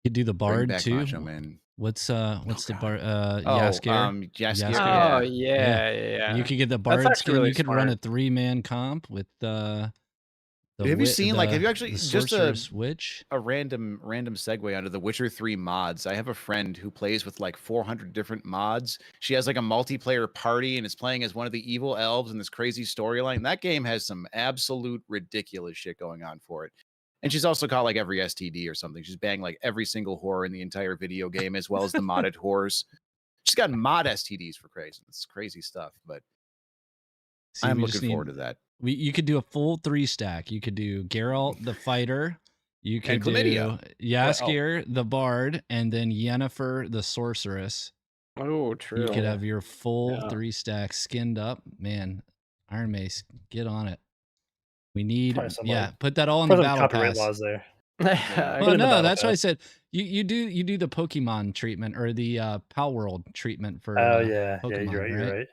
You could do the bard too. Macho Man. What's the bard? Jaskier. Jaskier. Oh yeah. You could get the bard skin. Really you could run a 3-man comp with have you seen have you actually just a random segue onto the Witcher 3 mods? I have a friend who plays with like 400 different mods. She has like a multiplayer party and is playing as one of the evil elves in this crazy storyline. That game has some absolute ridiculous shit going on for it. And she's also caught like every STD or something. She's banged like every single whore in the entire video game, as well as the modded whores. She's got mod STDs for crazy. It's crazy stuff, but I'm looking forward to that. You could do a full 3 stack. You could do Geralt the fighter. You could do chlamydia. Yaskir, the bard, and then Yennefer, the sorceress. Oh, true. You could have your full Yeah. 3-stack skinned up. Man, Iron Mace, get on it. We need, Probably some, put that all in the some battle copyright pass. laws there. Yeah. Well, in the no, battle that's why I pass. said you do the Pokemon treatment or the Pal World treatment for Oh yeah, Pokemon, yeah, you're right.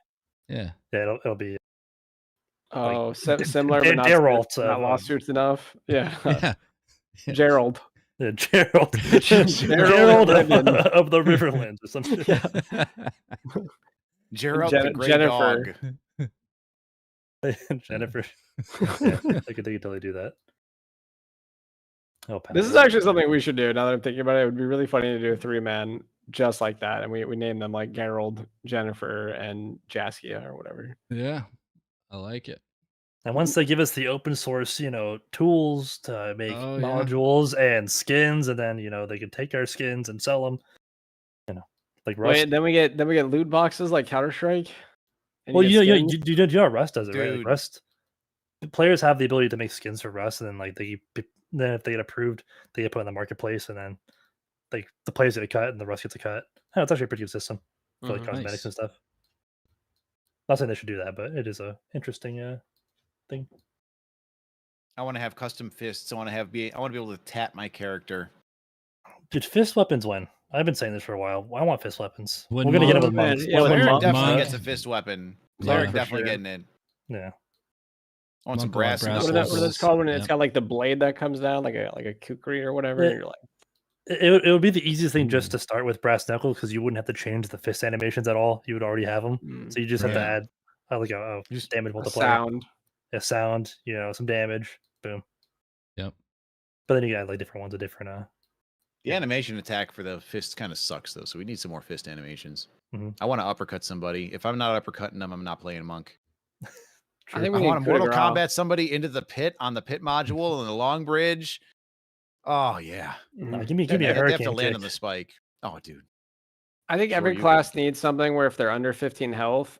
Yeah. Yeah, it'll be Oh, like, similar, but not, Geralt, not lawsuits enough. Yeah. Yeah. Gerald. Gerald, Gerald of the Riverlands or something. Gerald the Grey Jennifer. Dog. Jennifer. Yeah, they could totally do that. Oh, This is actually something we should do. Now that I'm thinking about it, it would be really funny to do a 3-man just like that, and we name them like Gerald, Jennifer, and Jaskia or whatever. Yeah. I like it. And once they give us the open source, tools to make Oh, yeah. modules and skins, and then they can take our skins and sell them. Like Rust. Wait, then we get loot boxes like Counter-Strike. Well, you know how Rust does it, right? Like Dude. Rust players have the ability to make skins for Rust, and then then if they get approved, they get put in the marketplace, and then the players get a cut, and the Rust gets a cut. Oh, it's actually a pretty good system for like cosmetics Nice. and stuff. Not saying they should do that, but it is a interesting thing. I want to have custom fists. I want to be able to tap my character. Dude, fist weapons win. I've been saying this for a while. I want fist weapons. Would We're gonna get them with Monk- monks. Yeah, Well, with Cleric Monk- definitely Monk. gets a fist weapon. Yeah. Cleric For definitely sure. getting it. Yeah. I want some Monk will have brass. brass What knuckles. are those called when it's Yep. got like the blade that comes down, like a kukri or whatever? Yeah. And you're like, It would be the easiest thing just to start with brass knuckles because you wouldn't have to change the fist animations at all. You would already have them, so you just have to Right. add like a damage a multiplier, sound. a sound, some damage, boom. Yep. But then you got like different ones, a different. The animation attack for the fists kind of sucks though, so we need some more fist animations. Mhm. I want to uppercut somebody. If I'm not uppercutting them, I'm not playing monk. I think I we need want to Mortal coup de grace. Kombat somebody into the pit on the pit module and the long bridge. Oh yeah, No, Mhm. give me a they have to hurricane land kick. on the spike. Oh dude, I think Sure, every you class needs something where if they're under 15 health,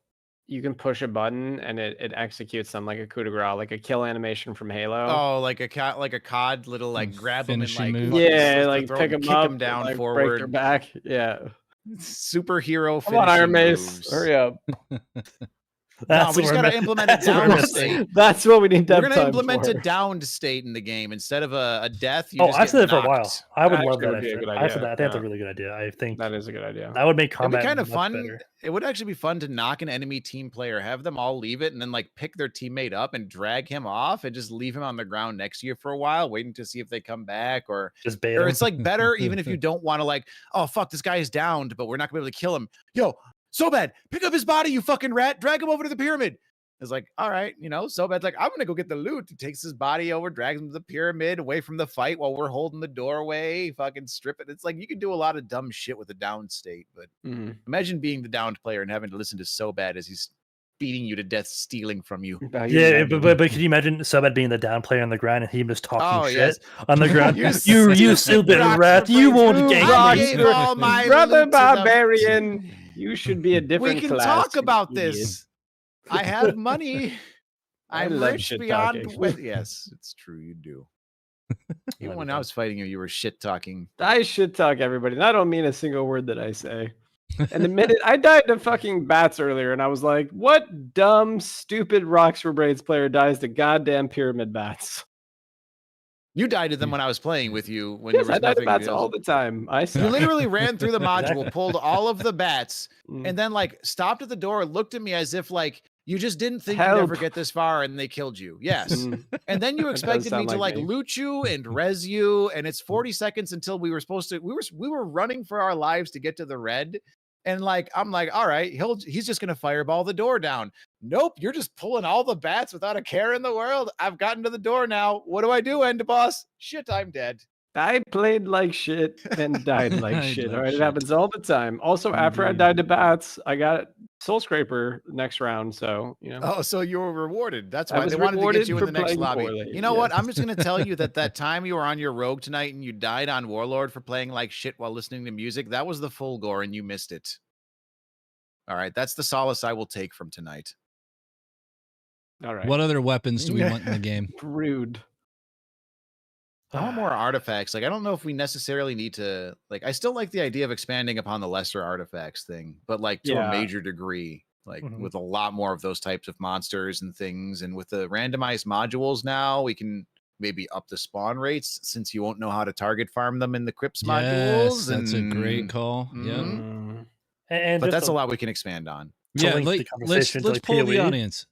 you can push a button and it executes them like a coup de grace, like a kill animation from Halo. oh like a COD little like grab them and Finishing like move. fucking Yeah, slit their like throat pick and them kick up, them down like, break their forward. back. Yeah, Superhero come on, Iron finishing Mace, moves. hurry up. No, we just got to implement a downed missing. state. That's what we need. We're Dev gonna time implement for. a downed state in the game instead of a death. You Oh, just I've get said it for a while. knocked. I would That love actually that. would be a good I think idea, that's a yeah. really good idea. I think That is a good idea. that would make It'd be combat kind of much fun. better. It would actually be fun to knock an enemy team player, have them all leave it, and then like pick their teammate up and drag him off and just leave him on the ground next to you for a while, waiting to see if they come back. Or Just bait or them. it's like better even if you don't want to like, oh fuck, this guy is downed, but we're not gonna be able to kill him. Yo, so bad, pick up his body, you fucking rat, drag him over to the pyramid. It's like, all right, so bad's like, I'm gonna go get the loot. He takes his body over, drags him to the pyramid, away from the fight while we're holding the doorway, fucking strip it. It's like you can do a lot of dumb shit with a downed state, but Mhm. imagine being the downed player and having to listen to so bad as he's beating you to death, stealing from you. Yeah, but can you imagine Subad being the down player on the ground and him just talking shit yes. on the ground? You you stupid rocks rat! for You brains. won't You gank rock me. gave all my Brother loot to the- barbarian, you should be a different We can class. talk you about idiot. this. I have money. I I'm love rich shit beyond. talking. Yes, it's true. You do. Even Love when it, I though. was fighting you, you were shit talking. I should talk everybody, and I don't mean a single word that I say. And the minute I died to fucking bats earlier, and I was like, what dumb, stupid Rocks for Braids player dies to goddamn pyramid bats? You died to them when I was playing with you. When Yes, there I was die to nothing. bats else. all the time. I You suck. literally ran through the module, Exactly. pulled all of the bats, Mm. and then like stopped at the door, looked at me as if like you just didn't think you'd Help. ever get this far, and they killed you. Yes. Mm. And then you That does expected me sound to like like me. loot you and res you, and it's 40 seconds until we were supposed to. We were running for our lives to get to the red, and like I'm like, all right, he's just gonna fireball the door down. Nope, you're just pulling all the bats without a care in the world. I've gotten to the door now. What do I do, end boss? Shit, I'm dead. I played like shit and died like Died shit. like All right, shit. it happens all the time. Also, after I Indeed. died to bats, I got Soul Scraper next round. So Oh, so you were rewarded. That's I why was they wanted to rewarded get you in for the next playing lobby. poorly, You know what? yes. I'm just going to tell you that time you were on your rogue tonight and you died on Warlord for playing like shit while listening to music, that was the full gore and you missed it. All right, that's the solace I will take from tonight. all right. What other weapons do we want in the game? Rude. I want more artifacts. Like, I don't know if we necessarily need to, like, I still like the idea of expanding upon the lesser artifacts thing, but like to a major degree, like with a lot more of those types of monsters and things. And with the randomized modules now, we can maybe up the spawn rates since you won't know how to target farm them in the crypts modules. That's a great call. Yeah. But that's a lot we can expand on. Yeah, let's pull the audience.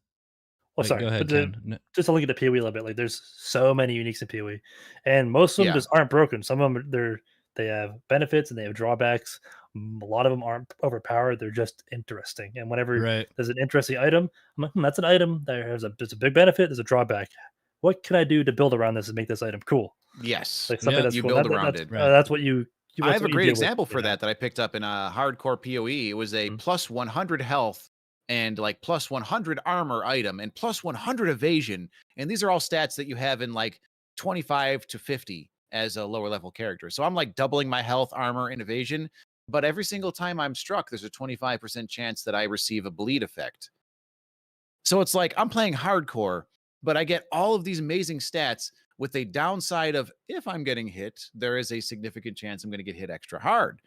Well, sorry, go ahead, Ken. Just to look at the PoE a little bit, like there's so many uniques in PoE, and most of them just aren't broken. Some of them they have benefits and they have drawbacks. A lot of them aren't overpowered; they're just interesting. And whenever there's an interesting item, I'm like, that's an item. There's a big benefit. There's a drawback. What can I do to build around this and make this item cool? Yes, like something that's you cool. build around it. That's what you. I have a great example for that I picked up in a hardcore PoE. It was a plus 100 health and like plus 100 armor item and plus 100 evasion. And these are all stats that you have in like 25 to 50 as a lower level character. So I'm like doubling my health, armor, and evasion. But every single time I'm struck, there's a 25% chance that I receive a bleed effect. So it's like I'm playing hardcore, but I get all of these amazing stats with a downside of if I'm getting hit, there is a significant chance I'm going to get hit extra hard.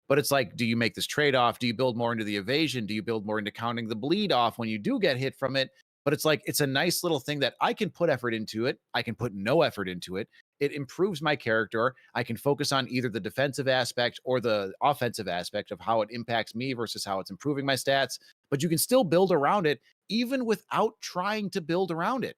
But it's like, do you make this trade-off? Do you build more into the evasion? Do you build more into counting the bleed off when you do get hit from it? But it's like, it's a nice little thing that I can put effort into it. I can put no effort into it. It improves my character. I can focus on either the defensive aspect or the offensive aspect of how it impacts me versus how it's improving my stats. But you can still build around it even without trying to build around it.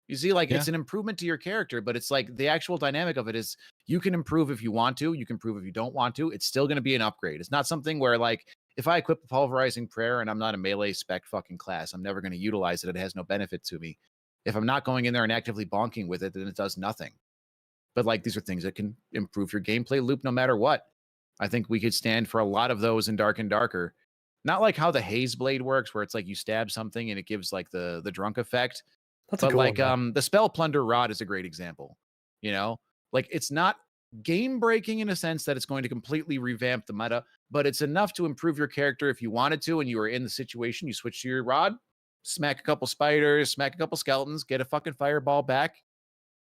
You see, like it's an improvement to your character, but it's like the actual dynamic of it is you can improve if you want to, you can improve if you don't want to. It's still going to be an upgrade. It's not something where like if I equip the pulverizing prayer and I'm not a melee spec fucking class, I'm never going to utilize it. It has no benefit to me. If I'm not going in there and actively bonking with it, then it does nothing. But like these are things that can improve your gameplay loop no matter what. I think we could stand for a lot of those in Dark and Darker. Not like how the Haze Blade works, where it's like you stab something and it gives like the drunk effect. But cool like the Spell Plunder Rod is a great example. You know, like it's not game breaking in a sense that it's going to completely revamp the meta, but it's enough to improve your character if you wanted to and you were in the situation. You switch to your rod, smack a couple spiders, smack a couple skeletons, get a fucking fireball back.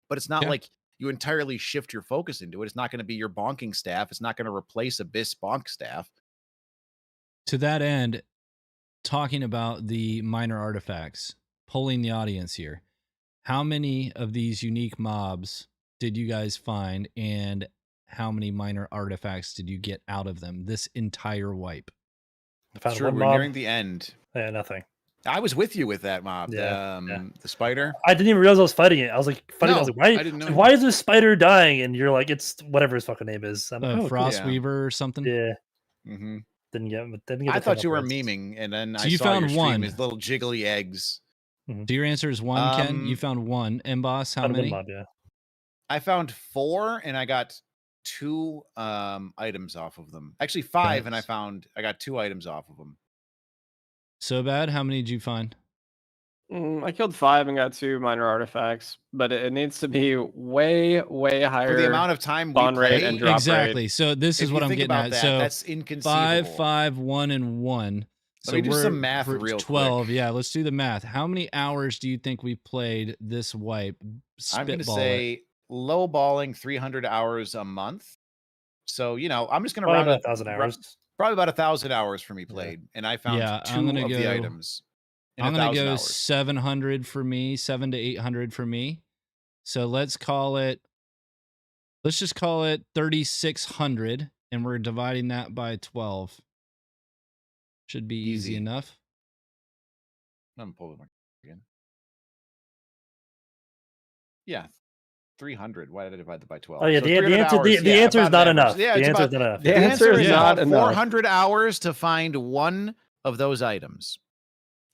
But it's not like you entirely shift your focus into it. It's not going to be your bonking staff. It's not going to replace Abyss bonk staff. To that end, talking about the minor artifacts, polling the audience here, how many of these unique mobs did you guys find and how many minor artifacts did you get out of them this entire wipe? We're nearing the end. Yeah, nothing. I was with you with that mob. The spider. I didn't even realize I was fighting it. I was like, I was like, why is this spider dying? And you're like, it's whatever his fucking name is. Frostweaver or something. Yeah. Mm-hmm. Didn't get I thought you were memeing, and then so I you saw found your stream, one. His little jiggly eggs. So your answer is one, Ken. You found one. Emboss, how many? Mob, I found 4, and I got 2 items off of them. Actually 5, and I got 2 items off of them. So bad. How many did you find? I killed 5 and got 2 minor artifacts, but it needs to be way higher for the amount of time spawn rate and drop exactly. rate. So this is what I'm getting at. So that's inconceivable. 5, 5, 1, and 1. Let me do some math real 12. quick. Yeah, let's do the math. How many hours do you think we played this wipe? I'm going to say low balling 300 hours a month. So, you know, I'm just going to round about 1,000 hours. Probably about 1,000 hours for me played. And I found 2 of the items. I'm going to go 700 for me, 700 to 800 for me. So let's just call it 3,600. And we're dividing that by 12. Should be easy enough. I'm pulling again. Yeah, 300. Why did I divide that by 12? Oh yeah, so the answer is not enough. Yeah, the answer is not enough. The answer is not enough. 400 hours to find one of those items.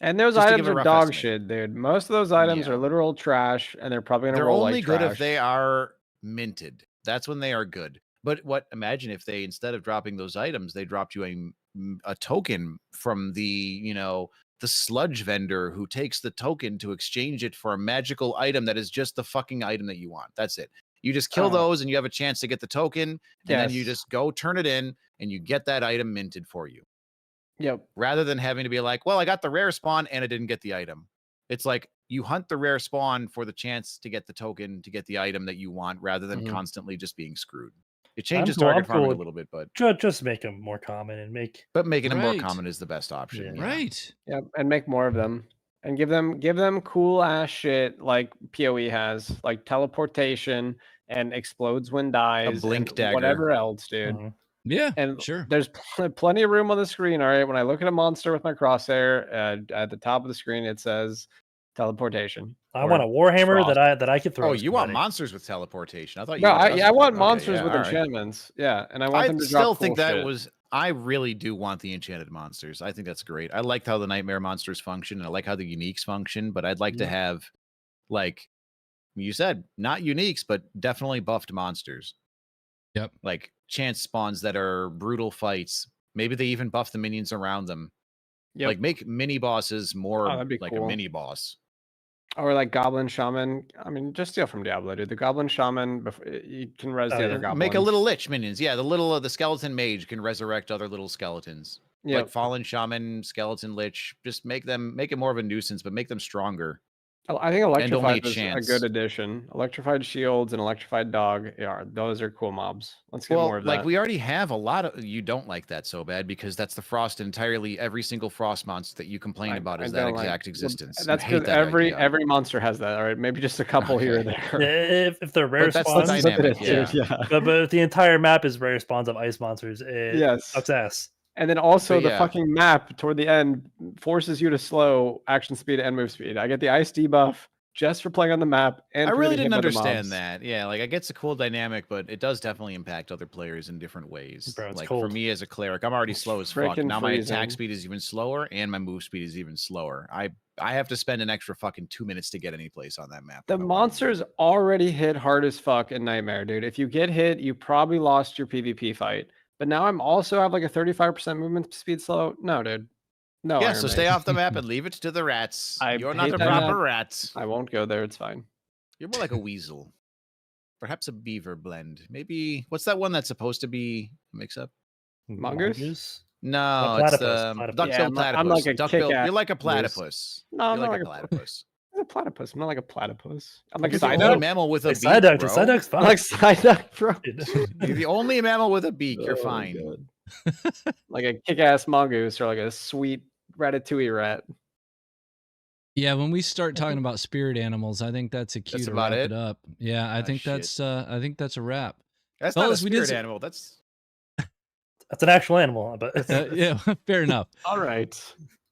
And those items are dog shit, dude. Most of those items are literal trash, and they're probably gonna roll like trash. They're only good if they are minted. That's when they are good. But imagine if they, instead of dropping those items, they dropped you a token from the sludge vendor who takes the token to exchange it for a magical item that is just the fucking item that you want. That's it. You just kill those and you have a chance to get the token, and then you just go turn it in and you get that item minted for you. Yep. Rather than having to be like, well, I got the rare spawn and I didn't get the item. It's like, you hunt the rare spawn for the chance to get the token, to get the item that you want, rather than constantly just being screwed. It changes target farming a little bit, but just make them more common and making them more common is the best option. Yeah. Right. Yeah, and make more of them. And give them cool ass shit like PoE has, like teleportation and explodes when dies, blink and dagger. whatever else, dude. Yeah, And sure. there's plenty of room on the screen. All right, when I look at a monster with my crosshair, at the top of the screen it says teleportation. I want a warhammer that I could throw. Oh, you want monsters with teleportation? I thought you. No, I want monsters with right. enchantments. Yeah, and I want them to still drop think cool that shit. was. I really do want the enchanted monsters. I think that's great. I liked how the nightmare monsters function, and I like how the uniques function. But I'd like to have, like you said, not uniques, but definitely buffed monsters. Yep. Like chance spawns that are brutal fights. Maybe they even buff the minions around them. Yep. Like make mini bosses more like cool. a mini boss. Or like Goblin Shaman. I mean, just steal from Diablo, dude. The Goblin Shaman, you can res the other goblins. Make a little lich minions. Yeah, the skeleton mage can resurrect other little skeletons. Yeah, like Fallen Shaman, Skeleton Lich. Just make it more of a nuisance, but make them stronger. I think Electrified is a good addition. Electrified Shields and Electrified Dog, those are cool mobs. Let's get more of that. Like we already have a lot of. You don't like that so bad because that's the frost entirely. Every single frost monster that you complain about is that exact existence. That's because every monster has that. All right, maybe just a couple here or there. If they're rare spawns, that's the dynamic. But if the entire map is rare spawns of ice monsters, it sucks ass. And then also the fucking map toward the end forces you to slow action speed and move speed. I get the ice debuff just for playing on the map. And I really didn't understand that. Yeah, like I get a cool dynamic, but it does definitely impact other players in different ways. Bro, like cold. For me as a cleric, I'm already slow as fuck. Now my attack speed is even slower and my move speed is even slower. I have to spend an extra fucking 2 minutes to get any place on that map. The monsters already hit hard as fuck in Nightmare, dude. If you get hit, you probably lost your PvP fight. But now I'm also have like a 35% movement speed slow. No, dude. No. Yeah, so stay off the map and leave it to the rats. You're not the proper rat. I won't go there. It's fine. You're more like a weasel. Perhaps a beaver blend. Maybe what's that one that's supposed to be a mix-up? Mongoose? No, it's the duck-billed platypus. I'm like a You're like a platypus. No, you're like a platypus. I'm a platypus. I'm not like a platypus. I'm like a the only mammal with a beak, Psyduck. bro. Psyduck's fine. I'm like Psyduck, bro. You're the only mammal with a beak. You're fine. Like a kick-ass mongoose or like a sweet ratatouille rat. Yeah, when we start talking about spirit animals, I think that's a cue to wrap it up. Yeah, I think that's a wrap. That's not a spirit animal. That's an actual animal, but yeah, fair enough. All right.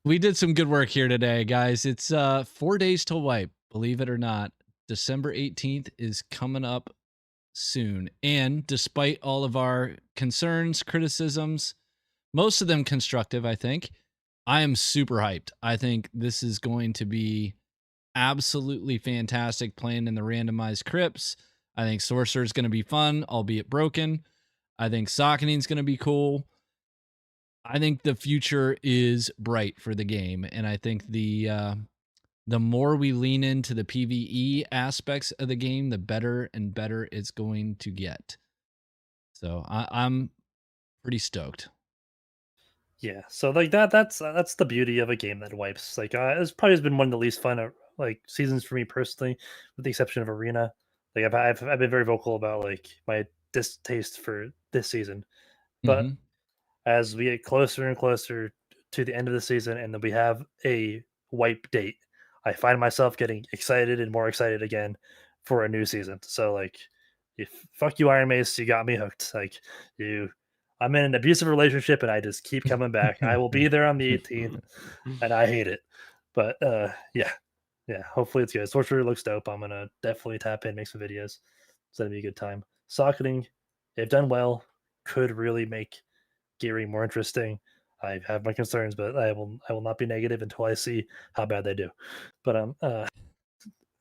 We did some good work here today, guys. It's 4 days till wipe, believe it or not. December 18th is coming up soon. And despite all of our concerns, criticisms, most of them constructive, I think, I am super hyped. I think this is going to be absolutely fantastic playing in the randomized crypts. I think Sorcerer is going to be fun, albeit broken. I think socketing is going to be cool. I think the future is bright for the game, and I think the more we lean into the PvE aspects of the game, the better and better it's going to get. So I'm pretty stoked. Yeah, so like that's the beauty of a game that wipes. Like it's probably been one of the least fun like seasons for me personally, with the exception of Arena. Like I've been very vocal about like my distaste for this season, but as we get closer and closer to the end of the season and then we have a wipe date, I find myself getting excited and more excited again for a new season. So like, fuck you, Iron Mace, you got me hooked. Like I'm in an abusive relationship and I just keep coming back. I will be there on the 18th and I hate it. But yeah, hopefully it's good. Sorcerer looks dope. I'm gonna definitely tap in, make some videos. It's gonna be a good time. Socketing, they've done well, could really make gearing more interesting. I have my concerns, but I will not be negative until I see how bad they do. But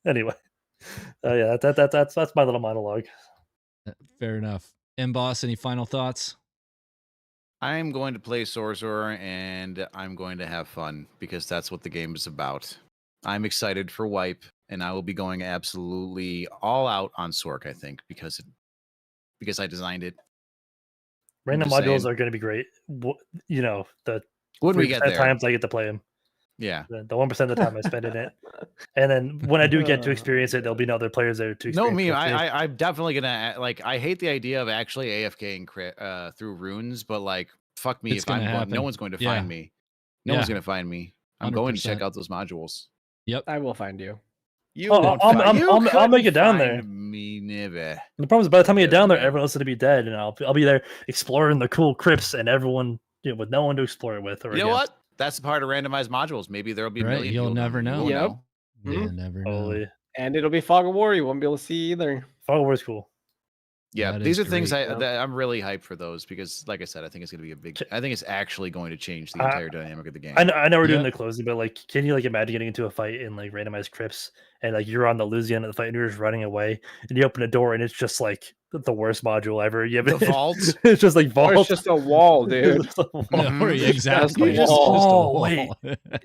anyway, yeah, that's my little monologue. Fair enough. Boss, any final thoughts? I'm going to play Sorcerer and I'm going to have fun because that's what the game is about. I'm excited for wipe and I will be going absolutely all out on Sorc, I think, because I designed it. Random modules are going to be great. You know, the when we get there, times I get to play them. Yeah. The 1% of the time I spend in it. And then when I do get to experience it, there'll be no other players there to experience No, me, it. I'm definitely gonna like. I hate the idea of actually AFKing through runes, but like, fuck me It's if I'm gonna going. happen. No one's going to Yeah. find me. No one's gonna find me. I'm going to check 100%. out those modules. Yep. I will find you. You Oh, won't I'll- find- I'm- you I'll make couldn't it down there. find Me never. The problem is by the time we get down there, Never. everyone else will be dead, and I'll be there exploring the cool crypts, and everyone with no one to explore it with. Or You know against. what? That's the part of randomized modules. Maybe there'll be a Right, million. you'll people down never there. You know. won't Yep. know. You never know. Holy And it'll be Fog of War. You won't be able to see either. Fog of War is cool. Yeah, That these is are things great. that I'm really hyped for those because, like I said, I think it's going to be a big. I think it's actually going to change the entire dynamic of the game. I know we're doing Yep. the closing, but like, can you like imagine getting into a fight in like randomized crypts and like you're on the losing end of the fight and you're just running away and you open a door and it's just like the worst module ever. You have The vault? it's just like Or vault. it's just a wall, dude. It's just a wall. Mhm. Exactly. Just a wall. Wait.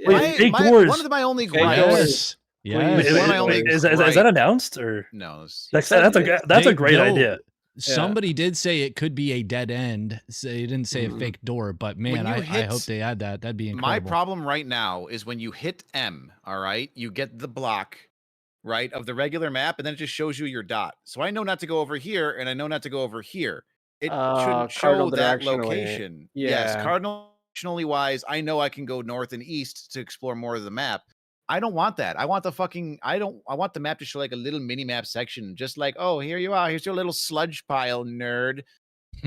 Wait, fake doors. One of my only Fake gripes. doors. Yes. Wait, one of my only is that gripe- announced or No, that's a great idea. Somebody did say it could be a dead end. So they didn't say a Mhm. fake door, but man, When you I hit- hope they add that. That'd be incredible. my problem right now is when you hit M, all right, you get the block, right, of the regular map, and then it just shows you your dot. So I know not to go over here, and I know not to go over here. It shouldn't show cardinal that directionally. location. Yes, Yeah. cardinal directionally wise, I know I can go north and east to explore more of the map. I don't want that. I want the fucking. I want the map to show like a little mini map section, just like, oh, here you are. Here's your little sludge pile, nerd.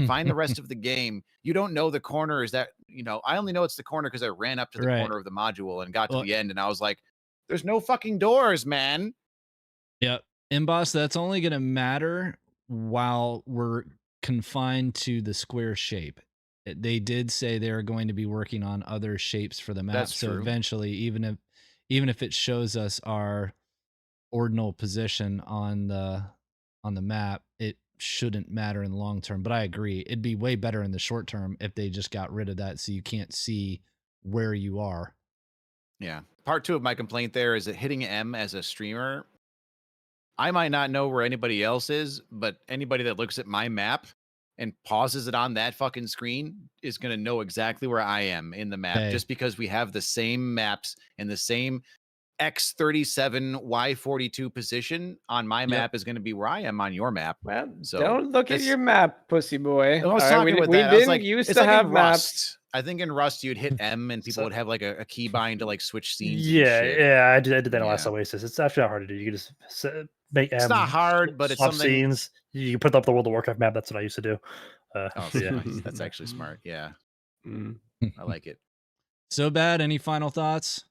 Find the rest of the game. You don't know the corner is that, I only know it's the corner because I ran up to the Right. corner of the module and got to Well- the end and I was like, there's no fucking doors, man. Yep. And boss, that's only going to matter while we're confined to the square shape. They did say they are going to be working on other shapes for the map. That's so true. eventually, even if it shows us our ordinal position on the map, it shouldn't matter in the long term. But I agree, it'd be way better in the short term if they just got rid of that so you can't see where you are. Yeah. Part two of my complaint there is that hitting M as a streamer, I might not know where anybody else is, but anybody that looks at my map and pauses it on that fucking screen is going to know exactly where I am in the map Hey. just because we have the same maps and the same X37, Y42 position on my map is going to be where I am on your map. Well, So, don't look at this- your map, pussy boy. I was All right, talking we with we that. I was didn't like, used it's to like have in maps. Rust. I think in Rust you'd hit M and people would have like a key bind to like switch scenes. and Yeah, shit. yeah, I did that in last Yeah. Oasis. It's actually not hard to do. You can just make It's not hard, but it's swap something. scenes. You can put up the World of Warcraft map. That's what I used to do. Oh, Yeah. nice. That's actually smart. Yeah, Mm. I like it. So bad. Any final thoughts?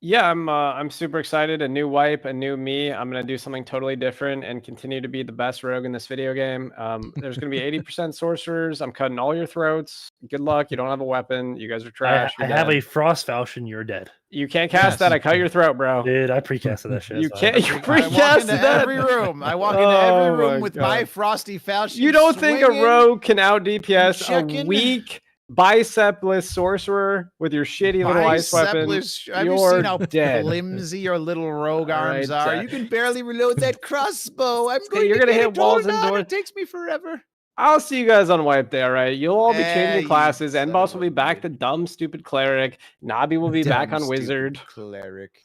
Yeah, I'm super excited. A new wipe, a new me. I'm gonna do something totally different and continue to be the best rogue in this video game. There's gonna be 80% sorcerers. I'm cutting all your throats. Good luck. You don't have a weapon. You guys are I trash. You're have dead. a Frost Falchion. You're dead. You can't cast that. I cut your throat, bro. Dude, I precasted that shit. You so can't. You I walk precasted into that. every room. I walk into Oh every my room with God. my frosty falchion. You don't think a swinging. rogue can out DPS a checking. weak bicepless sorcerer with your shitty little ice weapon? Bicepless- Have you You're seen how dead. flimsy your little rogue All arms right, are? You can barely reload that crossbow. I'm Okay, going you're to gonna get hit a door walls and down. doors. It takes me forever. I'll see you guys on wipe day, all right? You'll all be Yeah, changing you classes. son Endboss of will a be back bitch. to dumb, stupid cleric. Nabi will be back Dumb, on stupid wizard. cleric.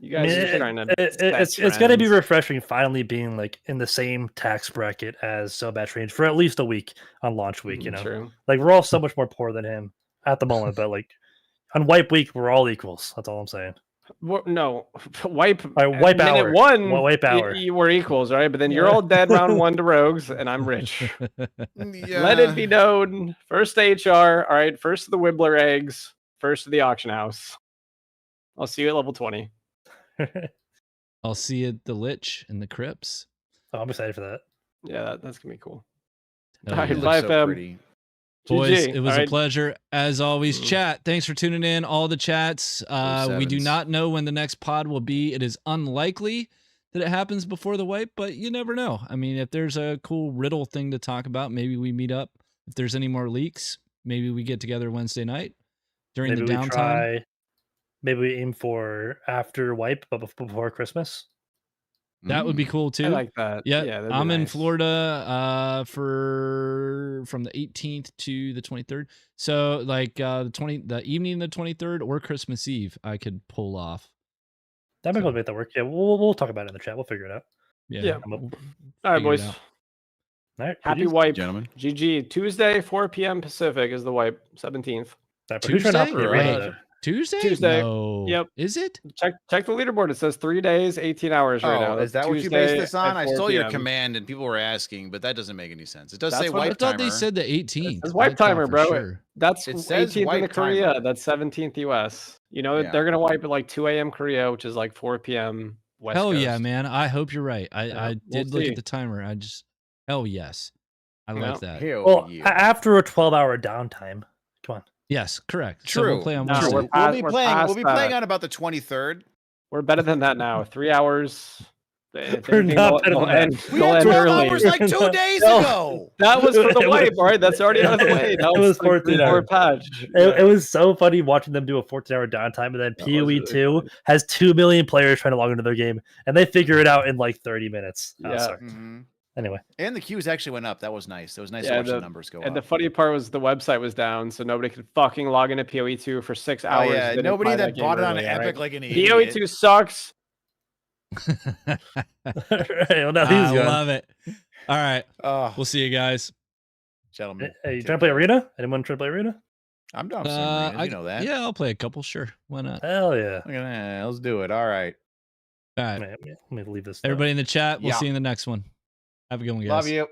You I guys mean, are trying to. it's set gonna be trends. refreshing finally being like in the same tax bracket as So Bad Strange for at least a week on launch week. You know, True. like we're all so much more poor than him at the moment, but like on wipe week we're all equals. That's all I'm saying. No, wipe. Wipe minute hour. one. Wipe hour. You were equals, right? But then you're Yeah. all dead round one to rogues, and I'm rich. Yeah. Let it be known. First to HR. All right. First to the Wibbler eggs. First to the auction house. I'll see you at level 20. I'll see you at the Lich and the Crypts. Oh, I'm excited for that. Yeah, that's gonna be cool. Hell All right, yeah. It bye, looks so fam. pretty. Boys, GG. it was All a right. pleasure as always. Mm. Chat, thanks for tuning in. All the chats. We do sevens. not know when the next pod will be. It is unlikely that it happens before the wipe, but you never know. I mean, if there's a cool riddle thing to talk about, maybe we meet up. If there's any more leaks, maybe we get together Wednesday night during Maybe the we downtime. try. Maybe we aim for after wipe, but before Christmas. That would be cool too. I like that. Yeah, that'd be I'm in nice. Florida from the 18th to the 23rd. So like the evening of the 23rd or Christmas Eve, I could pull off. That might make that work. Yeah, we'll talk about it in the chat. We'll figure it out. Yeah. we'll All right, figure it boys. out. All right. Happy GG's, wipe, gentlemen. GG. Tuesday, 4 p.m. Pacific is the wipe. 17th. Who's trying to hop Tuesday? the Right. arena, though? Tuesday? No. Yep. Is it? Check the leaderboard. It says 3 days, 18 hours right now. Is that what you Tuesday based this on? at I 4 stole your p.m. command and people were asking, but that doesn't make any sense. It does That's say what wipe I thought timer. they said the 18th. It's wipe I thought timer, for bro. sure. That's It says 18th in the wipe Korea. timer. That's 17th US. You know, Yeah. they're going to wipe at like 2 a.m. Korea, which is like 4 p.m. West Hell Coast. yeah, man. I hope you're right. I Yeah, did we'll look see. at the timer. Hell yes. I like that. Hell Well, yeah. after a 12-hour downtime. Come on. Yes, correct. So True. we'll play on No, Wednesday. we're We'll be past playing that. on about the 23rd. We're better than that now. 3 hours. If We're anything, not they'll better than that. end, We they'll had end 12 early. hours like 2 days No. ago. That was for the It was- wipe, all right? That's already out of the way. That It was was like 14 3-4 hours. patch. It was so funny watching them do a 14-hour downtime, and then That was PoE really 2 funny. has 2 million players trying to log into their game, and they figure it out in like 30 minutes. Oh, Yeah. sorry. Mhm. Anyway, And the queues actually went up. That was nice. It was nice to Yeah, watch the numbers go And up. the funny part was the website was down, so nobody could fucking log into PoE2 for 6 Oh, hours. yeah. They didn't Nobody buy that game bought it on early, all Epic right? like an idiot. PoE2 sucks. well, now he's I gone. love it. All right. Oh, We'll see you guys. gentlemen. Hey, you take trying to play care. arena? Anyone trying to play arena? I'm down for some arena. You know that. Yeah, I'll play a couple. Sure. Why not? Hell yeah. Look at that. Let's do it. All right. All right. Let me leave this. Everybody in the chat, we'll Yeah. see you in the next one. Have a good one, guys. Love you.